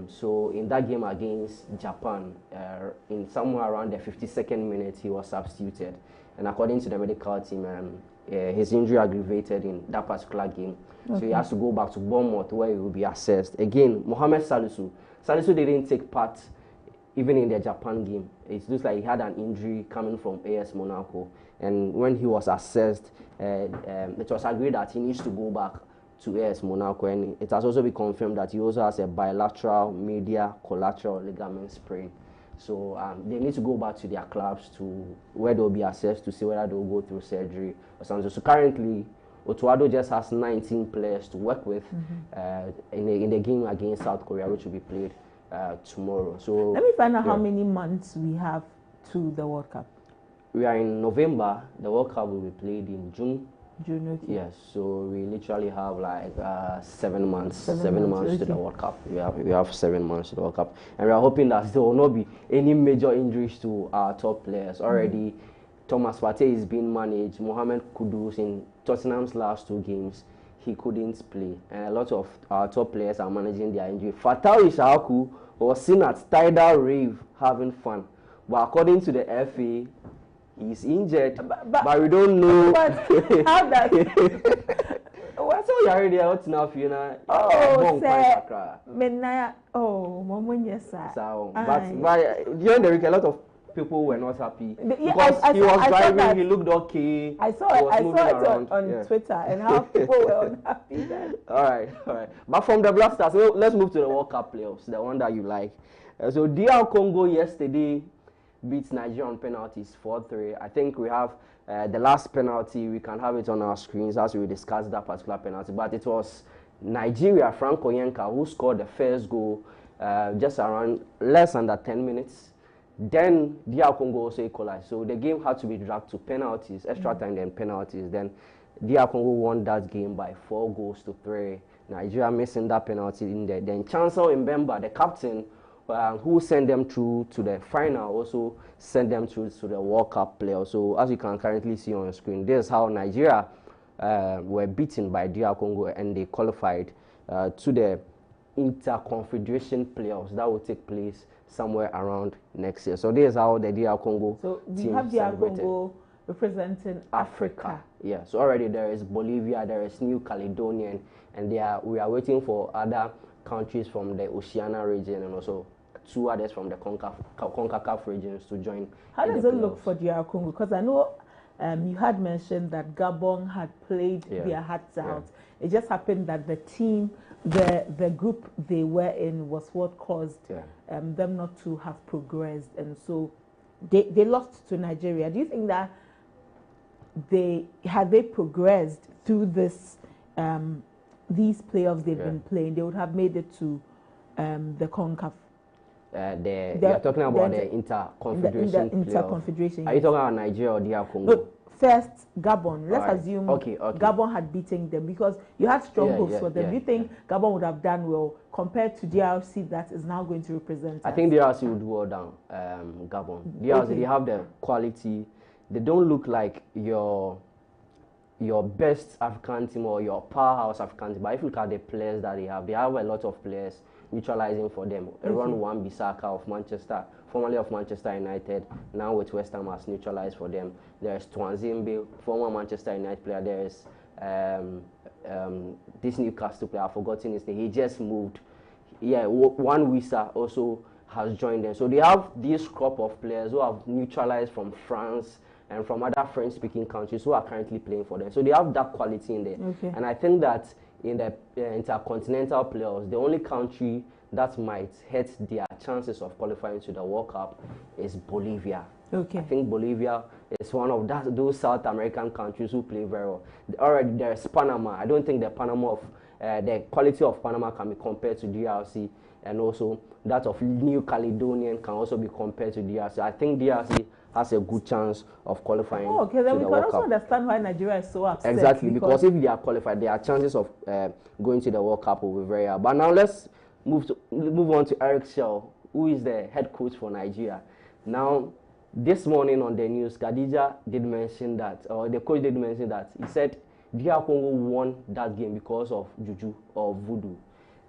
So in that game against Japan, in somewhere around the 52nd minute, he was substituted. And according to the medical team, his injury aggravated in that particular game. Okay. So he has to go back to Bournemouth where he will be assessed. Again, Mohamed Salisu didn't take part even in the Japan game. It looks like he had an injury coming from AS Monaco. And when he was assessed, it was agreed that he needs to go back to AS Monaco, and it has also been confirmed that he also has a bilateral medial collateral ligament sprain. So they need to go back to their clubs to where they'll be assessed to see whether they'll go through surgery or something. So currently, Otuado just has 19 players to work with in the game against South Korea, which will be played tomorrow. So let me find out how many months we have to the World Cup. We are in November. The World Cup will be played in June. June, okay. Yes, so we literally have like 7 months. 7 months to the World Cup. We have 7 months to the World Cup, and we are hoping that there will not be any major injuries to our top players. Already, Thomas Partey is being managed. Mohamed Kudus in Tottenham's last 2 games, he couldn't play, and a lot of our top players are managing their injury. Fatal Ishaku was seen at Tidal Rave having fun, but according to the FA, he's injured, but we don't know. How does? What's all you already out now, Fiona? Oh, sir. Menaya. Oh, Mom, yes, sir. So, but during the week, a lot of people were not happy because I he was driving. He looked okay. I saw it on Twitter and how people were unhappy then. All right. But from the Black Stars, let's move to the World Cup playoffs, the one that you like. So DR Congo yesterday beats Nigeria on penalties 4-3. I think we have the last penalty. We can have it on our screens as we discuss that particular penalty. But it was Nigeria, Franco Yenka, who scored the first goal just around less under 10 minutes. Then DR Congo also equalized. So the game had to be dragged to penalties, extra time then penalties. Then DR Congo won that game by 4-3. Nigeria missing that penalty in there. Then Chancellor Mbemba, the captain, who sent them through to the final, also sent them through to the World Cup playoffs. So as you can currently see on your screen, this is how Nigeria were beaten by DR Congo, and they qualified to the Inter-Confederation playoffs that will take place somewhere around next year. So this is how the DR Congo we have DR Congo representing Africa. Yeah, so already there is Bolivia, there is New Caledonia, and we are waiting for other countries from the Oceania region and also 2 others from the CONCACAF regions to join. How does it look for DR Congo? Because I know you had mentioned that Gabon had played their hearts out. It just happened that the team, the group they were in was what caused them not to have progressed, and so they lost to Nigeria. Do you think that had they progressed through this these playoffs they've been playing, they would have made it to the CONCACAF? You're talking about the Inter-Confederation. Are you talking about Nigeria or DR Congo? No, first, Gabon. Let's assume Gabon had beaten them because you had strong hopes for them. Do you think Gabon would have done well compared to DRC that is now going to represent us? I think DRC would do well down Gabon. DRC, they have the quality. They don't look like your best African team or your powerhouse African team. But if you look at the players that they have a lot of players neutralizing for them. Aaron Wan-Bissaka of Manchester, formerly of Manchester United, now with West Ham, has neutralized for them. There's Twanzimbe, former Manchester United player. There's this Newcastle player, I've forgotten his name. He just moved. Yeah, Wan-Bissaka also has joined them. So they have this crop of players who have neutralized from France and from other French-speaking countries who are currently playing for them. So they have that quality in there. And I think that in the intercontinental playoffs, the only country that might hurt their chances of qualifying to the World Cup is Bolivia. I think Bolivia is one of those South American countries who play very well. Already there's Panama. I don't think the quality of Panama can be compared to DRC, and also that of New Caledonia can also be compared to DRC. I think DRC has a good chance of qualifying. Then we can also understand why Nigeria is so upset. Exactly, because if they are qualified, their chances of going to the World Cup will be very high. But now let's move on to Eric Shell, who is the head coach for Nigeria. Now, this morning on the news, Khadija did mention that, or the coach did mention that, he said DR Congo won that game because of juju or voodoo.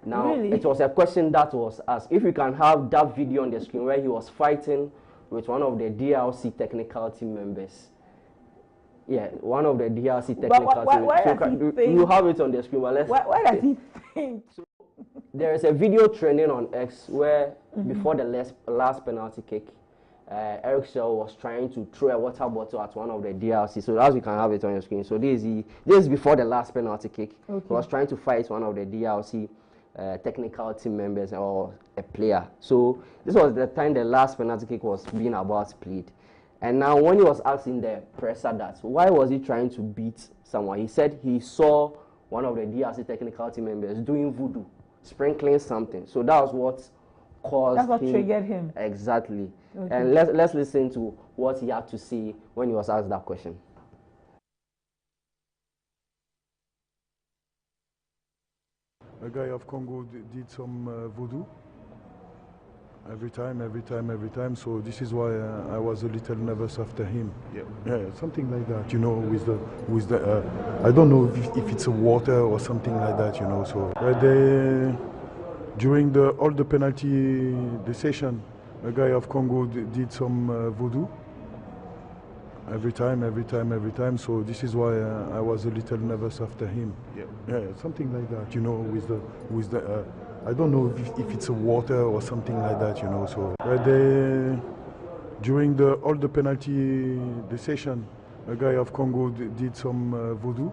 Now, it was a question that was asked. If you can have that video on the screen where he was fighting with one of the DRC technical team members. Yeah, one of the DRC technical team members. You have it on the screen, but let's... Why does he think? So, there is a video trending on X where, before the last penalty kick, Eric Shell was trying to throw a water bottle at one of the DLC. So as you can have it on your screen. So this is before the last penalty kick. Okay. He was trying to fight one of the DLC technical team members or a player. So this was the time the last penalty kick was being about played. And now when he was asking the presser that, why was he trying to beat someone? He said he saw one of the DRC technical team members doing voodoo, sprinkling something. So that was what caused That's what triggered him. Exactly. Okay. And let's listen to what he had to say when he was asked that question. A guy of Congo did some voodoo. Every time. So this is why I was a little nervous after him. Yeah, something like that. You know, with the I don't know if it's a water or something like that. You know, so during all the penalty session, a guy of Congo did some voodoo. Every time. So this is why I was a little nervous after him. Yeah, something like that. You know, with the I don't know if it's a water or something like that, you know. So during all the penalty session, a guy of Congo did some voodoo.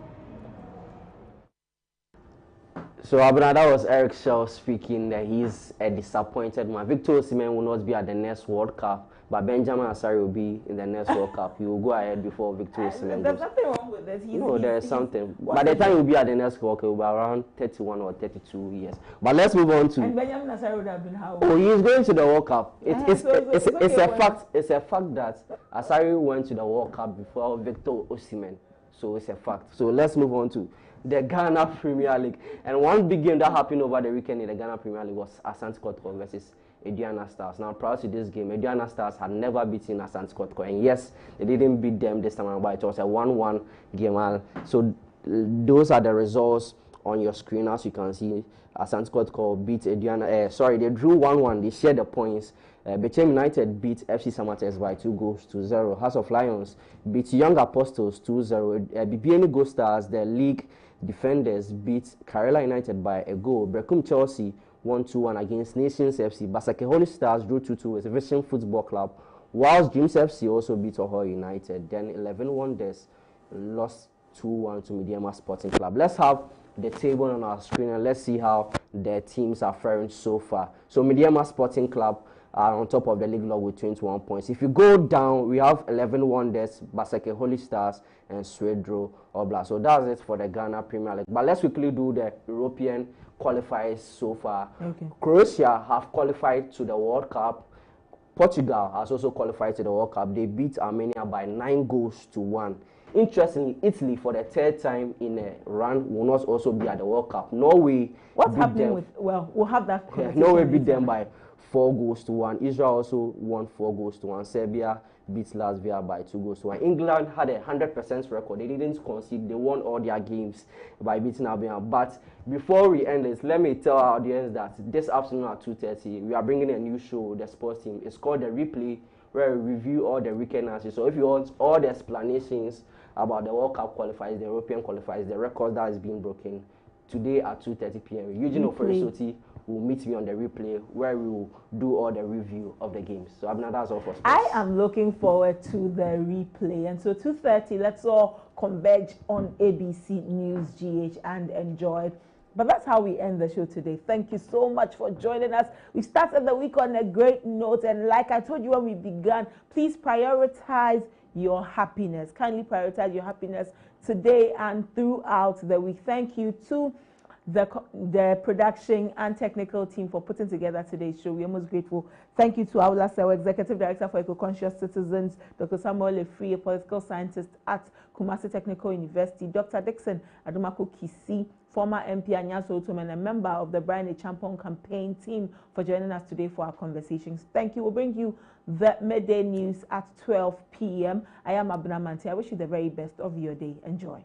So Abena, that was Eric Shell speaking that he's a disappointed man. Victor Osimhen will not be at the next World Cup, but Benjamin Asare will be in the next World Cup. He will go ahead before Victor Osimhen. There's nothing wrong with this. There is something. By the time he will be at the next World Cup, he will be around 31 or 32 years. But let's move on to. And Benjamin Asare would have been how old? Oh, he is going to the World Cup. It's okay, a fact. It's a fact that Asare went to the World Cup before Victor Osimhen. So it's a fact. So let's move on to the Ghana Premier League. And one big game that happened over the weekend in the Ghana Premier League was Asante Kotoko versus Aduana Stars. Now, prior to this game, Aduana Stars had never beaten Asante Kotoko. And yes, they didn't beat them this time around, but it was a 1-1 game. So those are the results on your screen. As you can see, Asante Kotoko beat Aduana. They drew 1-1. They shared the points. Bechem United beat FC Samatex by 2-0. House of Lions beat Young Apostles 2-0. BBN Go Stars, the league defenders, beat Karela United by a goal. Brekum Chelsea 1-1 against Nations FC. Basake Holy Stars drew 2-2 with Vision Football Club, whilst Dreams FC also beat Oho United. Then 11 Wonders lost 2-1 to Mediama Sporting Club. Let's have the table on our screen and let's see how the teams are faring so far. So Mediama Sporting Club are on top of the league log with 21 points. If you go down, we have 11 Wonders, Basake Holy Stars, and Swedro Obla. So that's it for the Ghana Premier League. But let's quickly do the European qualifiers so far. Okay. Croatia have qualified to the World Cup. Portugal has also qualified to the World Cup. They beat Armenia by 9-1. Interestingly, Italy, for the third time in a run, will not also be at the World Cup. Norway. What's happening with? Well, we'll have that. Norway beat them by 4-1. Israel also won 4-1. Serbia beat Latvia by 2-1. England had a 100% record. They didn't concede. They won all their games by beating Albania. But before we end this, let me tell our audience that this afternoon at 2:30, we are bringing a new show, the sports team. It's called The Replay, where we review all the weekend matches. So if you want all the explanations about the World Cup qualifiers, the European qualifiers, the record that is being broken, today at 2:30 p.m. Eugene Oferisoti will meet me on The Replay, where we will do all the review of the games. So Abena, that's all for sports. I am looking forward to The Replay. And so 2:30, let's all converge on ABC News GH and enjoy it. But that's how we end the show today. Thank you so much for joining us. We started the week on a great note. And like I told you when we began, please prioritize your happiness. Kindly prioritize your happiness today and throughout the week. Thank you to the production and technical team for putting together today's show. We are most grateful. Thank you to Aula Sewa, Executive Director for Eco-Conscious Citizens, Dr. Samuel Lefree, a political scientist at Kumasi Technical University, Dr. Dixon Adumako Kisi, former MP Anyaso Otom, and a member of the Brian A. Champon campaign team, for joining us today for our conversations. Thank you. We'll bring you the midday news at 12 p.m. I am ABENA MANTE. I wish you the very best of your day. Enjoy.